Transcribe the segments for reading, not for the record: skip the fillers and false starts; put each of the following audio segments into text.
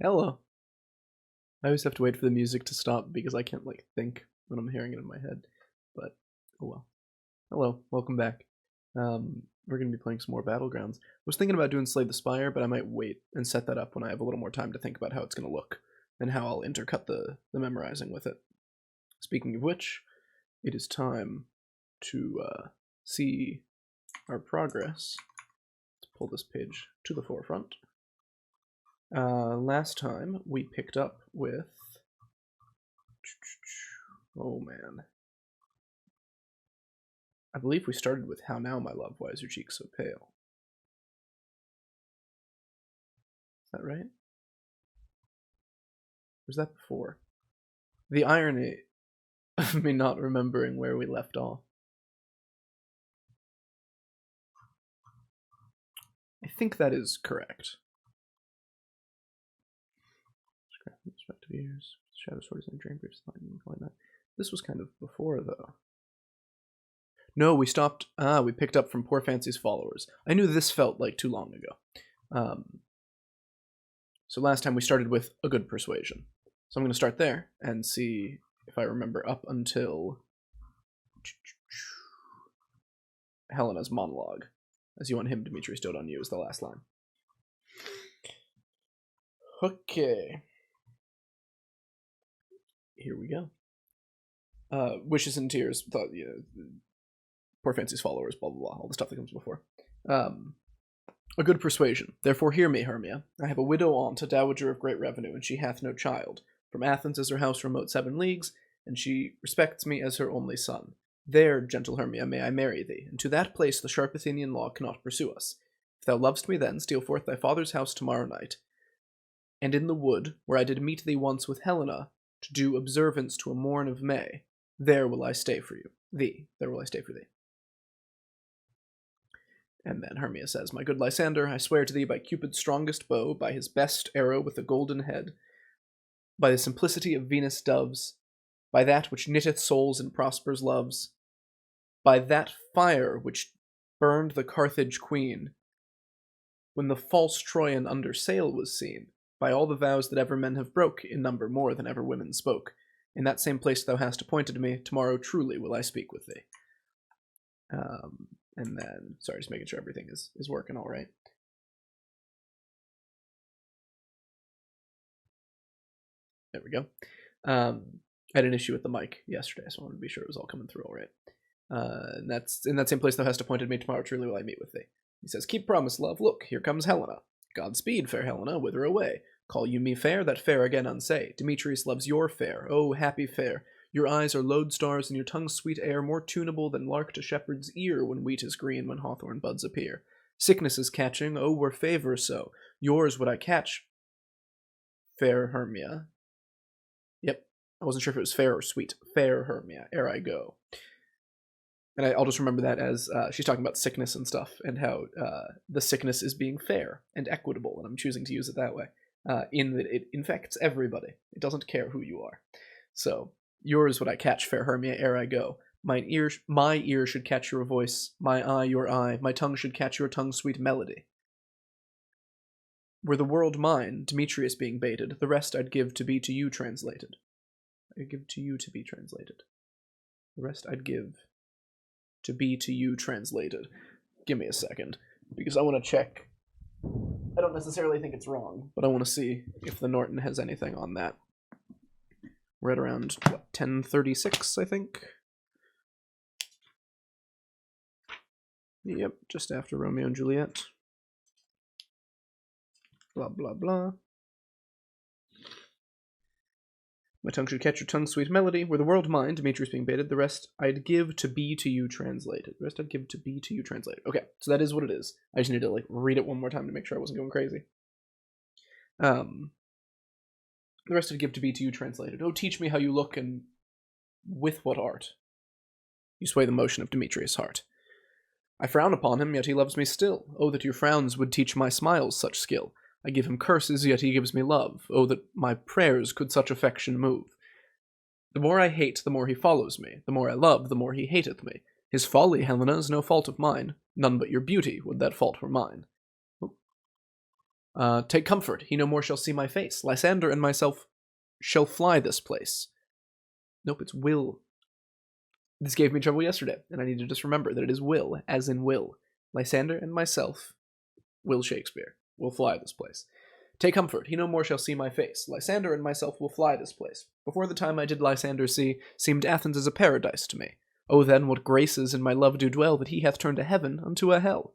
Hello. I always have to wait for the music to stop because I can't, like, think when I'm hearing it in my head. But, oh well. Hello, welcome back. We're going to be playing some more Battlegrounds. I was thinking about doing Slay the Spire, but I might wait and set that up when I have a little more time to think about how it's going to look and how I'll intercut the memorizing with it. Speaking of which, it is time to see our progress. Let's pull this page to the forefront. Last time we picked up with... Oh man. I believe we started with How Now, My Love, Why Is Your Cheek So Pale? Is that right? Or was that before? The irony of me not remembering where we left off. I think that is correct. Respective years, Shadow Swords and Dream Briefs, This was kind of before, though. No, we stopped. We picked up from Poor Fancy's Followers. I knew this felt like too long ago. So last time we started with A Good Persuasion. So I'm going to start there and see if I remember up until Helena's monologue. As you on him, Demetrius dote on you is the last line. Okay. Here we go. Wishes and Tears, thought, Poor Fancy's Followers, blah, blah, blah, all the stuff that comes before. A Good Persuasion. Therefore hear me, Hermia. I have a widow aunt, a dowager of great revenue, and she hath no child. From Athens is her house remote 7 leagues, and she respects me as her only son. There, gentle Hermia, may I marry thee, and to that place the sharp Athenian law cannot pursue us. If thou lovest me then, steal forth thy father's house tomorrow night, and in the wood, where I did meet thee once with Helena, to do observance to a morn of May, there will I stay for you. There will I stay for thee. And then Hermia says, My good Lysander, I swear to thee by Cupid's strongest bow, by his best arrow with the golden head, by the simplicity of Venus' doves, by that which knitteth souls and prospers loves, by that fire which burned the Carthage queen, when the false Troyan under sail was seen, by all the vows that ever men have broke, in number more than ever women spoke. In that same place thou hast appointed me, tomorrow truly will I speak with thee. And then, sorry, just making sure everything is working all right. There we go. I had an issue with the mic yesterday, so I wanted to be sure it was all coming through all right. And that's in that same place thou hast appointed me, tomorrow truly will I meet with thee. He says, Keep promise, love, look, here comes Helena. Godspeed, fair Helena, whither away? Call you me fair, that fair again unsay. Demetrius loves your fair, oh, happy fair. Your eyes are lodestars, and your tongue's sweet air more tunable than lark to shepherd's ear when wheat is green, when hawthorn buds appear. Sickness is catching, oh, were favor so. Yours would I catch, fair Hermia. Yep, I wasn't sure if it was fair or sweet. Fair Hermia, ere I go. And I'll just remember that as she's talking about sickness and stuff, and how the sickness is being fair and equitable, and I'm choosing to use it that way, in that it infects everybody. It doesn't care who you are. So, yours would I catch, fair Hermia, ere I go. My ear should catch your voice, my eye your eye, my tongue should catch your tongue's sweet melody. Were the world mine, Demetrius being baited, the rest I'd give to be to you translated. I'd give to you to be translated. The rest I'd give to be to you translated. Give me a second, because I want to check. I don't necessarily think it's wrong, but I want to see if the Norton has anything on that. We're at around, what, 1036, I think? Yep, just after Romeo and Juliet. Blah, blah, blah. My tongue should catch your tongue's sweet melody. Were the world mine, Demetrius being baited, the rest I'd give to be to you translated. The rest I'd give to be to you translated. Okay, so that is what it is. I just need to, like, read it one more time to make sure I wasn't going crazy. The rest I'd give to be to you translated. Oh, teach me how you look, and with what art you sway the motion of Demetrius' heart. I frown upon him, yet he loves me still. Oh, that your frowns would teach my smiles such skill. I give him curses, yet he gives me love. Oh, that my prayers could such affection move. The more I hate, the more he follows me. The more I love, the more he hateth me. His folly, Helena, is no fault of mine. None but your beauty would that fault were mine. Take comfort, he no more shall see my face. Lysander and myself shall fly this place. Nope, it's will. This gave me trouble yesterday, and I need to just remember that it is will, as in will. Lysander and myself, will Shakespeare, will fly this place. Take comfort, he no more shall see my face. Lysander and myself will fly this place. Before the time I did Lysander see, seemed Athens as a paradise to me. Oh then, what graces in my love do dwell, that he hath turned a heaven unto a hell.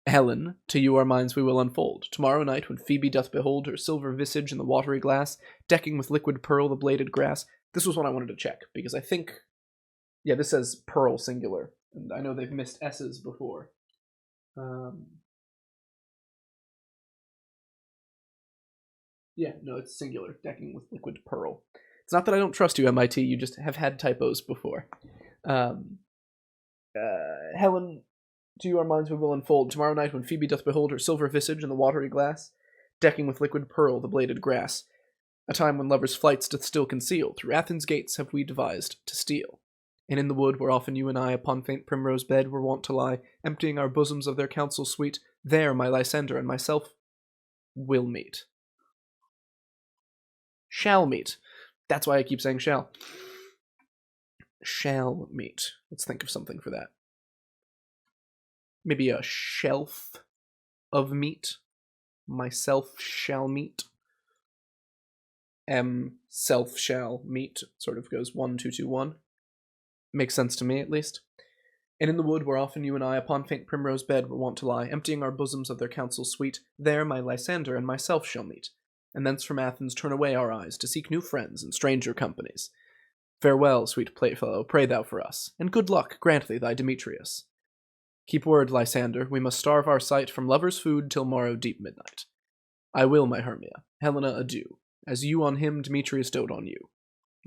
Helen, to you our minds we will unfold. Tomorrow night, when Phoebe doth behold her silver visage in the watery glass, decking with liquid pearl the bladed grass. This was what I wanted to check, because I think... Yeah, this says pearl singular, and I know they've missed S's before. Yeah, no, it's singular, decking with liquid pearl. It's not that I don't trust you, MIT, you just have had typos before. Helen, to you our minds we will unfold. Tomorrow night when Phoebe doth behold her silver visage in the watery glass, decking with liquid pearl the bladed grass, a time when lovers' flights doth still conceal, through Athens' gates have we devised to steal. And in the wood where often you and I upon faint primrose bed were wont to lie, emptying our bosoms of their counsel sweet, there my Lysander and myself will meet. Shall meet. That's why I keep saying shall. Shall meet. Let's think of something for that. Maybe a shelf of meat. Myself shall meet. Self shall meet. Sort of goes 1, 2, 2, 1. Makes sense to me, at least. And in the wood where often you and I upon faint primrose bed were wont to lie, emptying our bosoms of their counsel sweet, there my Lysander and myself shall meet. And thence from Athens turn away our eyes to seek new friends and stranger companies. Farewell, sweet playfellow, pray thou for us, and good luck grant thee thy Demetrius. Keep word, Lysander, we must starve our sight from lovers' food till morrow deep midnight. I will, my Hermia. Helena, adieu. As you on him, Demetrius dote on you.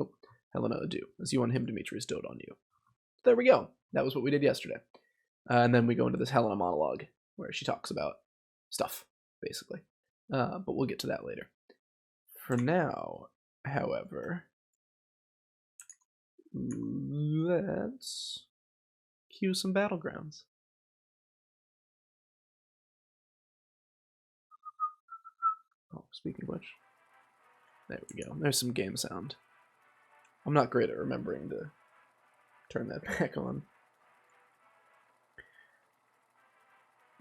Oh, Helena, adieu. As you on him, Demetrius dote on you. There we go. That was what we did yesterday. And then we go into this Helena monologue, where she talks about stuff, basically. But we'll get to that later. For now, however, let's cue some battlegrounds. Oh, speaking of which, there we go. There's some game sound. I'm not great at remembering to turn that back on.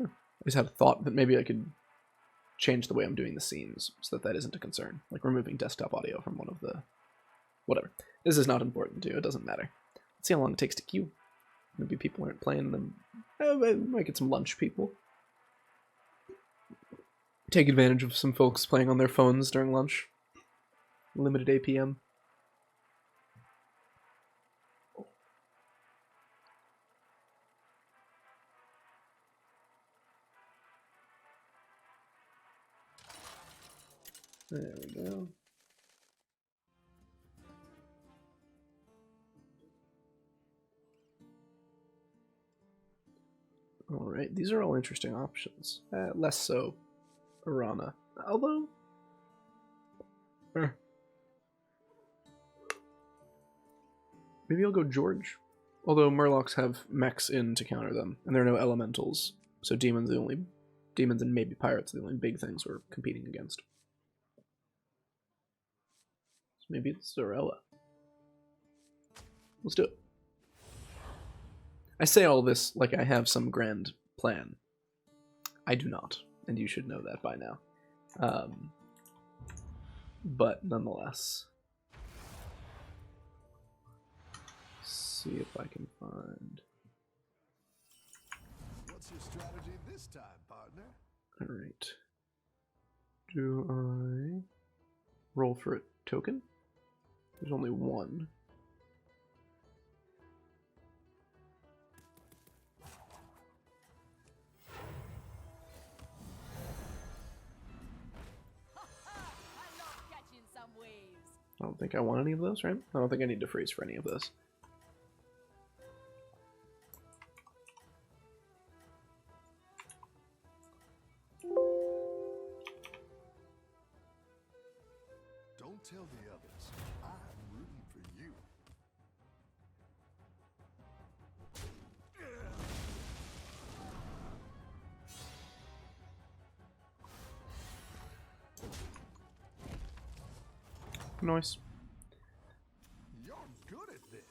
I just had a thought that maybe I could change the way I'm doing the scenes so that isn't a concern. Like removing desktop audio from one of the... Whatever. This is not important too. It doesn't matter. Let's see how long it takes to queue. Maybe people aren't playing them. I might get some lunch people. Take advantage of some folks playing on their phones during lunch. Limited APM. There we go. Alright, these are all interesting options. Less so Arana. Although... Maybe I'll go George. Although Murlocs have mechs in to counter them, and there are no elementals, so demons and maybe pirates are the only big things we're competing against. So maybe it's Zorella. Let's do it. I say all this like I have some grand plan. I do not, and you should know that by now. But nonetheless, see if I can find. What's your strategy this time, partner? All right. Do I roll for a token? There's only one. I don't think I want any of those, right? I don't think I need to freeze for any of those. Don't tell the others. I'm rooting for you. Nice. You're good at this.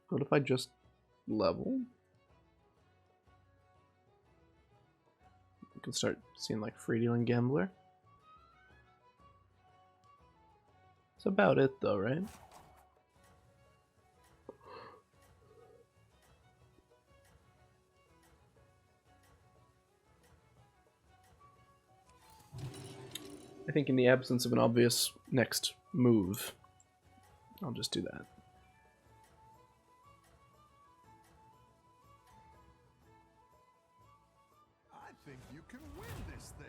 What if I just level? You can start seeing like free dealing gambler. That's about it though, right? I think in the absence of an obvious next move, I'll just do that. I think you can win this thing.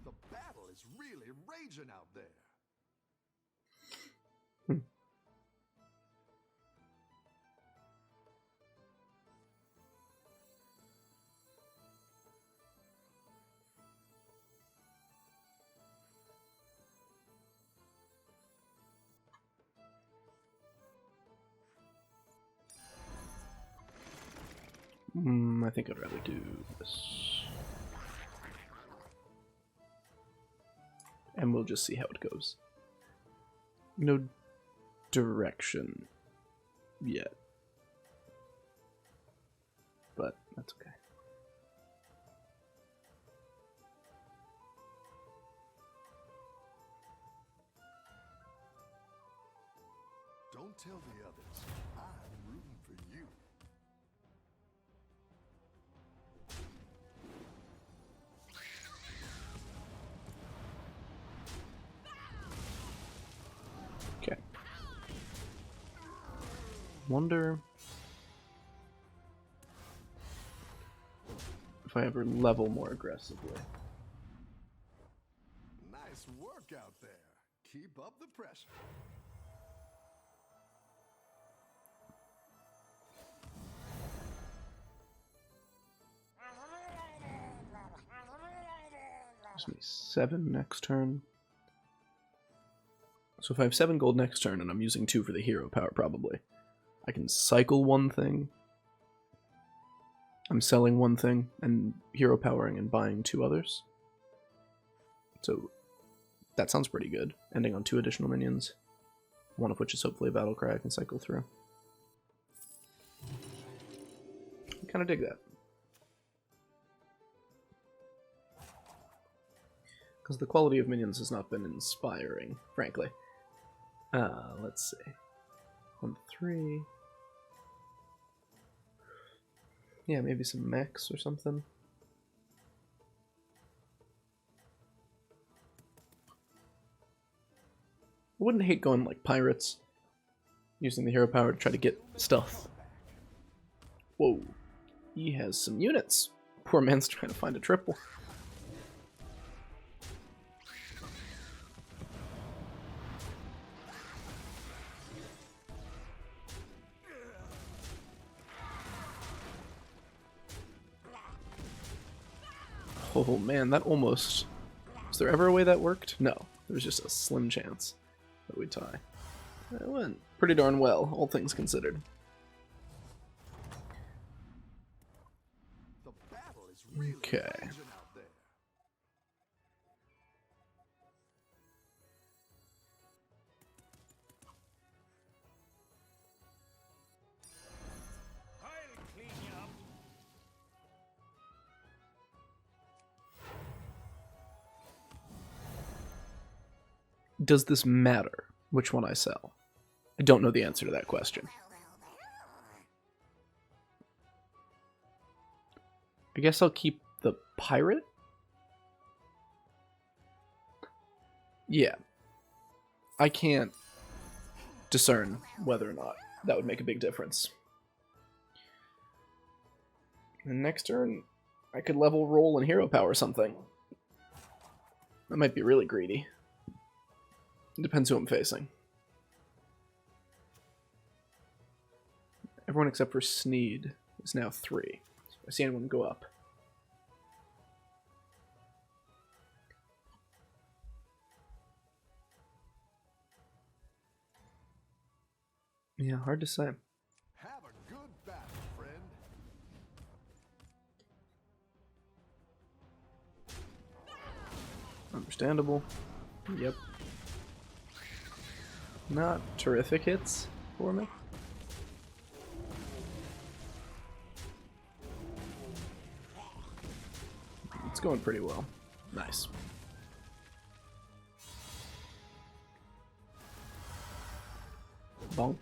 The battle is really raging out there. I think I'd rather do this. And we'll just see how it goes. No direction yet. But that's okay. Don't tell the others. I'm rooting for you. Okay. Wonder if I ever level more aggressively. Nice work out there. Keep up the pressure. Gives me 7 next turn. So if I have 7 gold next turn and I'm using 2 for the hero power, probably, I can cycle one thing. I'm selling one thing and hero powering and buying 2 others. So that sounds pretty good. Ending on 2 additional minions, one of which is hopefully a battle cry I can cycle through. I kind of dig that. Because the quality of minions has not been inspiring, frankly. Let's see. 1, 3. Yeah, maybe some mechs or something. I wouldn't hate going like pirates, using the hero power to try to get stuff. Whoa. He has some units. Poor man's trying to find a triple. Oh man, that almost... Was there ever a way that worked? No. There was just a slim chance that we'd tie. It went pretty darn well, all things considered. The battle is really Okay. raging out there. I'll clean you up. Does this matter which one I sell? I don't know the answer to that question. I guess I'll keep the pirate? Yeah. I can't discern whether or not that would make a big difference. And next turn, I could level roll and hero power something. That might be really greedy. It depends who I'm facing. Everyone except for Sneed is now 3. So if I see anyone go up. Yeah, hard to say. Have a good battle, friend. Understandable. Yep. Not terrific hits for me. It's going pretty well. Nice. Bonk.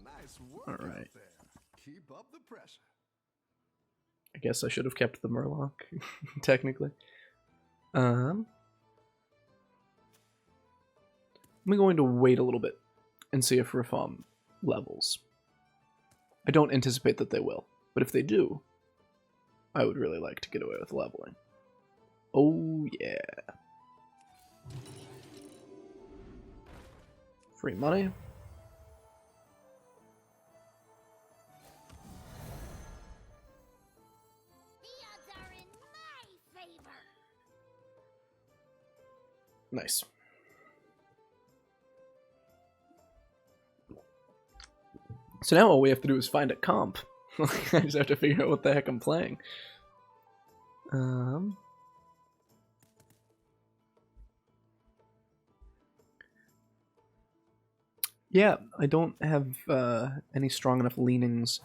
Nice work All out right. there. Keep up the pressure. I guess I should have kept the Murloc, technically. I'm going to wait a little bit and see if Reform levels. I don't anticipate that they will, but if they do, I would really like to get away with leveling. Oh yeah. Free money. The odds are in my favor. Nice. So now all we have to do is find a comp. I just have to figure out what the heck I'm playing. Yeah, I don't have any strong enough leanings.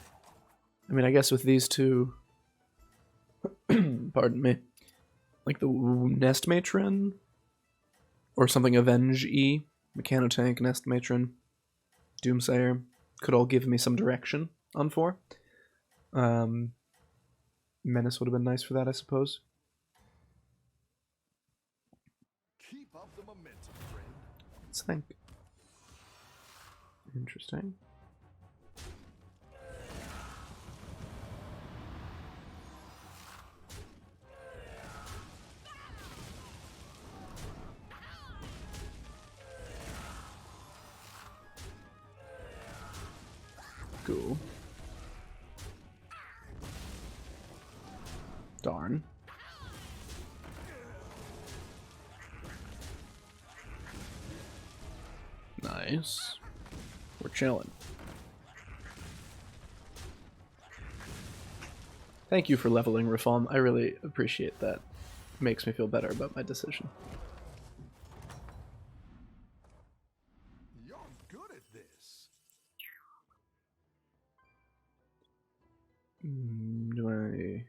I mean, I guess with these two, pardon me, like the Nest Matron, or something Avenge-y, Mechanotank, Nest Matron, Doomsayer, could all give me some direction on 4. Menace would have been nice for that, I suppose. Keep up the momentum, friend. Let's think. Interesting. Cool. Darn. Nice. We're chilling. Thank you for leveling, Reform. I really appreciate that. It makes me feel better about my decision. You're good at this. Do I...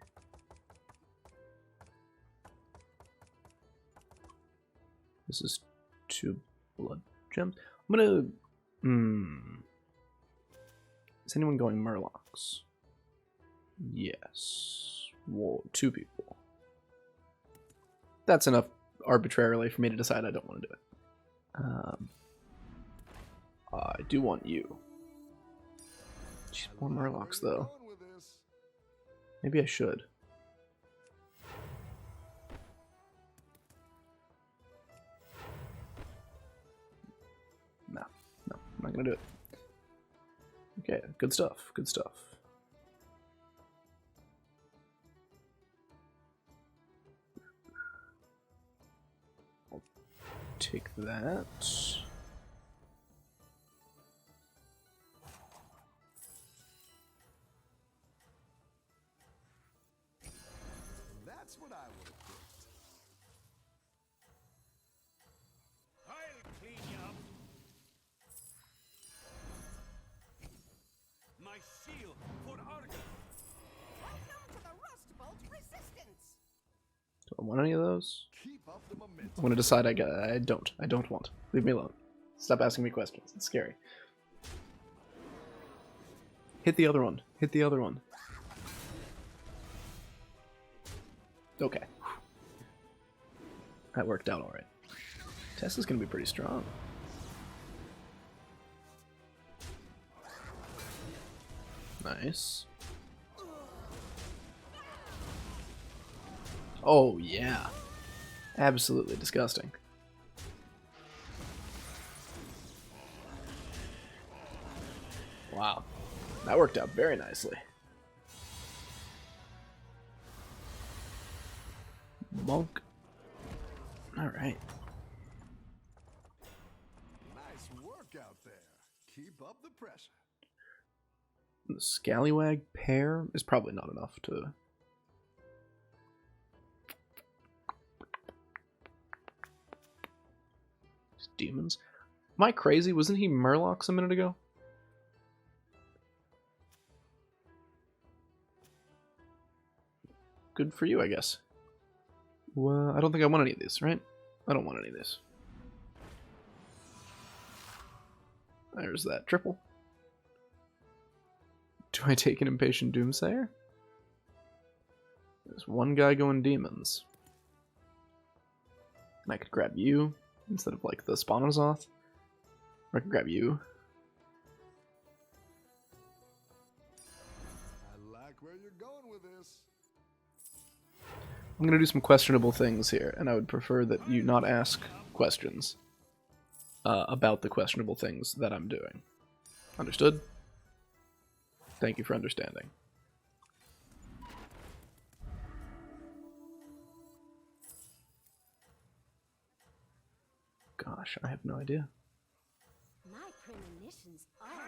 This is 2 blood gems. I'm gonna... Is anyone going Murlocs? Yes. Whoa, 2 people. That's enough arbitrarily for me to decide I don't want to do it. I do want you. Jeez, more Murlocs, though. Going with this. Maybe I should. No, I'm not gonna do it. Okay, good stuff, good stuff. I'll take that. That's what I would have picked. I'll clean you up. My shield for Argus. Welcome to the Rust Bolt Resistance. Do I want any of those? Keep up the momentum. I'm gonna decide I don't. I don't want. Leave me alone. Stop asking me questions. It's scary. Hit the other one. Hit the other one. Okay. That worked out alright. Tessa's gonna be pretty strong. Nice. Oh, yeah. Absolutely disgusting. Wow. That worked out very nicely. Bonk. Alright. Nice work out there. Keep up the pressure. The Scallywag pair is probably not enough to... These demons. Am I crazy? Wasn't he Murlocs a minute ago? Good for you, I guess. Well, I don't think I want any of these, right? I don't want any of this. There's that triple. Do I take an Impatient Doomsayer? There's one guy going demons. And I could grab you instead of like the Spawnozoth. Or I could grab you. I like where you're going with this. I'm going to do some questionable things here, and I would prefer that you not ask questions about the questionable things that I'm doing. Understood? Thank you for understanding. Gosh, I have no idea. My premonitions always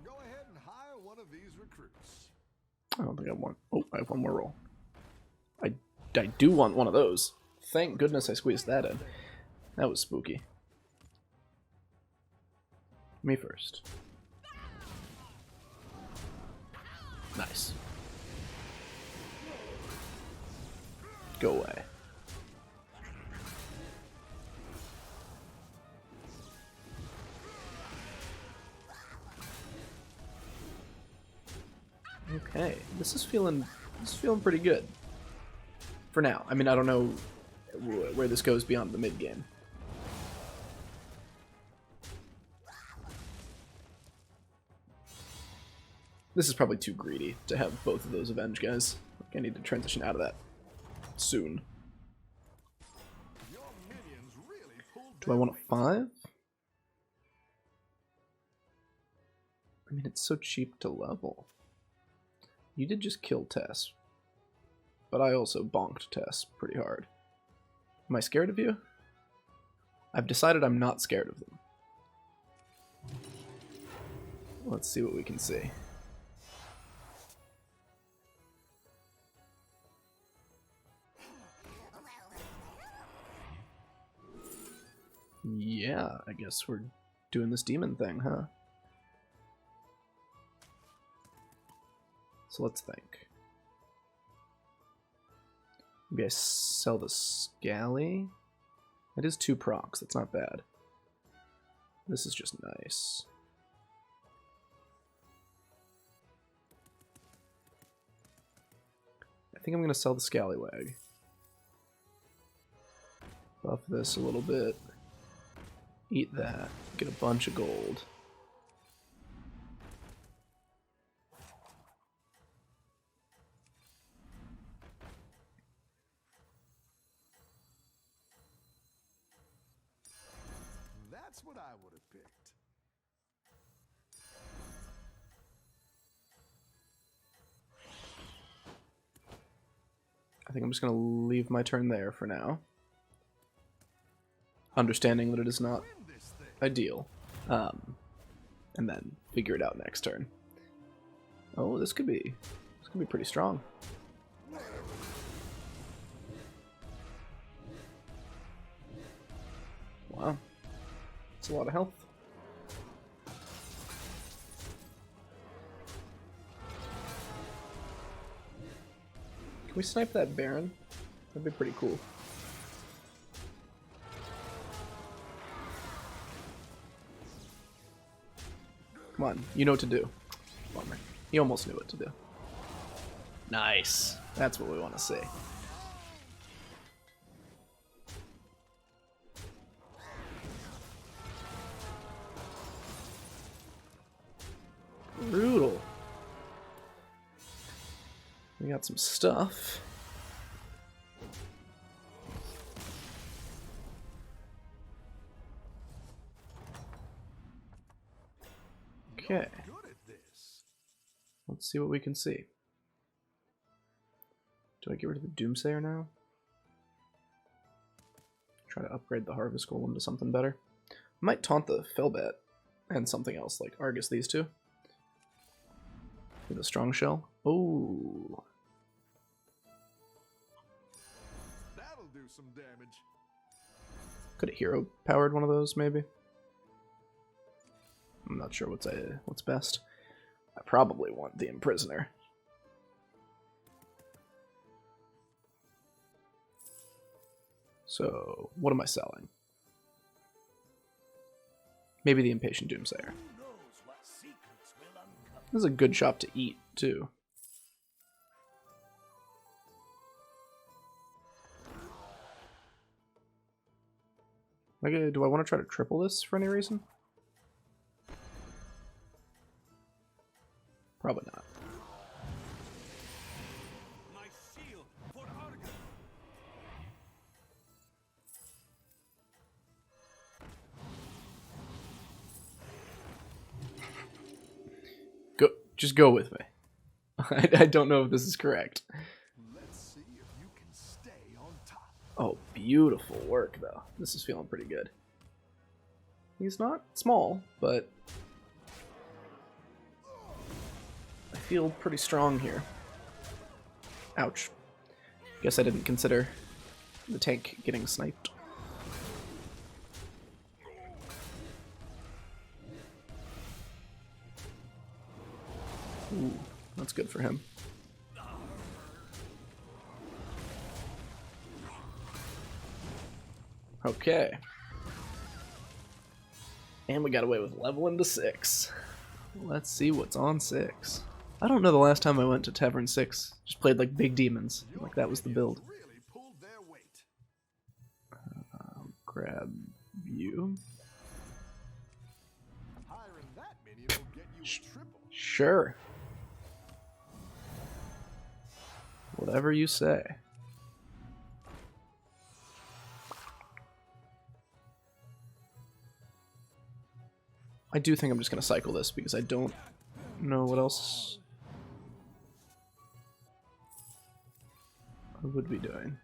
Go ahead and hire one of these recruits. I don't think I want... Oh, I have one more roll. I do want one of those. Thank goodness I squeezed that in. That was spooky. Me first. Nice. Go away. Okay, this is feeling pretty good. For now. I mean, I don't know where this goes beyond the mid game. This is probably too greedy to have both of those Avenge guys. I need to transition out of that soon. Your minions really pulled Do I want a 5? I mean, it's so cheap to level. You did just kill Tess. But I also bonked Tess pretty hard. Am I scared of you? I've decided I'm not scared of them. Let's see what we can see. Yeah, I guess we're doing this demon thing, huh? So let's think. Maybe I sell the Scally. That is 2 procs, that's not bad. This is just nice. I think I'm gonna sell the Scallywag. Buff this a little bit. Eat that. Get a bunch of gold. That's what I would have picked. I think I'm just going to leave my turn there for now. Understanding that it is not Win this thing. ideal. And then figure it out next turn. Oh, this could be pretty strong. Wow. That's a lot of health. Can we snipe that Baron? That'd be pretty cool. Come on, you know what to do. Bummer. He almost knew what to do. Nice. That's what we want to see. Brutal. We got some stuff. Okay. Good at this. Let's see what we can see. Do I get rid of the Doomsayer now? Try to upgrade the Harvest Golem to something better. I might taunt the Felbat and something else, like Argus these two. With a Strong Shell. Oh. That'll do some damage. Could have hero powered one of those, maybe? I'm not sure what's best. I probably want the Imprisoner. So, what am I selling? Maybe the Impatient Doomsayer. This is a good shop to eat, too. Okay, do I want to try to triple this for any reason? Probably not. My shield for Argus. Just go with me. I don't know if this is correct. Let's see if you can stay on top. Oh, beautiful work, though. This is feeling pretty good. He's not small, but I feel pretty strong here. Ouch. Guess I didn't consider the tank getting sniped. Ooh, that's good for him. Okay. And we got away with leveling to 6. Let's see what's on 6. I don't know the last time I went to Tavern 6. Just played like big demons. Like that was the build. Really pulled their weight. Grab you. Hiring that many will get you a triple. Sure. Whatever you say. I do think I'm just going to cycle this because I don't know what else I would be doing.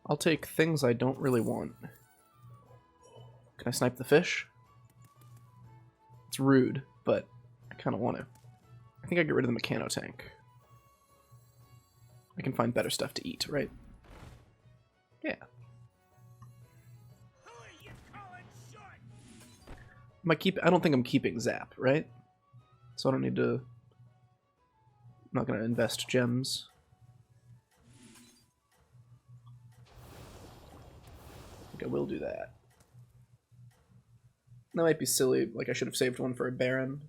I'll take things I don't really want. Can I snipe the fish? It's rude, but I kind of want to. I think I get rid of the Mechano tank. I can find better stuff to eat, right? Yeah. Who are you calling short? I don't think I'm keeping Zap, right? So I don't need to... I'm not going to invest gems. I think I will do that. That might be silly, like I should have saved one for a Baron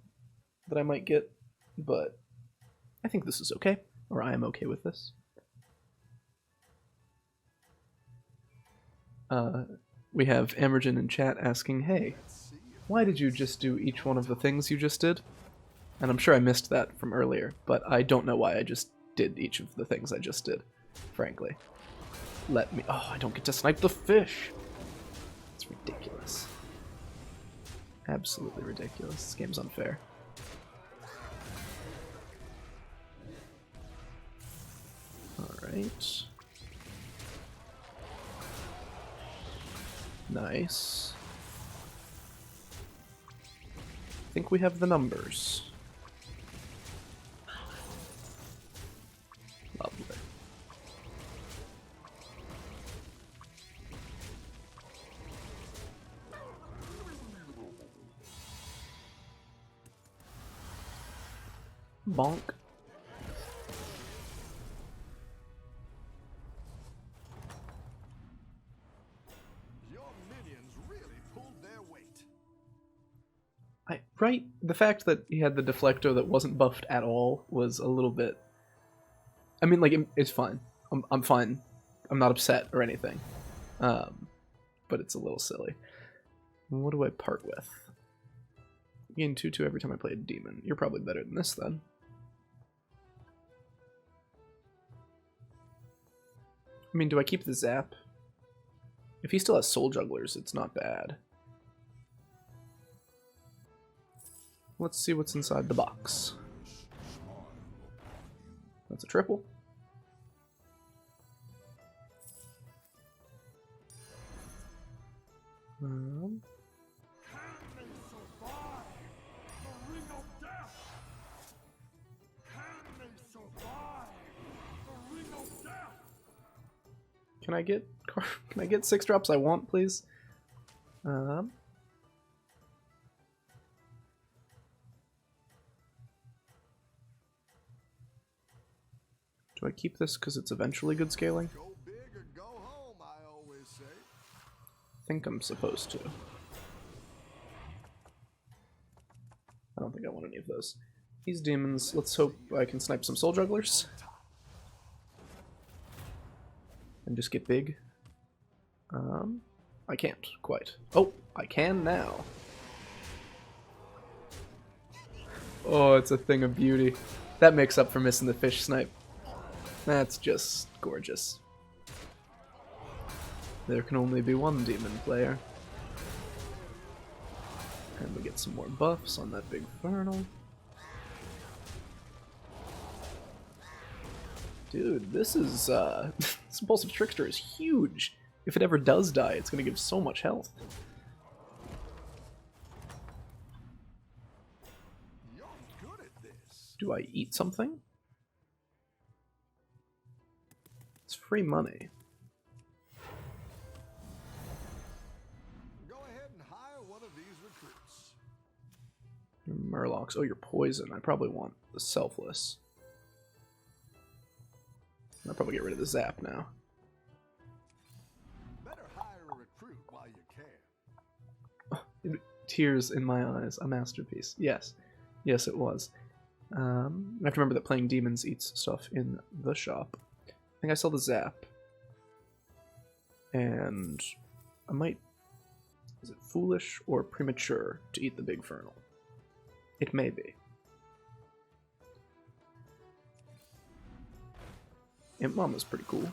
that I might get, but I think this is okay, or I am okay with this. We have Emergen in chat asking, hey, why did you just do each one of the things you just did? And I'm sure I missed that from earlier, but I don't know why I just did each of the things I just did, frankly. Let me... Oh, I don't get to snipe the fish! It's ridiculous. Absolutely ridiculous. This game's unfair. Alright. Nice. I think we have the numbers. Lovely. Bonk. Your minions really pulled their weight. Right? The fact that he had the deflector that wasn't buffed at all was a little bit... I mean, like, it's fine. I'm fine. I'm not upset or anything. But it's a little silly. What do I part with? Gain 2/2 every time I play a demon. You're probably better than this, then. I mean, do I keep the zap? If he still has soul jugglers, it's not bad. Let's see what's inside the box. That's a triple. Can they survive the ring of death? Can they survive the ring of death? Can I get 6 drops I want, please? Do I keep this because it's eventually good scaling? Go big or go home, I always say. I think I'm supposed to. I don't think I want any of those. These demons, let's hope I can snipe some soul jugglers. And just get big. I can't quite. Oh, I can now. Oh, it's a thing of beauty. That makes up for missing the fish snipe. That's just gorgeous. There can only be one demon player. And we get some more buffs on that big Infernal. Dude, this is, this Impulsive Trickster is huge. If it ever does die, it's gonna give so much health. You're good at this. Do I eat something? It's free money. Go ahead and hire one of these recruits. Your Murlocs. Oh, you're poison. I probably want the Selfless. I'll probably get rid of the Zap now. Better hire a recruit while you can. Tears in my eyes. A masterpiece. Yes. Yes, it was. I have to remember that playing demons eats stuff in the shop. I think I sell the Zap. And I might... Is it foolish or premature to eat the big Infernal? It may be. Imp Mama's pretty cool.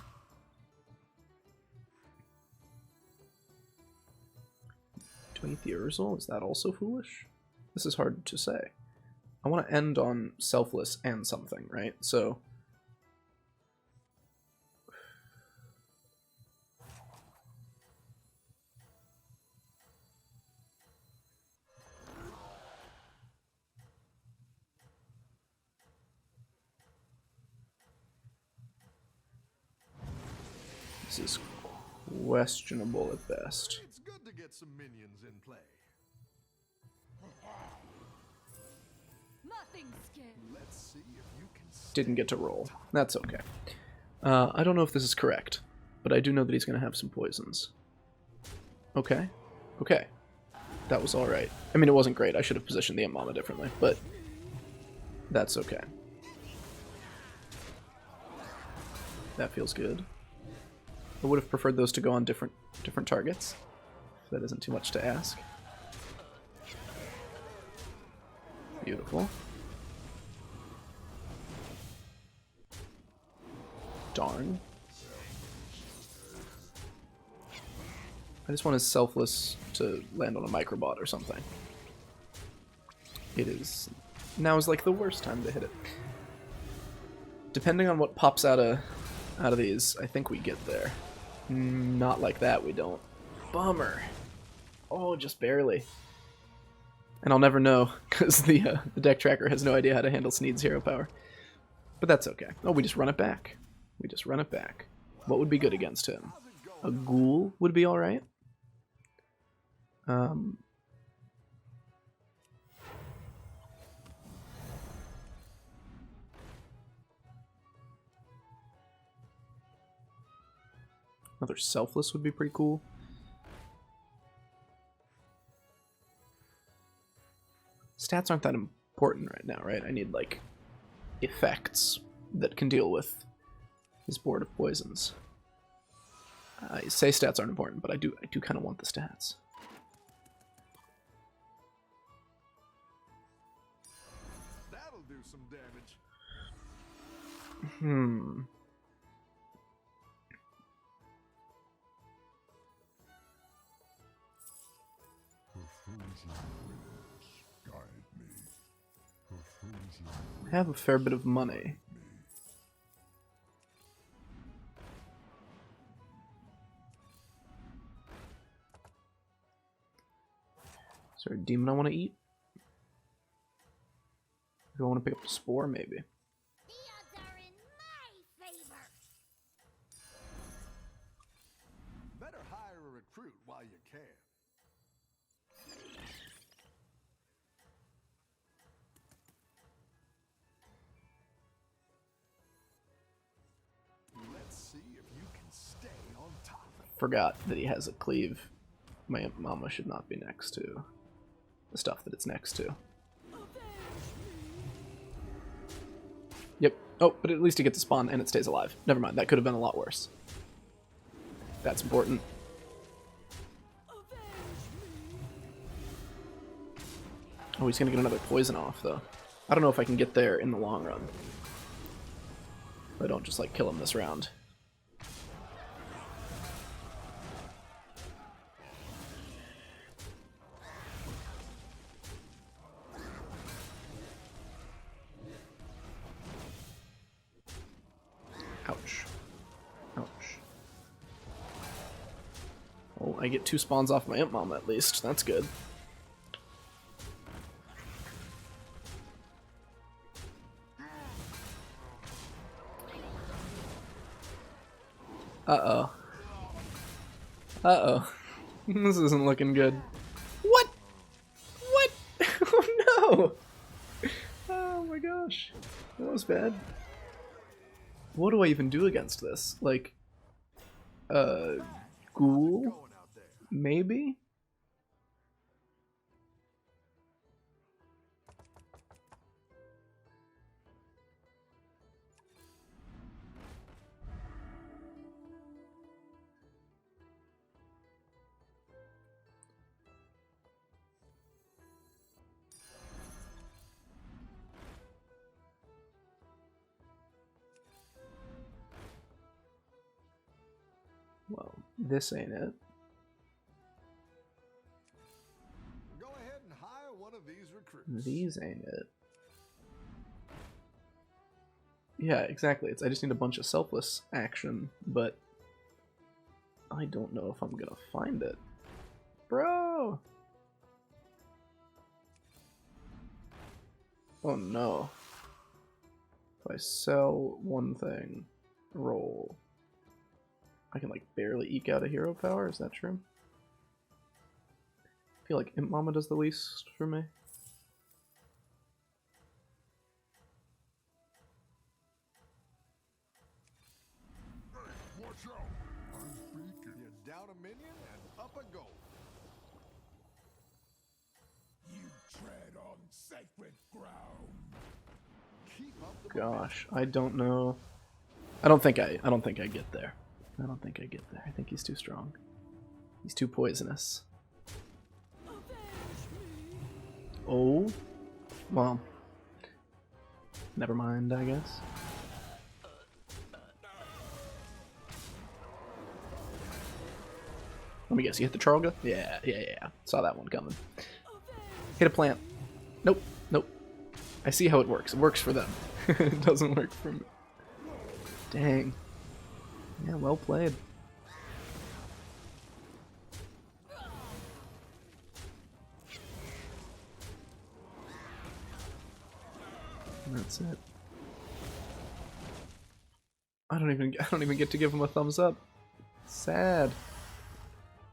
Do I eat the Urzel? Is that also foolish? This is hard to say. I want to end on Selfless and something, right? So... This is questionable at best. It's good to get some minions in play. Nothing scared. Let's see if you can. Didn't get to roll. That's okay. I don't know if this is correct, but I do know that he's going to have some poisons. Okay. Okay. That was alright. I mean, it wasn't great. I should have positioned the Imp Mama differently, but that's okay. That feels good. I would have preferred those to go on different targets. If that isn't too much to ask. Beautiful. Darn. I just want his Selfless to land on a Microbot or something. It is... Now is like the worst time to hit it. Depending on what pops out of these, I think we get there. Not like that, we don't. Bummer. Oh, just barely. And I'll never know, because the deck tracker has no idea how to handle Sneed's hero power. But that's okay. Oh, we just run it back. We just run it back. What would be good against him? A Ghoul would be alright. Another Selfless would be pretty cool. Stats aren't that important right now, right? I need, like, effects that can deal with his board of poisons. I say stats aren't important, but I do kind of want the stats. That'll do some damage. I have a fair bit of money. Is there a demon I want to eat? Do I want to pick up a spore, maybe? The odds are in my favor. Better hire a recruit while you can. Let's see if you can stay on top. Forgot that he has a cleave. My mama should not be next to the stuff that it's next to. Yep. Oh, but at least it gets to spawn and it stays alive. Never mind, that could have been a lot worse. That's important. Oh, he's gonna get another poison off, though. I don't know if I can get there in the long run. If I don't just, like, kill him this round. Ouch. Ouch. Well, I get 2 spawns off my Imp Mama at least. That's good. Uh-oh. Uh-oh. This isn't looking good. What? What? Oh no! Oh my gosh. That was bad. What do I even do against this? Like, ghoul? Maybe? Well, this ain't it. Go ahead and hire one of these recruits. These ain't it. Yeah, exactly. I just need a bunch of selfless action, but I don't know if I'm gonna find it. Bro! Oh no. If I sell one thing, roll, I can like barely eke out a hero power, is that true? I feel like Imp Mama does the least for me. Watch out! I'm speaking. You're down a minion and up a goal. You tread on sacred ground. Keep up the Gosh, I don't know. I don't think I get there. I don't think I get there. I think he's too strong. He's too poisonous. Oh? Well. Never mind, I guess. Let me guess, you hit the Trolga? Yeah. Saw that one coming. Hit a plant. Nope. I see how it works. It works for them. It doesn't work for me. Dang. Yeah, well played. And that's it. I don't even get to give him a thumbs up. Sad.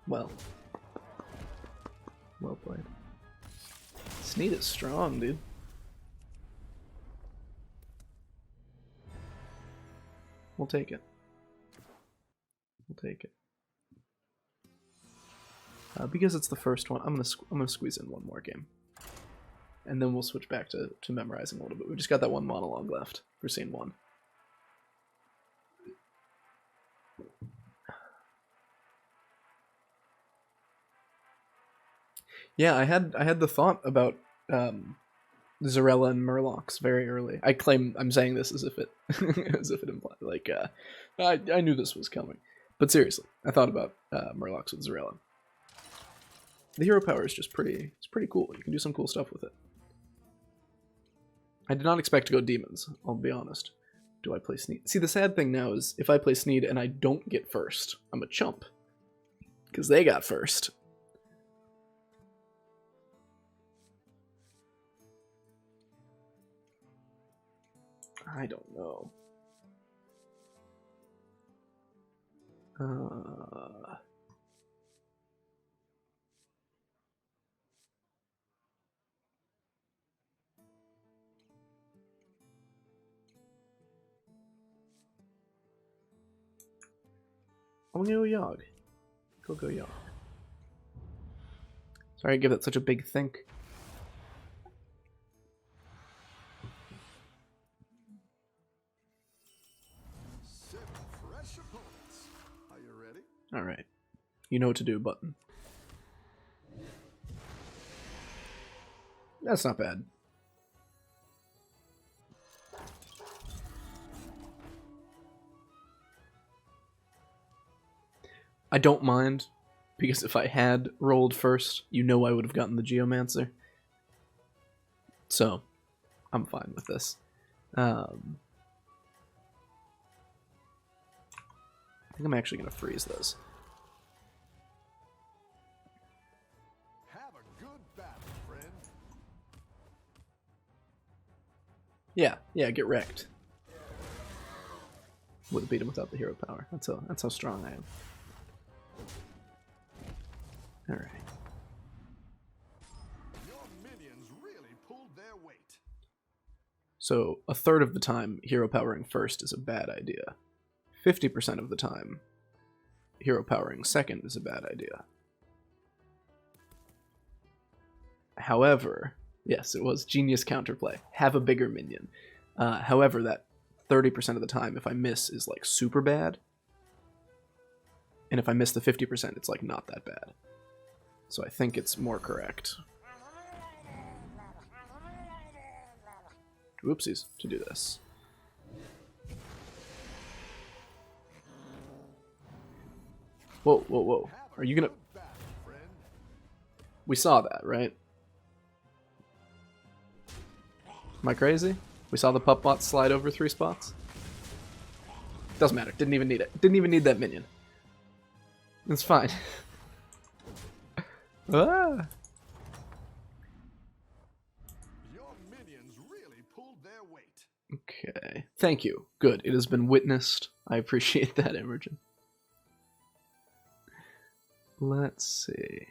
Well played. Sneed is strong, dude. We'll take it. Because it's the first one, I'm gonna squeeze in one more game, and then we'll switch back to memorizing a little bit. We just got that one monologue left for scene 1. Yeah, I had the thought about Zarella and Murlocs very early. I'm saying this as if it implied like I knew this was coming. But seriously, I thought about Murlocs with Zarella. The hero power is just it's pretty cool. You can do some cool stuff with it. I did not expect to go demons, I'll be honest. Do I play Sneed? See, the sad thing now is if I play Sneed and I don't get first, I'm a chump. Because they got first. I don't know. I'm gonna go Yogg. Go Yogg. Sorry I give that such a big think. Seven fresh opponents. Are you ready? Alright. You know what to do, button. That's not bad. I don't mind, because if I had rolled first, you know I would have gotten the Geomancer. So, I'm fine with this. I think I'm actually going to freeze those. Have a good battle, friend. Yeah, get wrecked. Would have beat him without the hero power. That's how strong I am. Alright. Your minions really pulled their weight. So, a third of the time, hero powering first is a bad idea. 50% of the time, hero powering second is a bad idea. However, yes, it was genius counterplay. Have a bigger minion. However, that 30% of the time, if I miss, is like super bad. And if I miss the 50%, it's like not that bad. So I think it's more correct. Whoopsies, to do this. Whoa, whoa, whoa. Are you gonna... We saw that, right? Am I crazy? We saw the pup bot slide over 3 spots? Doesn't matter. Didn't even need it. Didn't even need that minion. It's fine. Ah. Your minions really pulled their weight. Okay. Thank you. Good. It has been witnessed. I appreciate that, Emergen. Let's see.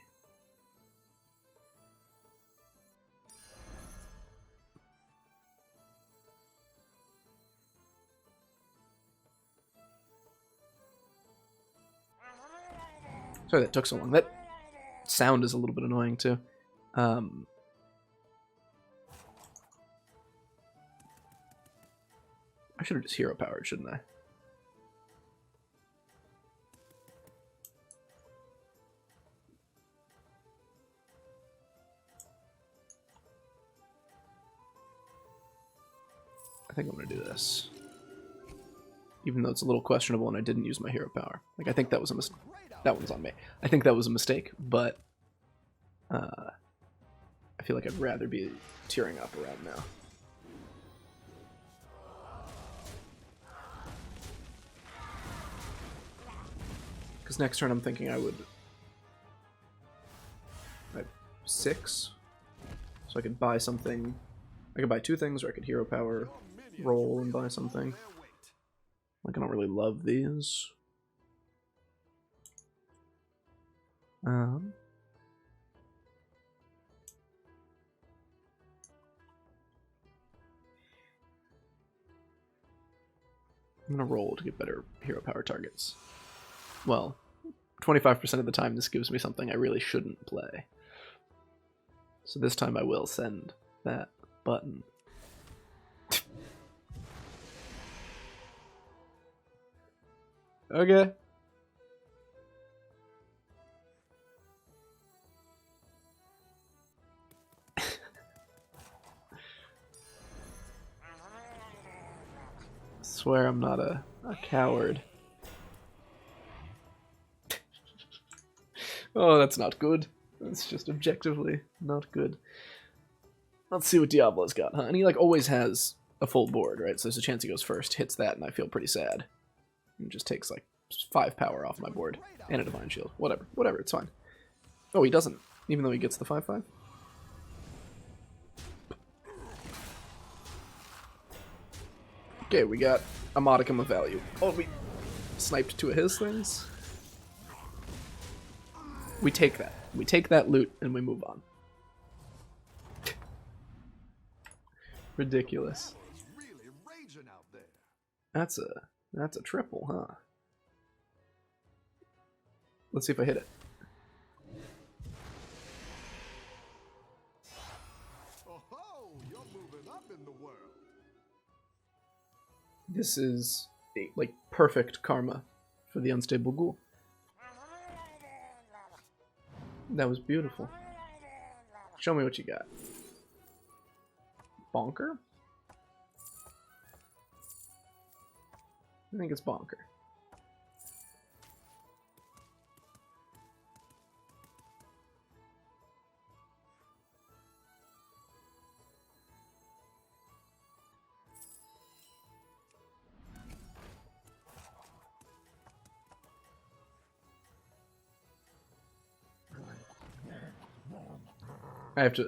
Sorry that took so long. That sound is a little bit annoying too. I should have just hero powered, shouldn't I? I think I'm gonna do this. Even though it's a little questionable and I didn't use my hero power. Like, I think that was a mistake. That one's on me. I think that was a mistake, but I feel like I'd rather be tearing up around now. Because next turn I'm thinking I would... I have 6. So I could buy something. I could buy 2 things, or I could hero power, roll, and buy something. Like, I don't really love these. I'm gonna roll to get better hero power targets. Well, 25% of the time this gives me something I really shouldn't play. So this time I will send that button. Okay. Swear I'm not a coward. Oh, that's not good. That's just objectively not good. Let's see what Diablo's got, huh? And he like always has a full board, right? So there's a chance he goes first, hits that, and I feel pretty sad. And just takes like 5 power off my board and a Divine Shield. Whatever, it's fine. Oh, he doesn't, even though he gets the 5/5. Okay, we got a modicum of value. Oh, we sniped 2 of his things. We take that. We take that loot and we move on. Ridiculous. It's really raging out there. That's a triple, huh? Let's see if I hit it. Oh, you're moving up in the world. This is like perfect karma for the unstable ghoul. That was beautiful. Show me what you got. Bonker? I think it's Bonker.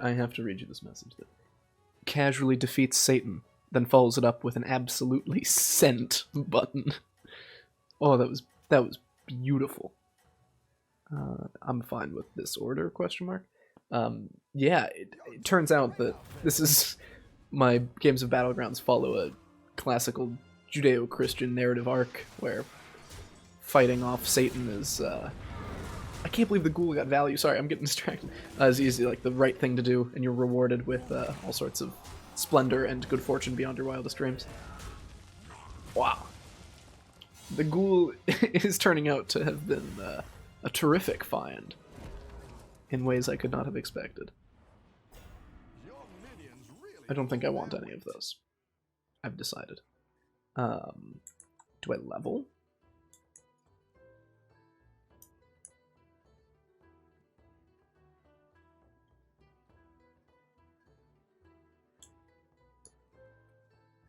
I have to read you this message that casually defeats Satan, then follows it up with an absolutely sent button. Oh, that was beautiful. I'm fine with this order, question mark. Yeah, it turns out that this is my Games of Battlegrounds follow a classical Judeo-Christian narrative arc where fighting off Satan is I can't believe the ghoul got value. Sorry, I'm getting distracted. It's easy, like the right thing to do, and you're rewarded with all sorts of splendor and good fortune beyond your wildest dreams. Wow. The ghoul is turning out to have been a terrific find in ways I could not have expected. Your minions really I don't think I want any of those. I've decided. Do I level?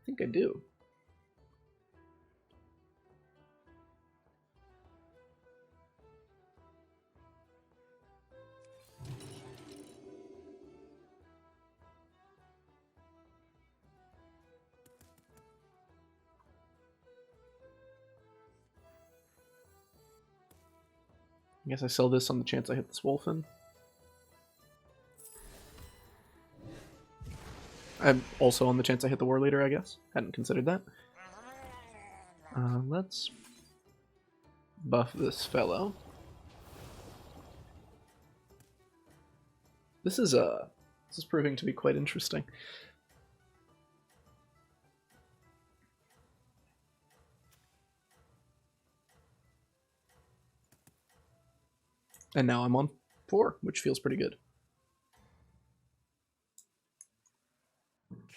I think I do. I guess I sell this on the chance I hit this Wolfen. I'm also on the chance I hit the War Leader, I guess. Hadn't considered that. Let's buff this fellow. This is proving to be quite interesting. And now I'm on 4, which feels pretty good.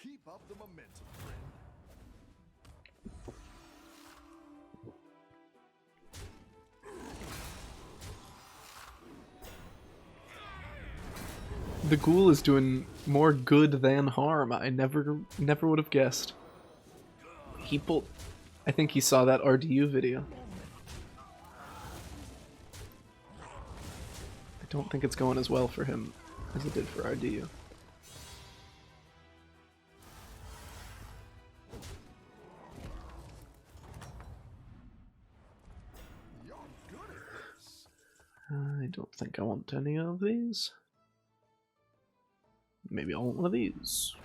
keep up the momentum, friend. The ghoul is doing more good than harm. I never would have guessed. He pulled... I think he saw that RDU video. I don't think it's going as well for him as it did for RDU. You're good at this. I don't think I want any of these. Maybe I want one of these.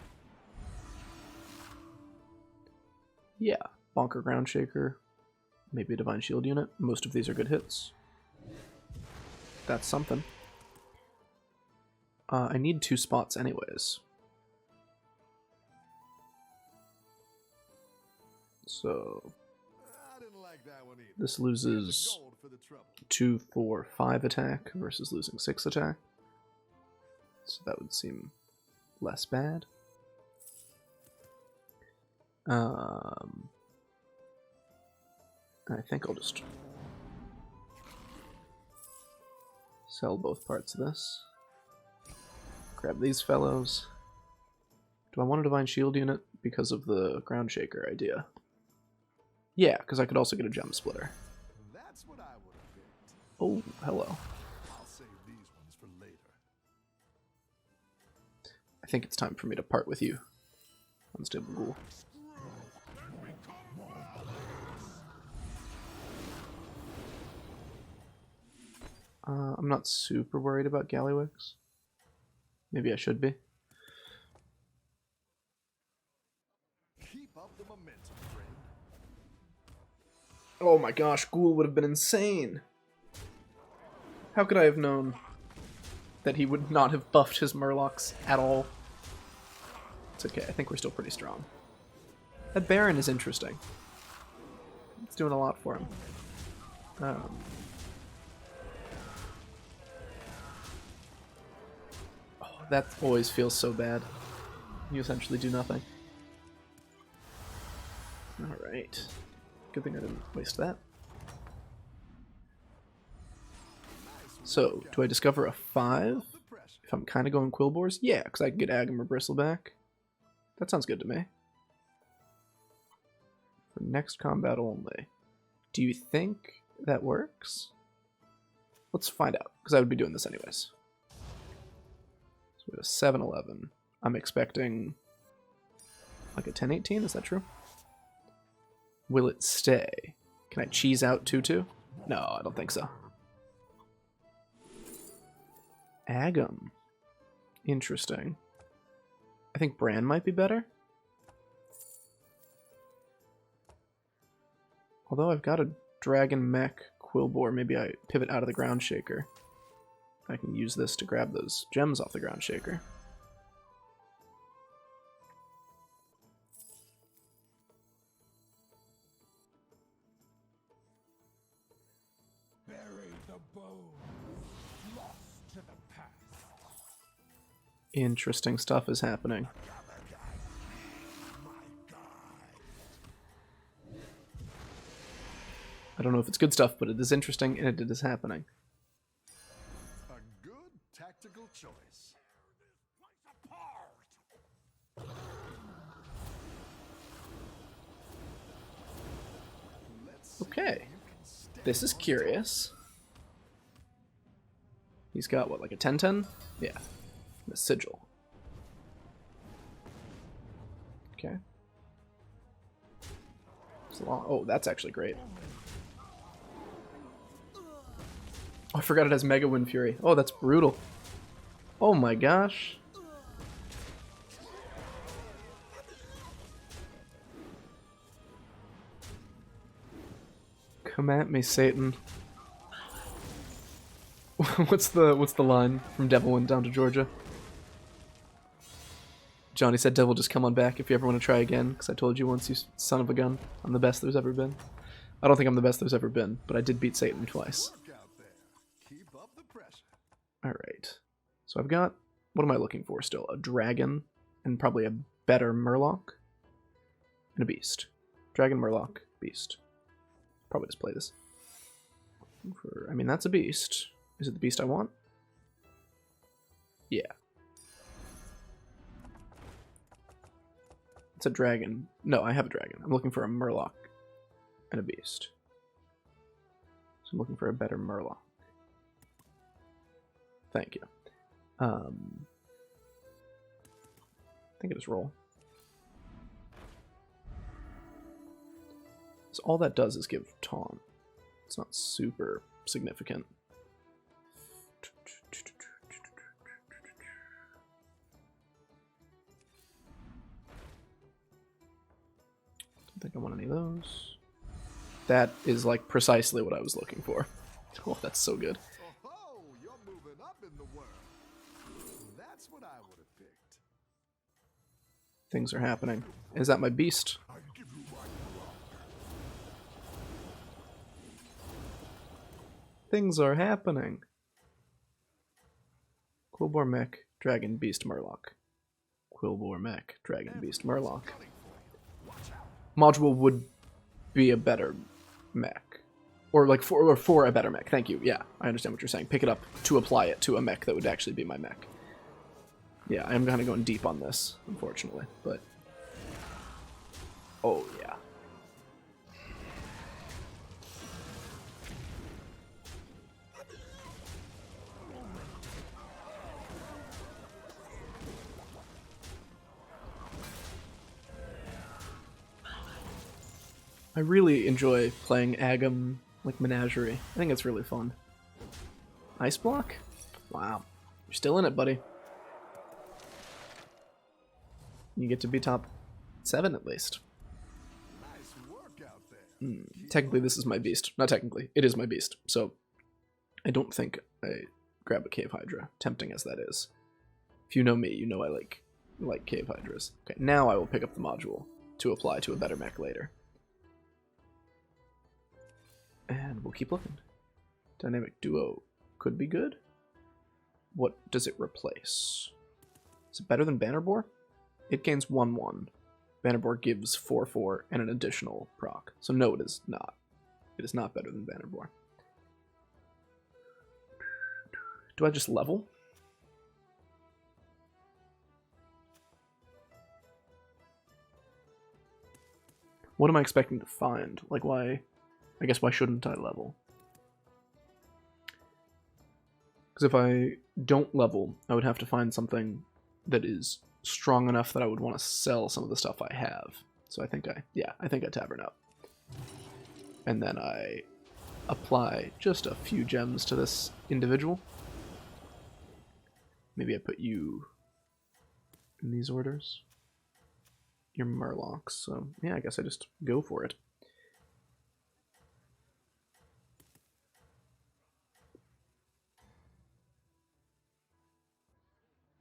Yeah, Bonker Ground Shaker. Maybe a Divine Shield unit. Most of these are good hits. That's something. I need 2 spots anyways. So I didn't like that one either. this Here's the loses gold for the trouble. 2, 4, 5 attack versus losing 6 attack. So that would seem less bad. I think I'll just sell both parts of this. Grab these fellows. Do I want a Divine Shield unit because of the Ground Shaker idea? Yeah, because I could also get a Gem Splitter. That's what I would have picked. Oh, hello. I'll save these ones for later. I think it's time for me to part with you, Unstable Ghoul. I'm not super worried about Gallywix. Maybe I should be. Keep up the momentum, friend. Oh my gosh, Ghoul would have been insane! How could I have known that he would not have buffed his Murlocs at all? It's okay, I think we're still pretty strong. That Baron is interesting. It's doing a lot for him. Oh, that always feels so bad. You essentially do nothing. Alright. Good thing I didn't waste that. So, do I discover a 5? If I'm kind of going Quillbores? Yeah, because I can get Agam or Bristleback. That sounds good to me. For next combat only. Do you think that works? Let's find out, because I would be doing this anyways. So we have a 7-11. I'm expecting like a 10-18, is that true? Will it stay? Can I cheese out 2-2? No, I don't think so. Agam. Interesting. I think Bran might be better. Although I've got a Dragon Mech Quillbore, maybe I pivot out of the Ground Shaker. I can use this to grab those gems off the Ground Shaker. Bury the bones, lost to the past. Interesting stuff is happening. I don't know if it's good stuff, but it is interesting and it is happening. A good tactical choice. Okay. This is curious. He's got, what, like a 10-10? Yeah. The Sigil. Okay. It's long. Oh, that's actually great. Oh, I forgot it has Mega Wind Fury. Oh, that's brutal. Oh my gosh. Come at me, Satan. What's the line from Devil Went Down to Georgia? Johnny said, "Devil, just come on back if you ever want to try again, because I told you once, you son of a gun. I'm the best there's ever been." I don't think I'm the best there's ever been, but I did beat Satan twice. Work out there. Keep up the pressure. Alright. So I've got... What am I looking for still? A dragon, and probably a better Murloc, and a beast. Dragon, Murloc, beast. Probably just play this. I mean, that's a beast. Is it the beast I want? Yeah. It's a dragon. No, I have a dragon. I'm looking for a Murloc and a beast. So I'm looking for a better Murloc. Thank you. I think I just roll. So all that does is give taunt. It's not super significant. Don't think I want any of those. That is like precisely what I was looking for. Oh, that's so good. Oh, you're moving up in the world. That's what I would have picked. Things are happening. Is that my beast? I give you my Things are happening. Quillbore Mech, Dragon, Beast, Murloc. Quillbore Mech, Dragon, Beast, Murloc. Module would be a better mech. Or like for a better mech. Thank you. Yeah, I understand what you're saying. Pick it up to apply it to a mech that would actually be my mech. Yeah, I'm kind of going deep on this, unfortunately, but... Oh, yeah. I really enjoy playing Agam, like Menagerie. I think it's really fun. Ice block? Wow. You're still in it, buddy. You get to be top 7 at least. Nice work out there. Technically, this is my beast. Not technically, it is my beast. So, I don't think I grab a Cave Hydra, tempting as that is. If you know me, you know I like Cave Hydras. Okay, now I will pick up the module to apply to a better mech later. And we'll keep looking. Dynamic Duo could be good. What does it replace? Is it better than Bannerbore? It gains 1/1. Bannerbore gives 4/4 and an additional proc. So no, it is not. It is not better than Bannerbore. Do I just level? What am I expecting to find? Like, why? I guess why shouldn't I level? Because if I don't level, I would have to find something that is strong enough that I would want to sell some of the stuff I have. So I think I tavern up. And then I apply just a few gems to this individual. Maybe I put you in these orders. You're Murlocs, so yeah, I guess I just go for it.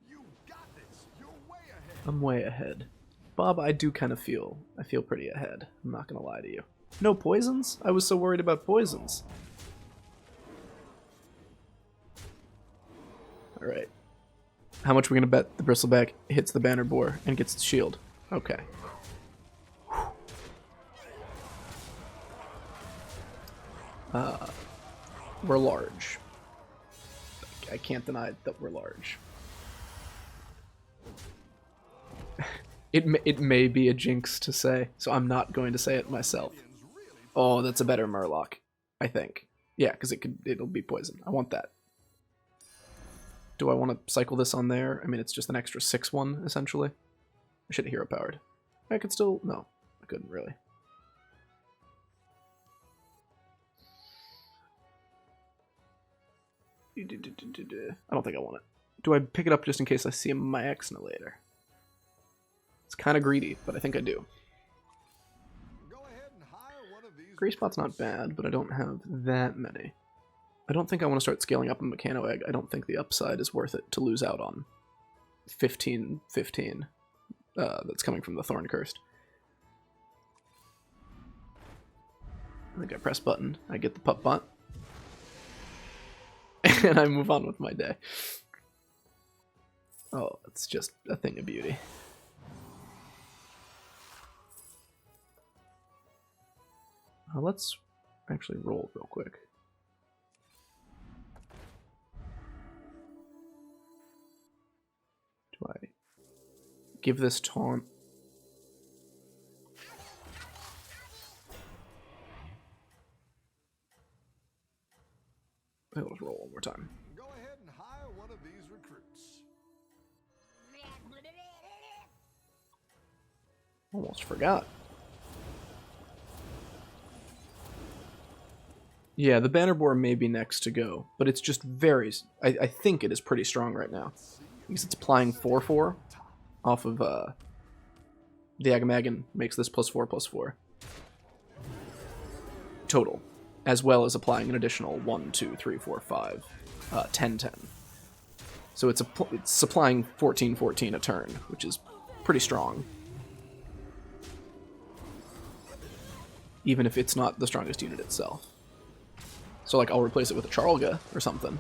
You got this. You're way ahead. I'm way ahead. Bob, I do kind of feel pretty ahead. I'm not gonna lie to you. No poisons? I was so worried about poisons. Alright. How much are we gonna bet the Bristleback hits the banner boar and gets its shield? Okay. We're large. I can't deny that we're large. It may be a jinx to say, so I'm not going to say it myself. Oh, that's a better Murloc, I think. Yeah, because it'll be poison. I want that. Do I want to cycle this on there? I mean, it's just an extra 6/1 essentially. I should have hero powered. I could still no, I couldn't really. I don't think I want it. Do I pick it up just in case I see a Myexna later? It's kind of greedy, but I think I do. Go ahead and hire one of these. Gray Spot's not bad, but I don't have that many. I don't think I want to start scaling up a Mechano Egg. I don't think the upside is worth it to lose out on 15/15 that's coming from the Thorn Cursed. I think I press button, I get the pup bot, and I move on with my day. Oh, it's just a thing of beauty. Let's actually roll real quick. Do I give this taunt? I'll just roll one more time. Go ahead and hire one of these recruits. Almost forgot. Yeah, the banner boar may be next to go, but it's just very... I think it is pretty strong right now. Because it's applying 4/4 off of the Agamagan makes this +4/+4 total, as well as applying an additional 1, 2, 3, 4, 5, 10/10. So it's supplying 14/14 a turn, which is pretty strong. Even if it's not the strongest unit itself. So like I'll replace it with a Charlga or something.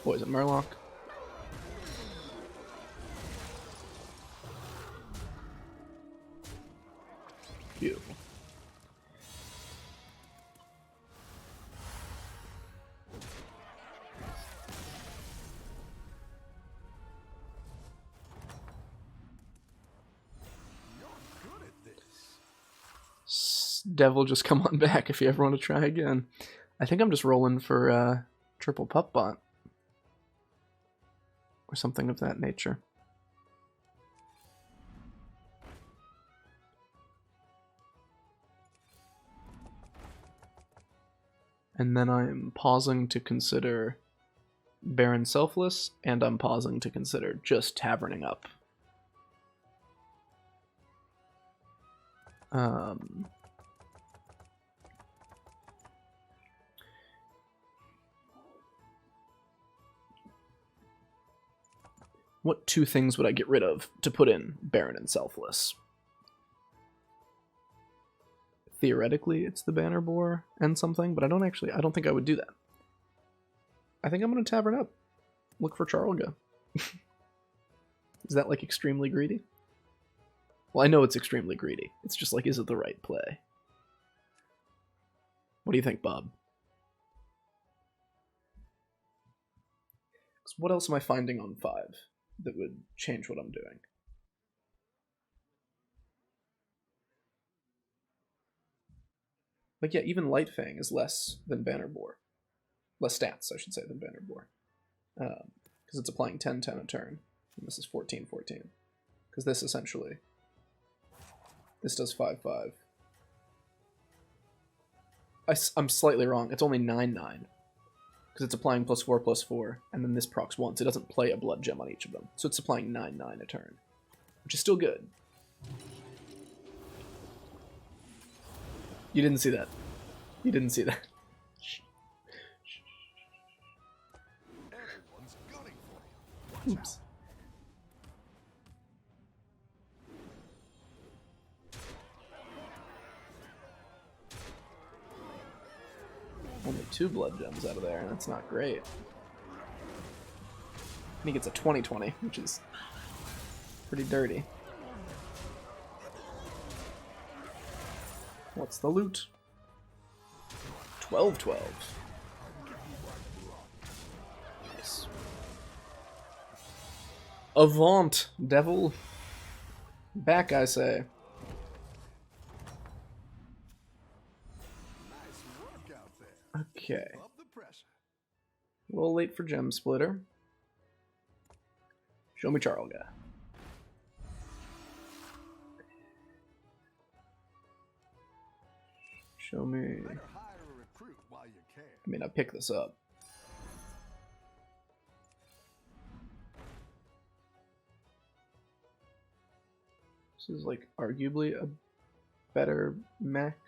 Poison Murloc. Beautiful. Devil, just come on back if you ever want to try again. I think I'm just rolling for triple pup bot. Or something of that nature. And then I'm pausing to consider Baron Selfless, and I'm pausing to consider just taverning up. What two things would I get rid of to put in Baron and Selfless? Theoretically, it's the Banner Boar and something, but I don't think I would do that. I think I'm going to tavern up. Look for Charlga. Is that, like, extremely greedy? Well, I know it's extremely greedy. It's just like, is it the right play? What do you think, Bob? 'Cause what else am I finding on 5 that would change what I'm doing? Like, yeah, even Lightfang is less than Banner Boar. Less stats, I should say, than Banner Boar. Because it's applying 10-10 a turn. And this is 14-14. Because this essentially... This does 5-5. I'm slightly wrong. It's only 9-9. Because it's applying +4/+4, and then this procs once. It doesn't play a blood gem on each of them. So it's applying 9-9 a turn. Which is still good. You didn't see that. You didn't see that. Everyone's gunning for you. Watch Oops. Only 2 blood gems out of there, and that's not great. And he gets a 20-20, which is pretty dirty. What's the loot? 12-12. Nice. Avant, devil. Back, I say. Nice work out there. Okay. Love the pressure. A little late for Gem Splitter. Show me Charlga. Show me... Better hire a recruit while you can. I mean, I pick this up. This is, like, arguably a better mech.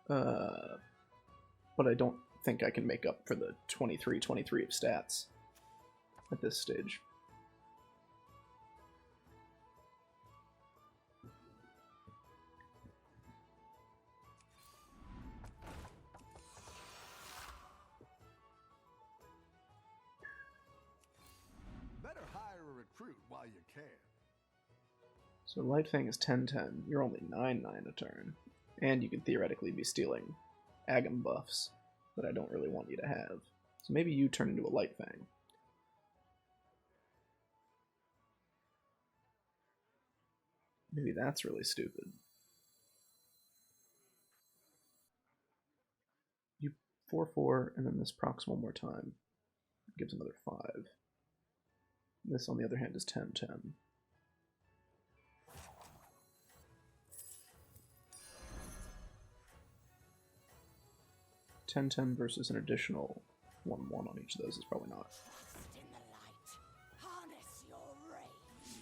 But I don't think I can make up for the 23-23 of stats at this stage. Better hire a recruit while you can. So Lightfang is 10-10. You're only 9-9 a turn. And you could theoretically be stealing Agam buffs that I don't really want you to have. So maybe you turn into a Lightfang. Maybe that's really stupid. You 4-4, and then this procs one more time. Gives another 5. This, on the other hand, is 10-10. Versus an additional 1-1 on each of those is probably not. In the light, harness your rage.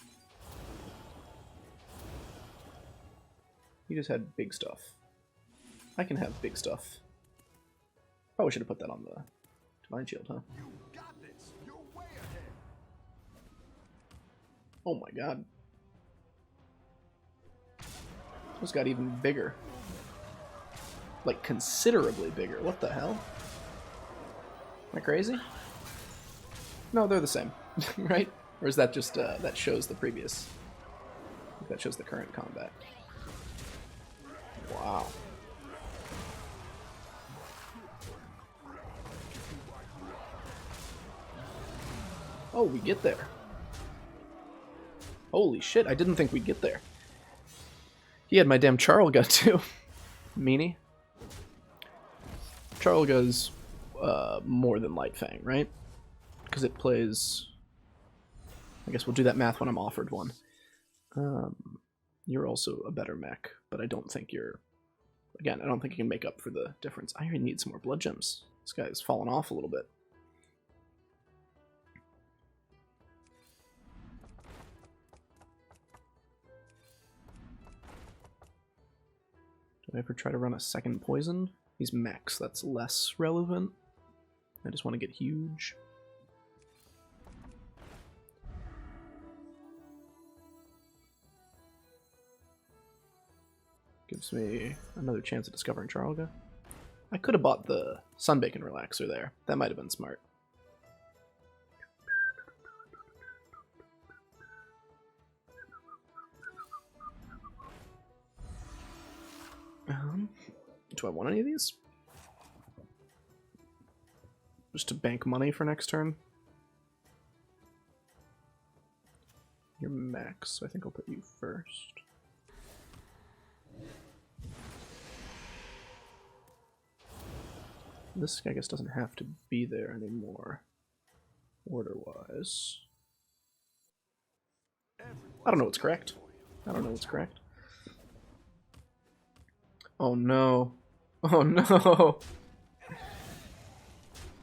He just had big stuff. I can have big stuff. Probably should have put that on the Divine Shield, huh? You got this. You're way ahead. Oh my god. This got even bigger. Like, considerably bigger. What the hell? Am I crazy? No, they're the same, right? Or is that just, that shows the previous... I think that shows the current combat. Wow. Oh, we get there. Holy shit, I didn't think we'd get there. He had my damn Charlga too. Meanie. Charlga's more than Light Fang, right? Because it plays... I guess we'll do that math when I'm offered one. You're also a better mech, but I don't think you're... Again, I don't think you can make up for the difference. I really need some more blood gems. This guy's fallen off a little bit. Did I ever try to run a second poison? He's mechs, that's less relevant. I just want to get huge. Gives me another chance at discovering Charlga. I could have bought the Sunbacon Relaxer there. That might have been smart. Do I want any of these? Just to bank money for next turn? You're max, so I think I'll put you first. This, I guess, doesn't have to be there anymore, order-wise. I don't know what's correct. I don't know what's correct. Oh no. Oh no.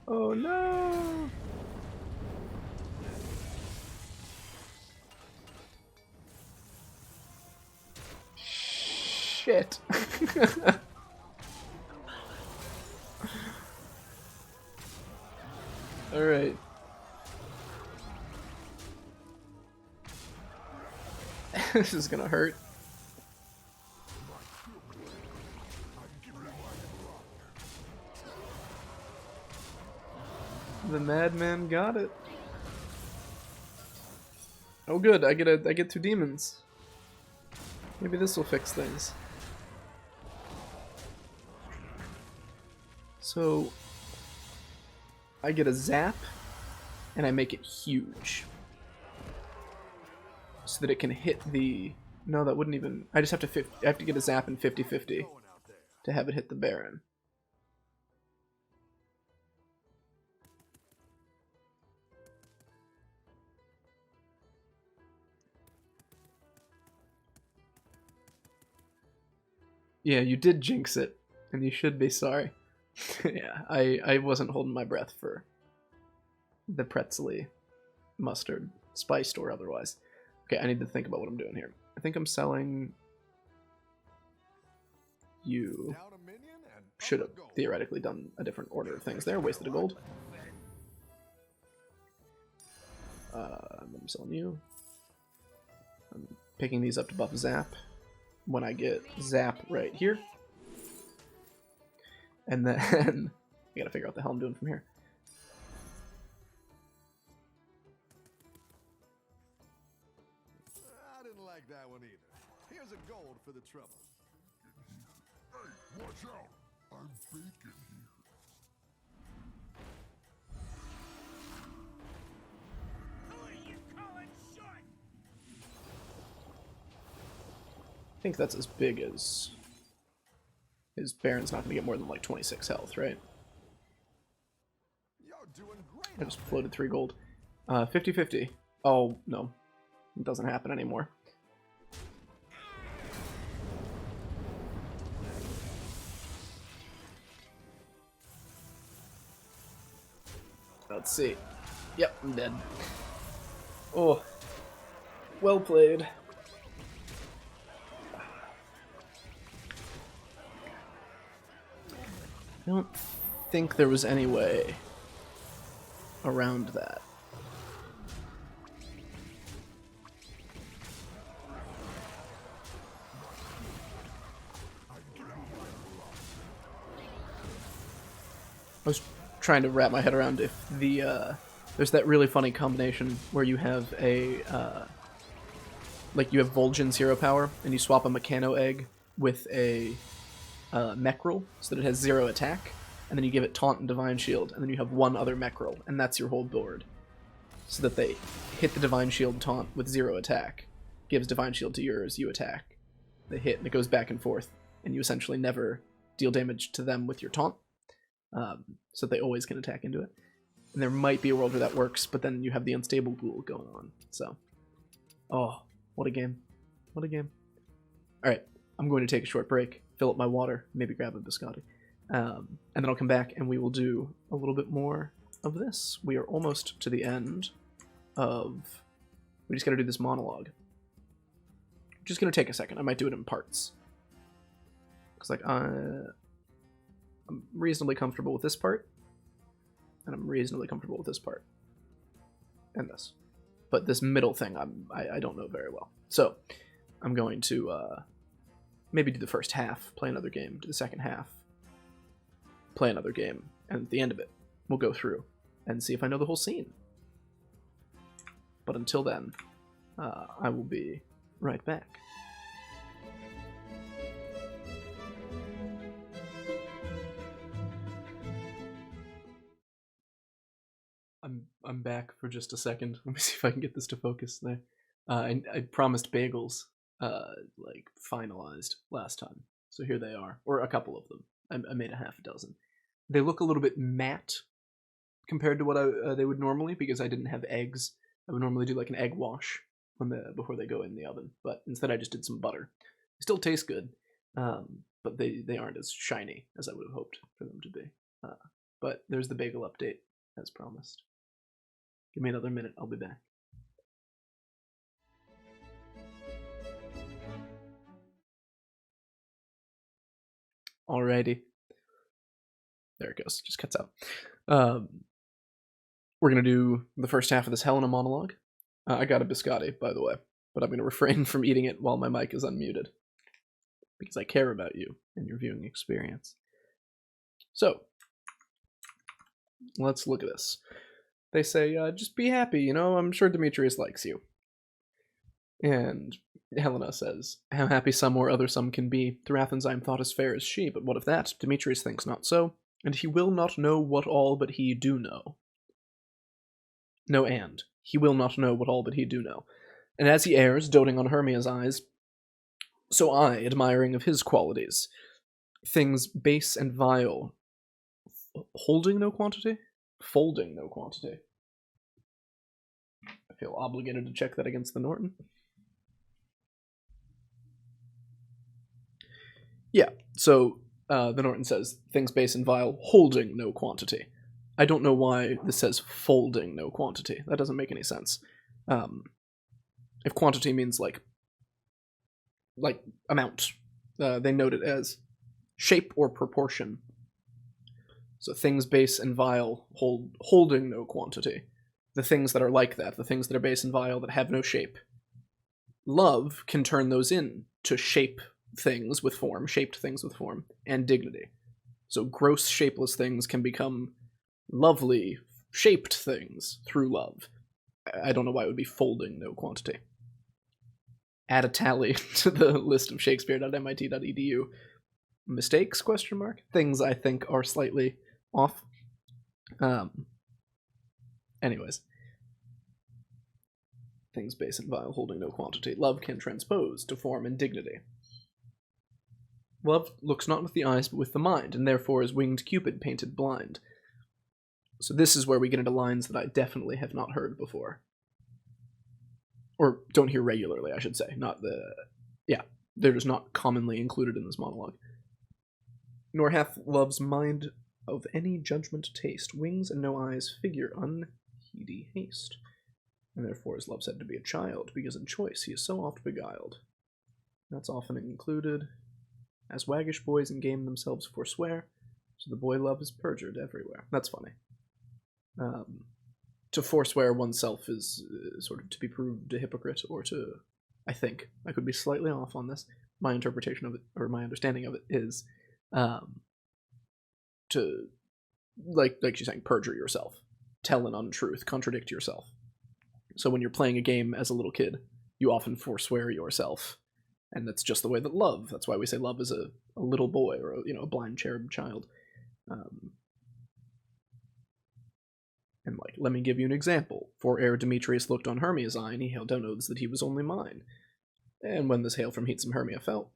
Oh no. Shit. All right. This is gonna hurt. The madman got it. Oh good, I get 2 demons. Maybe this will fix things. So I get a zap and I make it huge. So that it can hit the... No, that wouldn't even... I just have to I have to get a zap in 50-50 to have it hit the Baron. Yeah, you did jinx it, and you should be sorry. Yeah, I wasn't holding my breath for the pretzely mustard, spiced or otherwise. Okay, I need to think about what I'm doing here. I think I'm selling you. Should have theoretically done a different order of things there. Wasted a gold. I'm selling you. I'm picking these up to buff Zap when I get Zap right here. And then I gotta figure out the hell I'm doing from here. I didn't like that one either. Here's a gold for the trouble. Hey, watch out! I'm baking here. Who are you calling short? I think that's as big as... His Baron's not going to get more than like 26 health, right? You're doing great. I just floated 3 gold. 50-50. Oh, no. It doesn't happen anymore. Let's see. Yep, I'm dead. Oh. Well played. I don't think there was any way around that. I was trying to wrap my head around if the there's that really funny combination where you have a like you have Vol'jin 0 power and you swap a Mechano egg with a Mechrel so that it has 0 attack, and then you give it Taunt and Divine Shield, and then you have one other Mechrel, and that's your whole board. So that they hit the Divine Shield taunt with 0 attack, gives Divine Shield to yours, you attack, They hit, and it goes back and forth, and you essentially never deal damage to them with your taunt, so they always can attack into it. And there might be a world where that works, but then you have the unstable ghoul going on. So, oh, what a game. What a game. Alright, I'm going to take a short break, fill up my water, maybe grab a biscotti. And then I'll come back and we will do a little bit more of this. We are almost to the end of... We just gotta do this monologue. Just gonna take a second. I might do it in parts. Because, like, I'm reasonably comfortable with this part. And I'm reasonably comfortable with this part. And this. But this middle thing, I don't know very well. So, I'm going to maybe do the first half, play another game, do the second half, play another game, and at the end of it, we'll go through and see if I know the whole scene. But until then, I will be right back. I'm back for just a second. Let me see if I can get this to focus there. I promised bagels, like, finalized last time. So here they are. Or a couple of them. I made a half a dozen. They look a little bit matte compared to what they would normally, because I didn't have eggs. I would normally do like an egg wash before they go in the oven. But instead I just did some butter. They still taste good, but they aren't as shiny as I would have hoped for them to be. But there's the bagel update, as promised. Give me another minute, I'll be back. Alrighty. There it goes, just cuts out. We're gonna do the first half of this Helena monologue. I got a biscotti, by the way, but I'm gonna refrain from eating it while my mic is unmuted. Because I care about you and your viewing experience. So, let's look at this. They say, just be happy, you know, I'm sure Demetrius likes you. And Helena says, how happy some or other some can be. Through Athens I am thought as fair as she, but what of that? Demetrius thinks not so, and he will not know what all but he do know. No, and. He will not know what all but he do know. And as he errs, doting on Hermia's eyes, so I, admiring of his qualities, things base and vile, holding no quantity? Folding no quantity. I feel obligated to check that against the Norton. Yeah, so the Norton says, things base and vile, holding no quantity. I don't know why this says folding no quantity. That doesn't make any sense. If quantity means like amount, they note it as shape or proportion. So things base and vile, holding no quantity. The things that are like that, the things that are base and vile, that have no shape. Love can turn those in to shape things with form, shaped things with form, and dignity. So gross, shapeless things can become lovely, shaped things through love. I don't know why it would be folding no quantity. Add a tally to the list of shakespeare.mit.edu. Mistakes, question mark? Things I think are slightly off. Anyways. Things base and vile, holding no quantity. Love can transpose to form and dignity. Love looks not with the eyes, but with the mind, and therefore is winged Cupid painted blind. So this is where we get into lines that I definitely have not heard before. Or don't hear regularly, I should say. They're just not commonly included in this monologue. Nor hath love's mind of any judgment taste, wings and no eyes, figure unheedy haste. And therefore is love said to be a child, because in choice he is so oft beguiled. That's often included, as waggish boys in game themselves forswear, so the boy love is perjured everywhere. That's funny. To forswear oneself is sort of to be proved a hypocrite, or to, I think, I could be slightly off on this, my interpretation of it, or my understanding of it, is to, like she's saying, perjure yourself, tell an untruth, contradict yourself. So when you're playing a game as a little kid, you often forswear yourself, and that's just the way that love, that's why we say love is a little boy, or a blind cherub child. And let me give you an example. For ere Demetrius looked on Hermia's eye, and he held down oaths that he was only mine. And when this hail from heat some Hermia felt,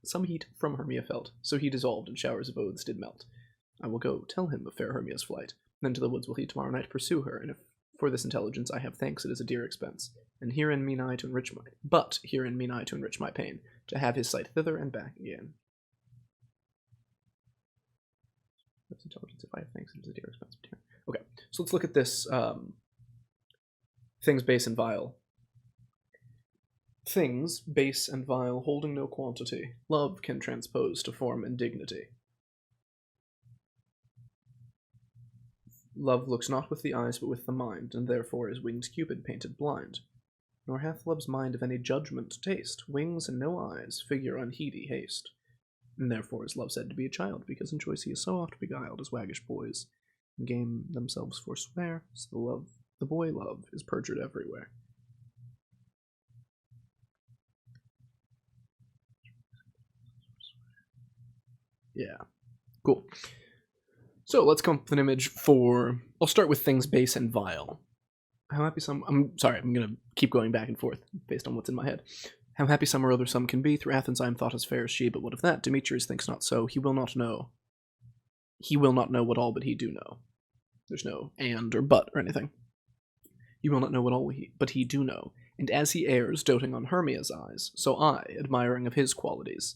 some heat from Hermia felt, so he dissolved and showers of oaths did melt. I will go tell him of fair Hermia's flight, then to the woods will he tomorrow night pursue her, and if for this intelligence I have thanks, it is a dear expense, and herein mean I to enrich my pain, to have his sight thither and back again. This intelligence, if I have thanks, it is a dear expense. Okay, so let's look at this things base and vile. Things, base and vile, holding no quantity, love can transpose to form and dignity. Love looks not with the eyes but with the mind, and therefore is winged Cupid painted blind. Nor hath love's mind of any judgment taste, wings and no eyes, figure unheedy haste. And therefore is love said to be a child, because in choice he is so oft beguiled as waggish boys, and game themselves forswear, so the boy love is perjured everywhere. Yeah, cool. So let's come up with an image for. I'll start with things base and vile. How happy some. I'm sorry, I'm gonna keep going back and forth based on what's in my head. How happy some or other some can be. Through Athens I am thought as fair as she, but what of that? Demetrius thinks not so. He will not know. He will not know what all but he do know. There's no and or but or anything. He will not know what all but he do know. And as he errs, doting on Hermia's eyes, so I, admiring of his qualities.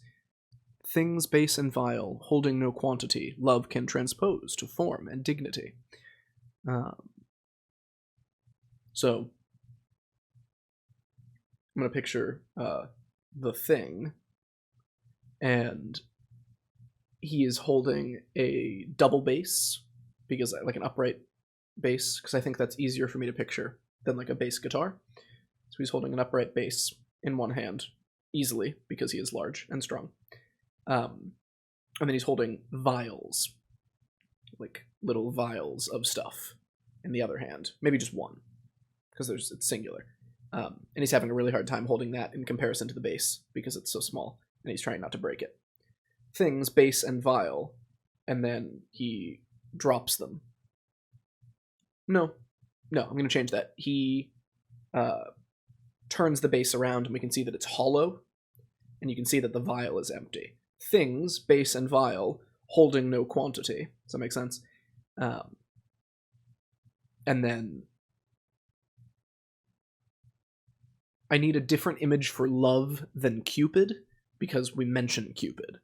Things base and vile, holding no quantity, love can transpose to form and dignity. So, I'm going to picture the thing, and he is holding a double bass, because like an upright bass, because I think that's easier for me to picture than like a bass guitar. So he's holding an upright bass in one hand, easily, because he is large and strong. And then he's holding vials, like little vials of stuff, in the other hand. Maybe just one, because it's singular. And he's having a really hard time holding that in comparison to the bass, because it's so small, and he's trying not to break it. Things, bass, and vial, and then he drops them. No, I'm going to change that. He turns the bass around, and we can see that it's hollow, and you can see that the vial is empty. Things, base and vile, holding no quantity. Does that make sense? And then I need a different image for love than Cupid, because we mention Cupid.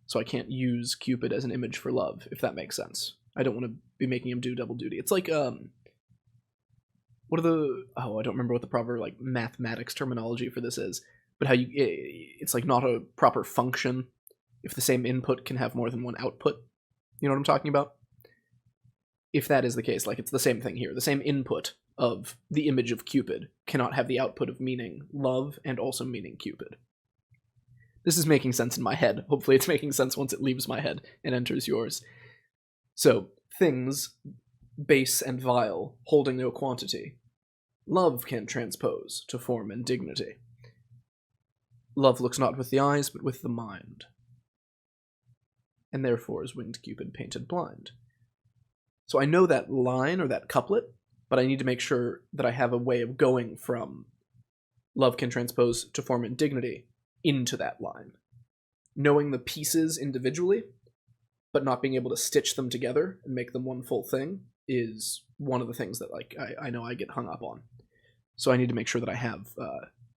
So I can't use Cupid as an image for love, if that makes sense. I don't want to be making him do double duty. It's like, what are the... Oh, I don't remember what the proper, like, mathematics terminology for this is. But how it's like not a proper function if the same input can have more than one output. You know what I'm talking about? If that is the case, like it's the same thing here. The same input of the image of Cupid cannot have the output of meaning love and also meaning Cupid. This is making sense in my head. Hopefully it's making sense once it leaves my head and enters yours. So, things, base and vile, holding no quantity. Love can transpose to form and dignity. Love looks not with the eyes, but with the mind. And therefore is winged Cupid painted blind. So I know that line or that couplet, but I need to make sure that I have a way of going from love can transpose to form and dignity into that line. Knowing the pieces individually, but not being able to stitch them together and make them one full thing is one of the things that like I know I get hung up on. So I need to make sure that I have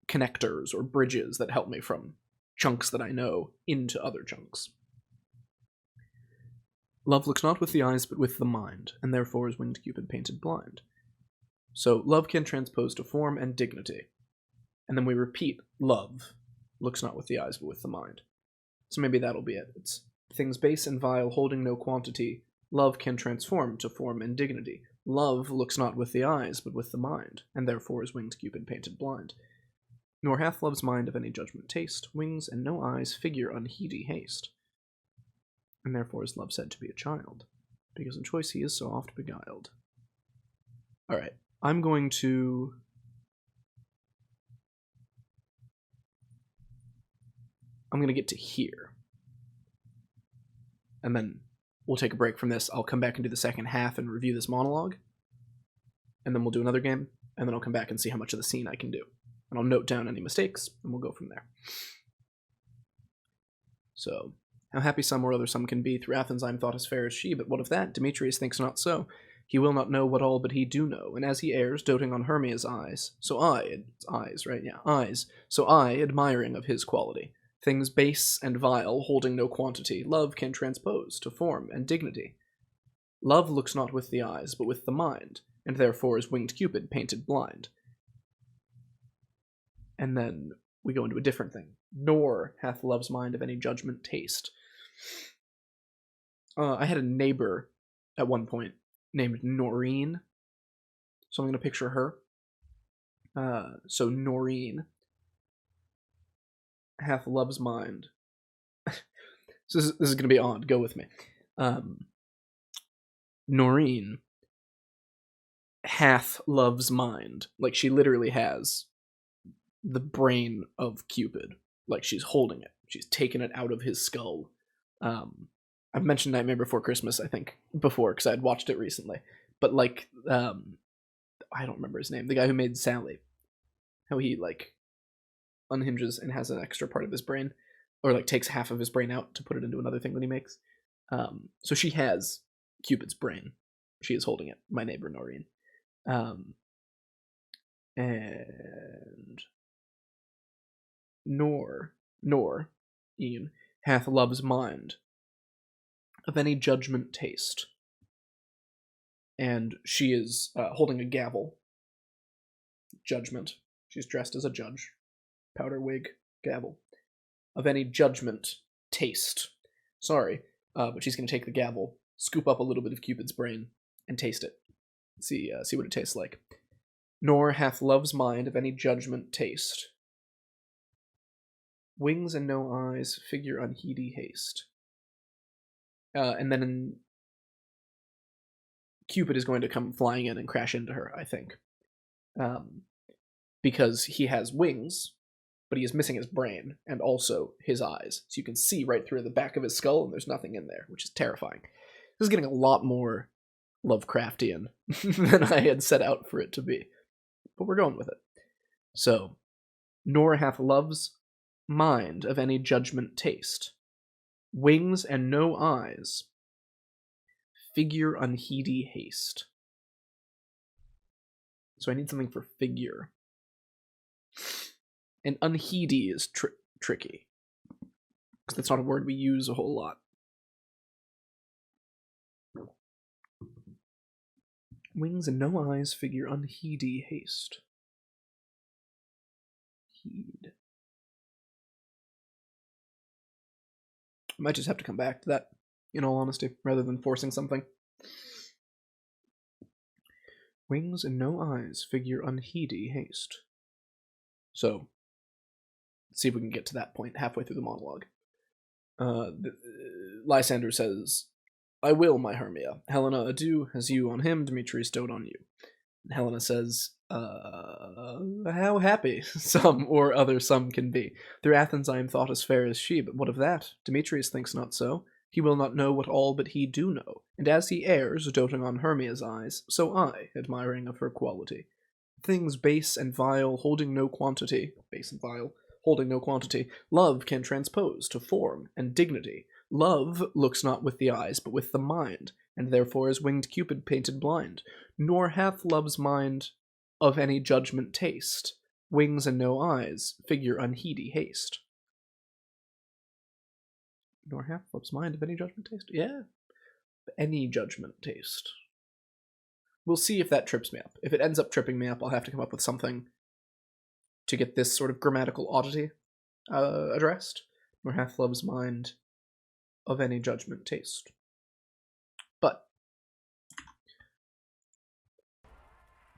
connectors or bridges that help me from chunks that I know into other chunks. Love looks not with the eyes but with the mind, and therefore is winged Cupid painted blind. So love can transpose to form and dignity. And then we repeat love looks not with the eyes but with the mind. So maybe that'll be it. It's things base and vile holding no quantity. Love can transform to form and dignity. Love looks not with the eyes but with the mind, and therefore is winged Cupid painted blind. Nor hath love's mind of any judgment taste, wings and no eyes, figure unheedy haste. And therefore is love said to be a child, because in choice he is so oft beguiled. Alright, I'm going to... get to here. And then we'll take a break from this. I'll come back and do the second half and review this monologue. And then we'll do another game, and then I'll come back and see how much of the scene I can do. and I'll note down any mistakes, and we'll go from there. So, how happy some or other some can be, through Athens I'm thought as fair as she, but what of that? Demetrius thinks not so. He will not know what all but he do know, and as he errs, doting on Hermia's eyes, so I, it's eyes, right? Yeah, eyes, so I, admiring of his quality, things base and vile, holding no quantity, love can transpose to form and dignity. Love looks not with the eyes, but with the mind, and therefore is winged Cupid painted blind. And then we go into a different thing. Nor hath love's mind of any judgment taste. I had a neighbor at one point named Noreen, so I'm going to picture her. So Noreen hath love's mind. So this is going to be odd. Go with me. Noreen hath love's mind. Like, she literally has the brain of Cupid. Like, she's holding it. She's taken it out of his skull. I've mentioned Nightmare Before Christmas, I think, before, because I had watched it recently. But, like, I don't remember his name. The guy who made Sally. How he, like, unhinges and has an extra part of his brain. Or, like, takes half of his brain out to put it into another thing that he makes. So she has Cupid's brain. She is holding it. My neighbor, Noreen. And nor Ian hath love's mind of any judgment taste. And she is holding a gavel. Judgment. She's dressed as a judge. Powder wig, gavel. Of any judgment taste. Sorry, but she's going to take the gavel, scoop up a little bit of Cupid's brain, and taste it. See what it tastes like. Nor hath love's mind of any judgment taste. Wings and no eyes, figure unheedy haste. And then Cupid is going to come flying in and crash into her, I think. Because he has wings, but he is missing his brain, and also his eyes. So you can see right through the back of his skull, and there's nothing in there, which is terrifying. This is getting a lot more Lovecraftian than I had set out for it to be. But we're going with it. So, nor hath love's mind of any judgment taste. Wings and no eyes, figure unheedy haste. So I need something for figure. And unheedy is tricky. Because that's not a word we use a whole lot. Wings and no eyes, figure unheedy haste. Heed. I might just have to come back to that, in all honesty, rather than forcing something. Wings and no eyes, figure unheedy haste. So, let's see if we can get to that point halfway through the monologue. Lysander says, I will, my Hermia. Helena, adieu, as you on him, Demetrius dote on you. And Helena says, how happy some or other some can be. Through Athens I am thought as fair as she, but what of that? Demetrius thinks not so. He will not know what all but he do know, and as he errs, doting on Hermia's eyes, so I, admiring of her quality. Things base and vile, holding no quantity, base and vile, holding no quantity, love can transpose to form and dignity. Love looks not with the eyes, but with the mind, and therefore is winged Cupid painted blind. Nor hath love's mind of any judgment taste. Wings and no eyes, figure unheedy haste. Nor hath love's mind of any judgment taste. Yeah, any judgment taste. We'll see if that trips me up. If it ends up tripping me up, I'll have to come up with something to get this sort of grammatical oddity addressed. Nor hath love's mind of any judgment taste. But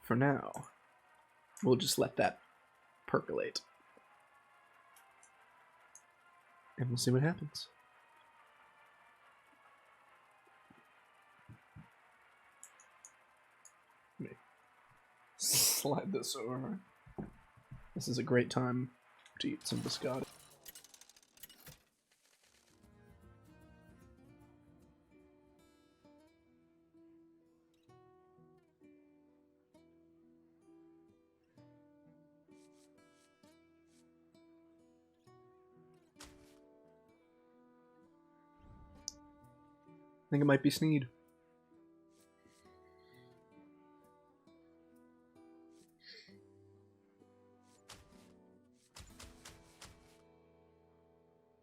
for now, we'll just let that percolate. And we'll see what happens. Let me slide this over. This is a great time to eat some biscotti. I think it might be Sneed.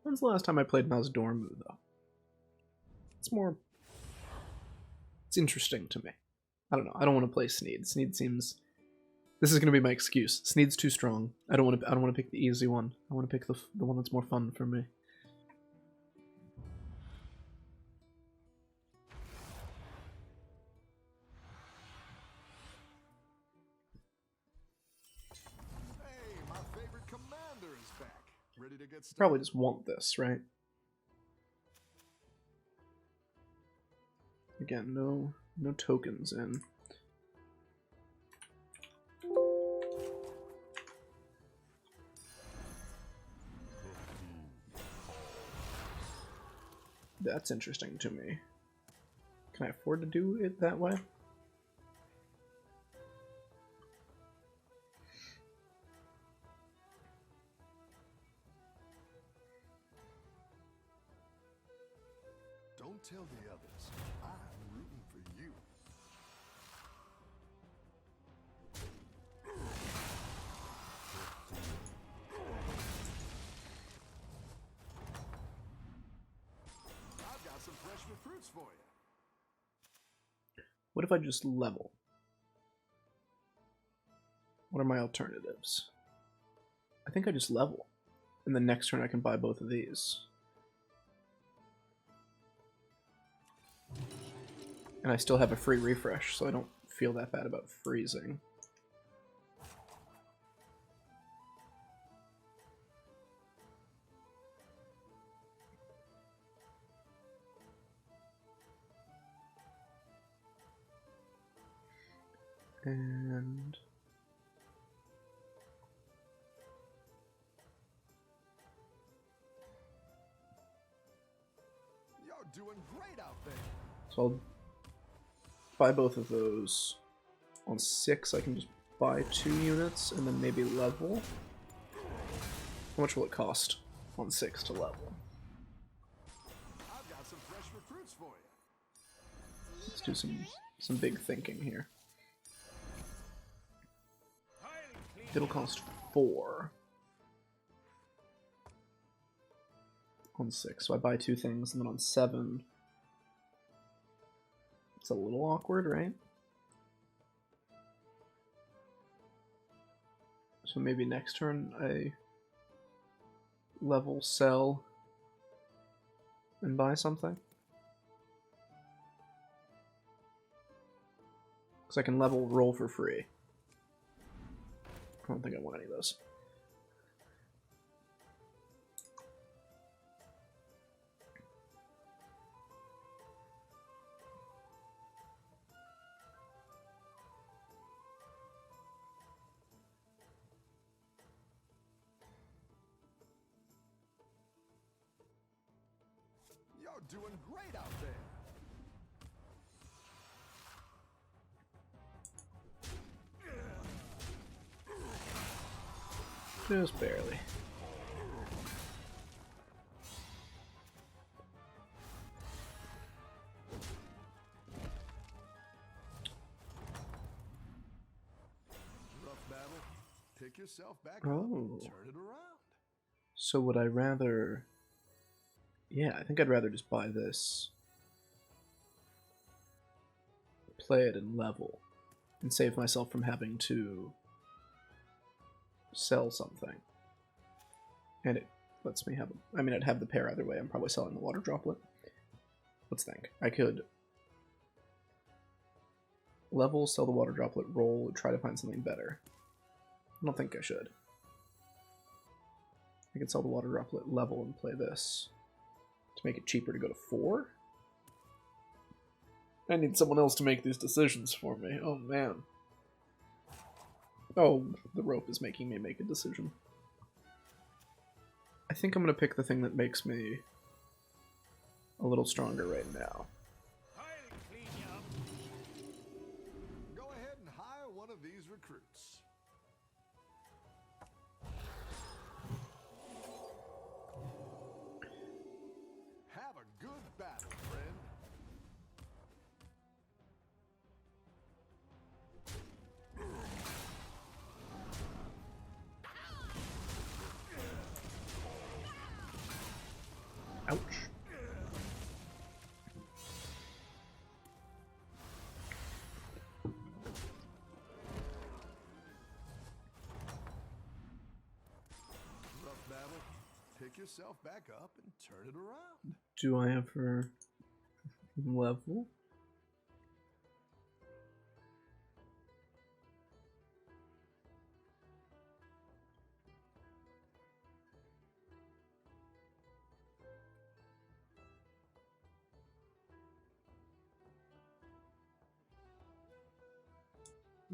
When's the last time I played Nosdormu, though? It's more... It's interesting to me. I don't know. I don't want to play Sneed. Sneed seems... This is going to be my excuse. Sneed's too strong. I don't want to pick the easy one. I want to pick the one that's more fun for me. Hey, my favorite commander is back. Ready to get started? Probably just want this, right? Again, no tokens in. That's interesting to me. Can I afford to do it that way? Don't tell the others. I'm rooting for you. I've got some fresh recruits for you. What if I just level? What are my alternatives? I think I just level. And the next turn I can buy both of these. And I still have a free refresh, so I don't feel that bad about freezing. And... You're doing great out there. So I'll buy both of those. On 6, I can just buy 2 units and then maybe level. How much will it cost on 6 to level? I've got some fresh recruits for you. Let's do some big thinking here. It'll cost 4 on 6, so I buy 2 things, and then on 7, it's a little awkward, right? So maybe next turn I level, sell, and buy something. Because I can level, roll for free. I don't think I want any of those. You're doing great out there. Just barely. Rough battle. Pick yourself back up Oh. and turn it around. So would I rather... Yeah, I think I'd rather just buy this. Play it and level. And save myself from having to sell something. And it lets me have... I mean, I'd have the pair either way. I'm probably selling the water droplet. Let's think. I could level, sell the water droplet, roll, try to find something better. I don't think I should. I could sell the water droplet, level, and play this to make it cheaper to go to 4. I need someone else to make these decisions for me. Oh, man. Oh, the rope is making me make a decision. I think I'm going to pick the thing that makes me a little stronger right now. Go ahead and hire one of these recruits. Have a good battle, friend. yourself back up and turn it around. Do I ever level?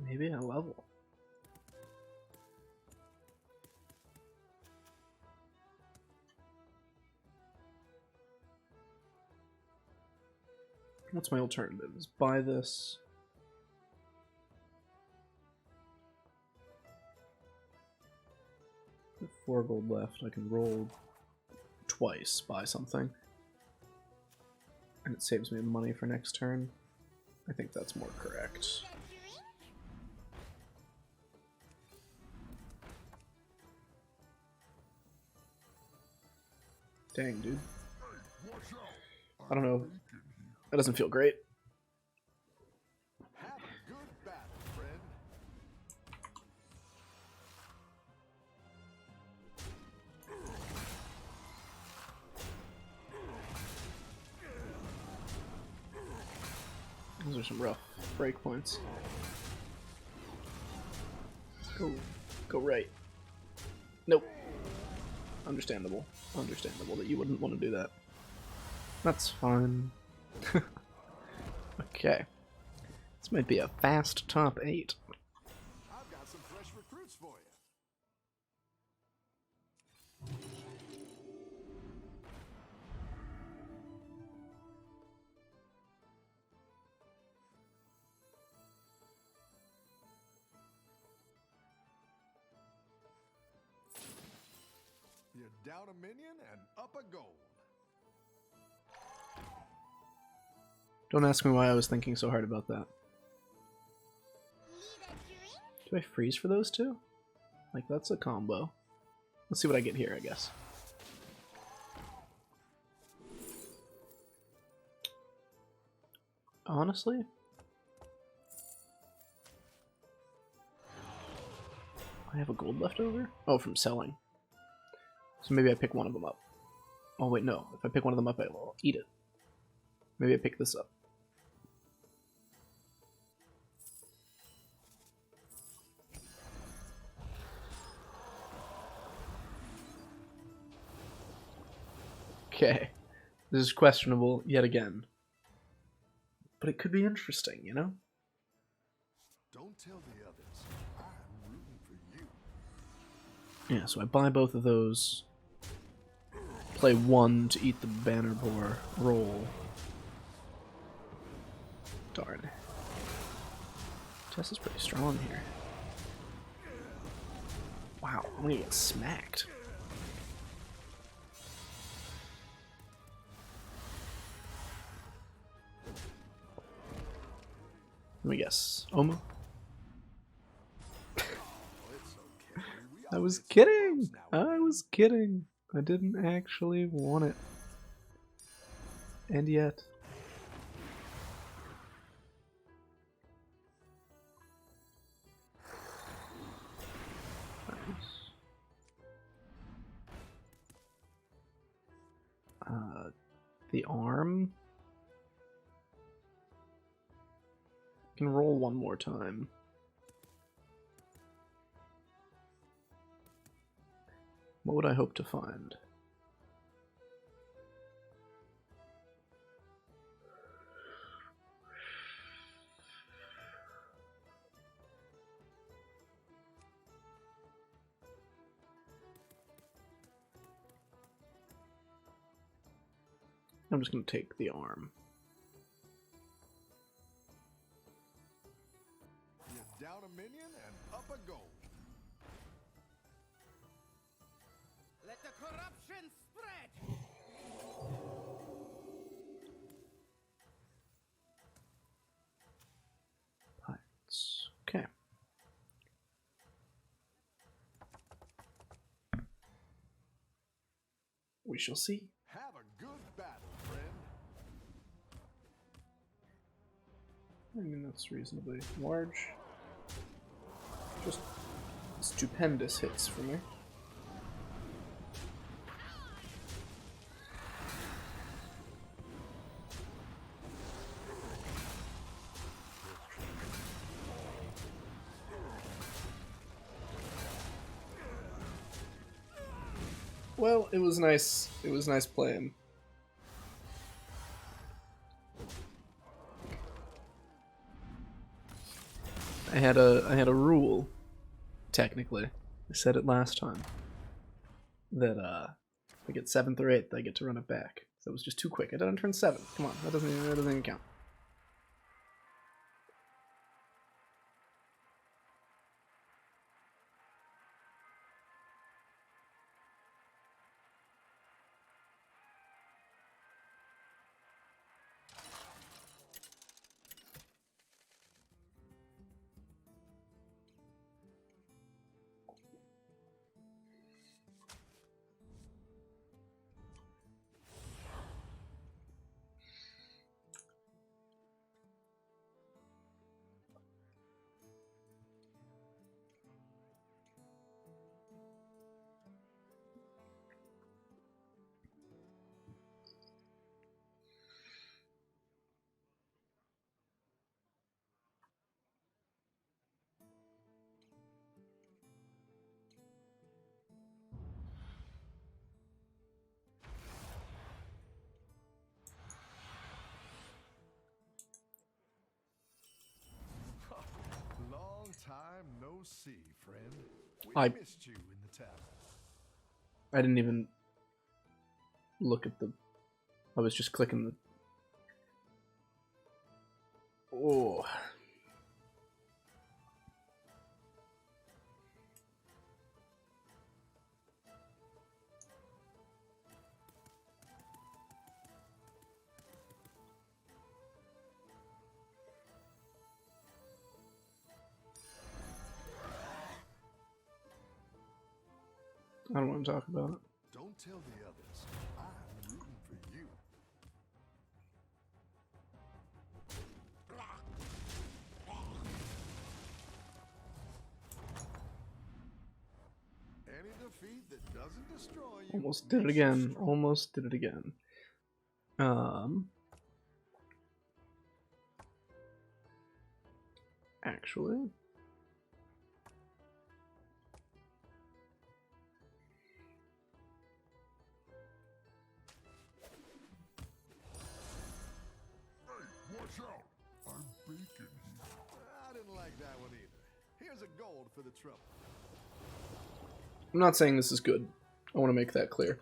Maybe I level. What's my alternatives? Buy this. With 4 gold left, I can roll twice, buy something. And it saves me money for next turn. I think that's more correct. Dang, dude. I don't know. That doesn't feel great. Have a good battle, friend. Those are some rough break points. Go right. Nope. Understandable. Understandable that you wouldn't want to do that. That's fine. Okay. This might be a fast top 8. I've got some fresh recruits for you. You're down a minion and up a gold. Don't ask me why I was thinking so hard about that. Do I freeze for those two? Like, that's a combo. Let's see what I get here, I guess. Honestly? I have a gold left over? Oh, from selling. So maybe I pick one of them up. Oh wait, no. If I pick one of them up, I will eat it. Maybe I pick this up. Okay. This is questionable yet again. But it could be interesting, you know? Don't tell the others. I'm rooting for you. Yeah, so I buy both of those. Play one to eat the banner boar roll. Darn. Tess is pretty strong here. Wow, I'm gonna get smacked. Let me guess. Oma? It's okay. We I all was get some kidding! bumps now and I was kidding! I didn't actually want it. And yet. The arm? I can roll one more time. What would I hope to find? I'm just going to take the arm. You're down a minion and up a gold. Let the corruption spread! Pirates. Okay. We shall see. Have a good battle, friend. I mean, that's reasonably large. Just stupendous hits for me. Well, it was nice. It was nice playing. I had a rule, technically. I said it last time. That if I get 7th or 8th, I get to run it back. So it was just too quick. I did on turn 7. Come on, that doesn't even count. Long time no see, friend. We I missed you in the tavern. I didn't even look at the. I was just clicking the. Oh. I don't want to talk about it. Don't tell the others. I'm rooting for you. Any defeat that doesn't destroy you. Almost did it makes you again. strong. Almost did it again. Actually, Hey, watch out! I'm baking here. I didn't like that one either. Here's a gold for the trouble. I'm not saying this is good. I want to make that clear,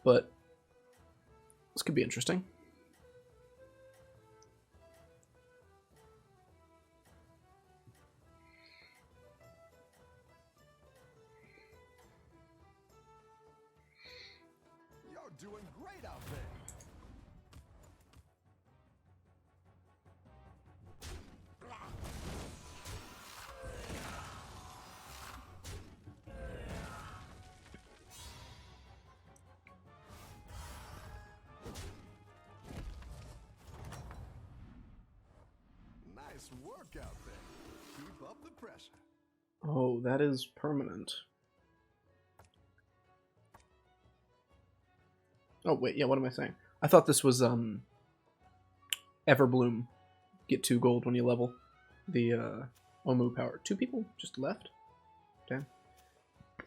but this could be interesting. You're doing great out there. Nice work out there. Keep up the pressure. Oh, that is permanent. Oh wait, yeah. What am I saying? I thought this was Everbloom. Get 2 gold when you level. The Omu power. 2 people just left. Damn.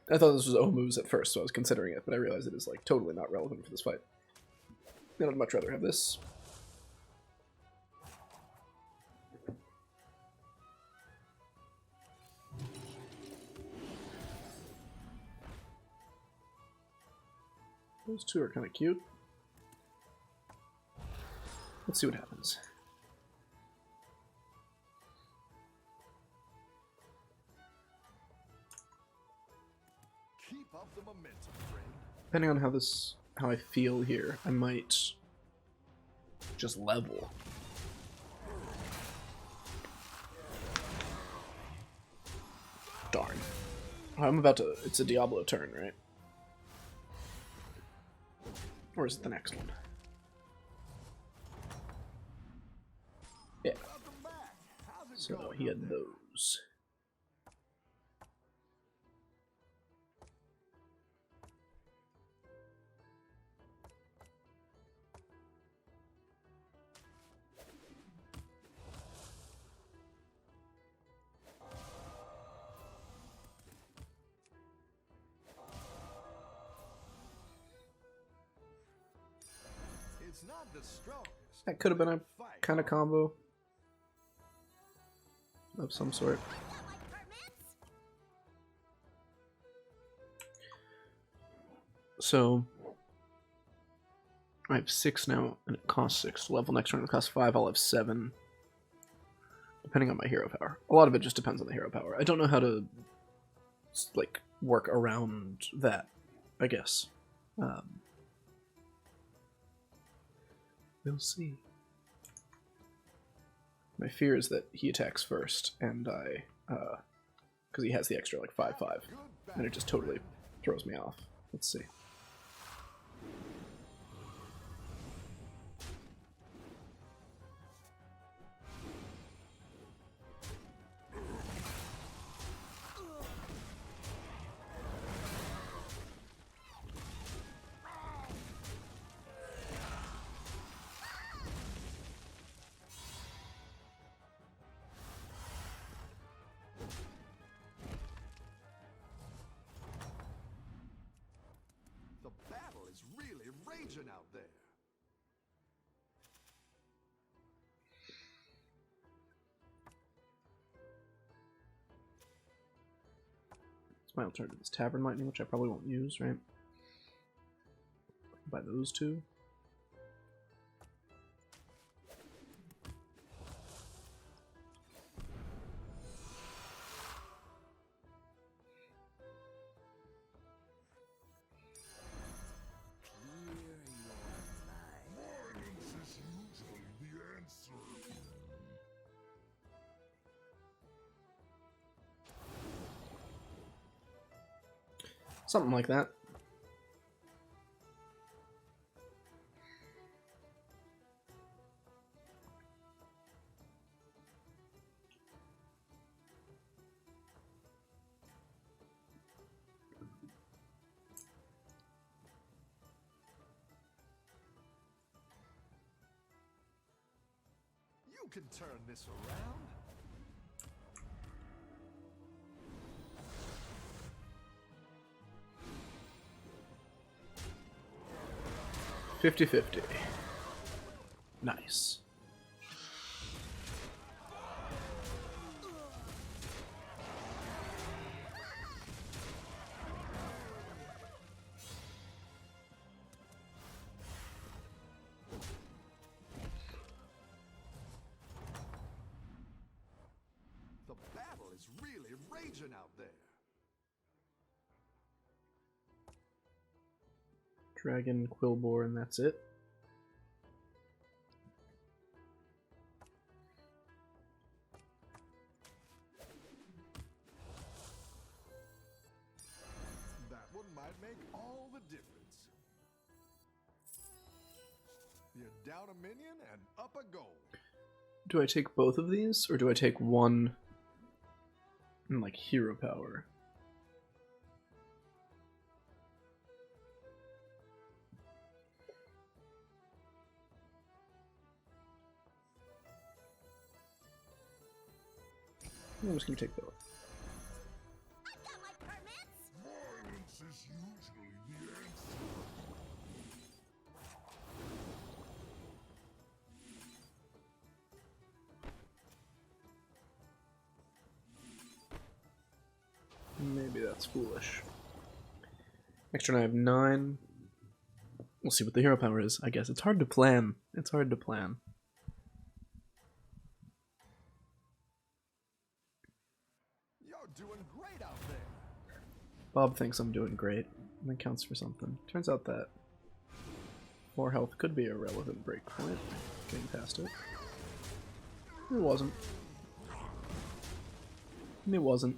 I thought this was Omu's at first, so I was considering it, but I realized it is like totally not relevant for this fight. And I'd much rather have this. Those 2 are kind of cute. Let's see what happens. Keep up the momentum, friend. Depending on how I feel here, I might just level. Darn. I'm about to. It's a Diablo turn, right? Or is it the next one? Yeah. Welcome back. How's it So going he out had there? those. not the strongest. That could have been a Fight. kind of combo of some sort. So I have 6 now, and it costs 6 to level. Next round it costs 5. I'll have 7, depending on my hero power. A lot of it just depends on the hero power. I don't know how to like work around that, I guess. We'll see. My fear is that he attacks first, and I, because he has the extra like 5/5, and it just totally throws me off. Let's see. The battle is really raging out there. It's my alternative is Tavern Lightning, which I probably won't use, right? Buy those two. Violence is usually the answer. Something like that. You can turn this around. $50-50. Nice. The battle is really raging out there. Dragon, Quillbore, and that's it. That one might make all the difference. You're down a minion and up a goal. Do I take both of these, or do I take one in, like, hero power? I'm just gonna take both. I've got my permits. Violence is usually the answer. Maybe that's foolish. Next turn I have 9. We'll see what the hero power is, I guess. It's hard to plan. It's hard to plan. You're doing great out there. Bob thinks I'm doing great. And that counts for something. Turns out that more health could be a relevant breakpoint. Getting past it. It wasn't. It wasn't.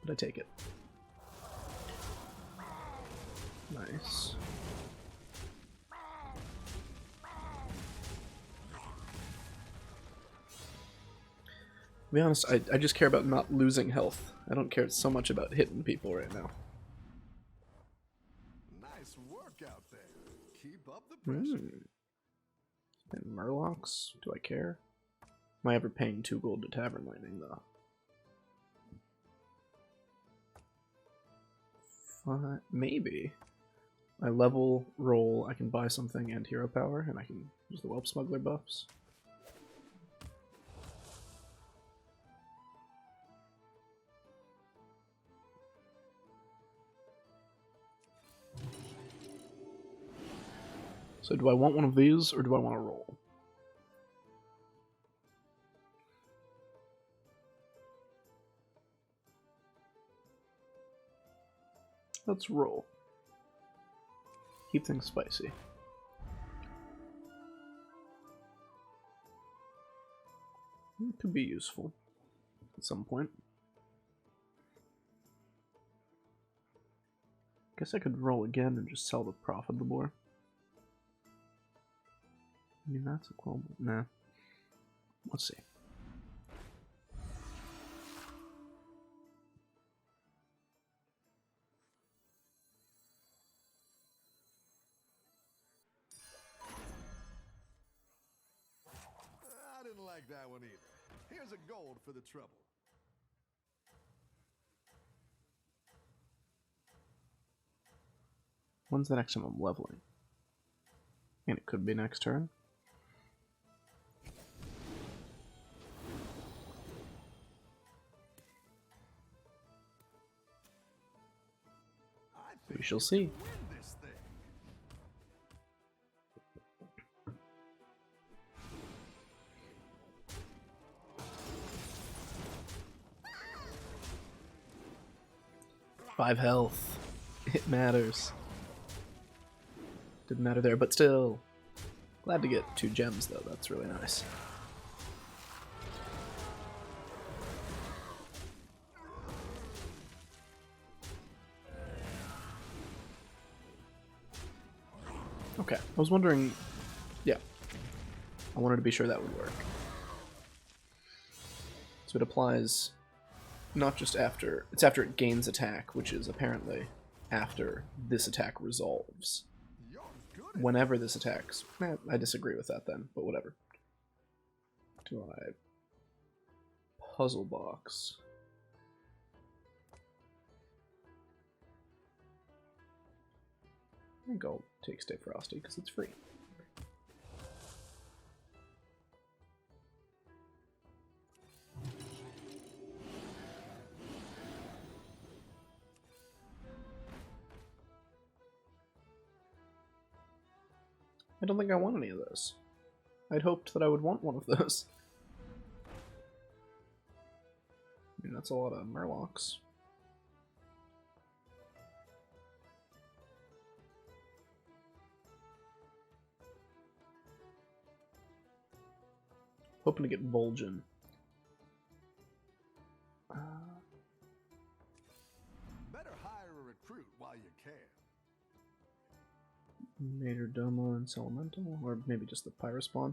But I take it. Nice. To be honest, I just care about not losing health. I don't care so much about hitting people right now. Nice work out there. Keep up the pressure. And Murlocs? Do I care? Am I ever paying 2 gold to Tavern Lightning, though? Maybe. I level, roll, I can buy something and hero power, and I can use the Whelp Smuggler buffs. So do I want one of these, or do I want to roll? Let's roll. Keep things spicy. It could be useful at some point. Guess I could roll again and just sell the profit of the boar. I mean, that's a global. Nah. Let's see. I didn't like that one either. Here's a gold for the trouble. When's the next time I'm leveling? And it could be next turn. We shall see. Win this thing. Five health. It matters. Didn't matter there, but still. Glad to get 2 gems, though. That's really nice. Okay, I was wondering... Yeah. I wanted to be sure that would work. So it applies not just after... It's after it gains attack, which is apparently after this attack resolves. You're good. Whenever this attacks. I disagree with that then, but whatever. Do I... Puzzle box. I think I'll take Stay Frosty because it's free. I don't think I want any of those. I'd hoped that I would want one of those. I mean, that's a lot of Murlocs. Hoping to get Vol'jin. Better hire a recruit while you can. Major Domo and Elemental, or maybe just the Pyrospawn.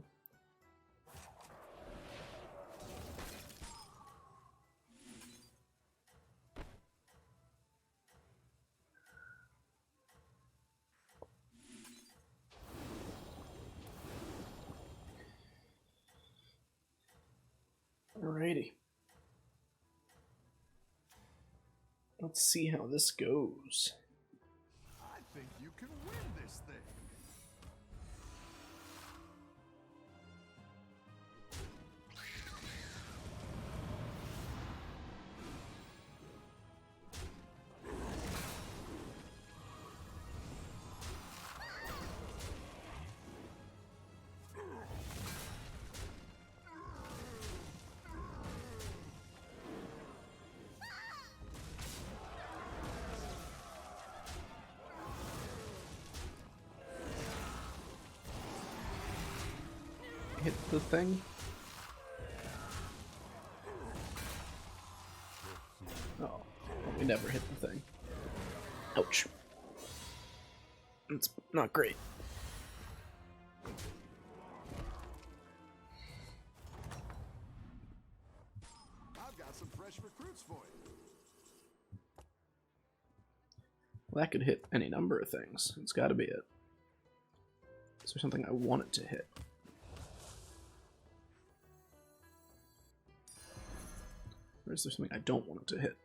Alrighty. Let's see how this goes. I think you can win this thing. Hit the thing. Oh, well, we never hit the thing. Ouch. It's not great. I've got some fresh recruits for you. Well, that could hit any number of things. It's got to be it. Is there something I want it to hit? Or is there something I don't want it to hit?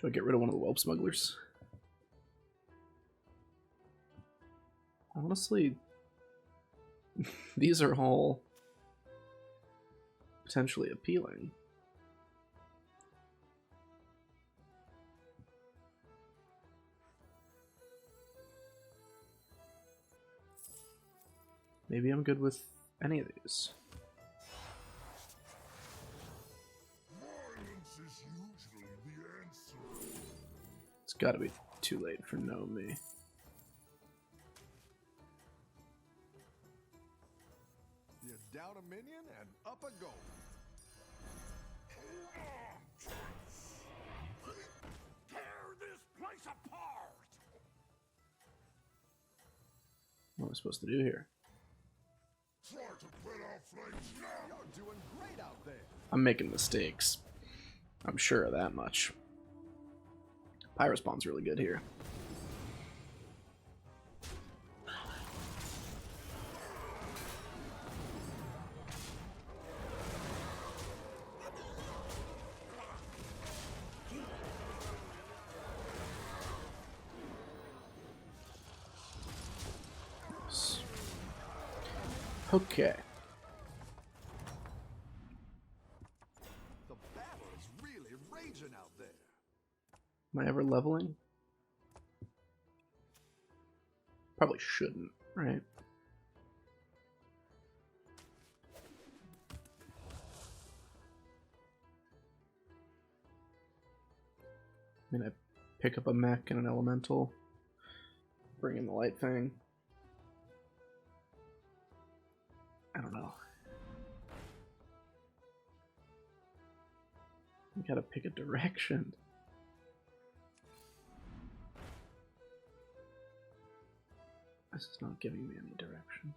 Do I get rid of one of the Whelp Smugglers? Honestly, these are all potentially appealing. Maybe I'm good with any of these. Violence is usually the answer. It's gotta be too late for no me. You're down a minion and up a goal. Hold on, troops! Tear this place apart! What am I supposed to do here? Try to put out flames now. You're doing great out there. I'm making mistakes. I'm sure of that much. Pyrospawn's really good here. Okay. The battle is really raging out there. Am I ever leveling? Probably shouldn't, right? I mean, I pick up a mech and an elemental, bring in the light thing. I don't know. You gotta pick a direction. This is not giving me any direction.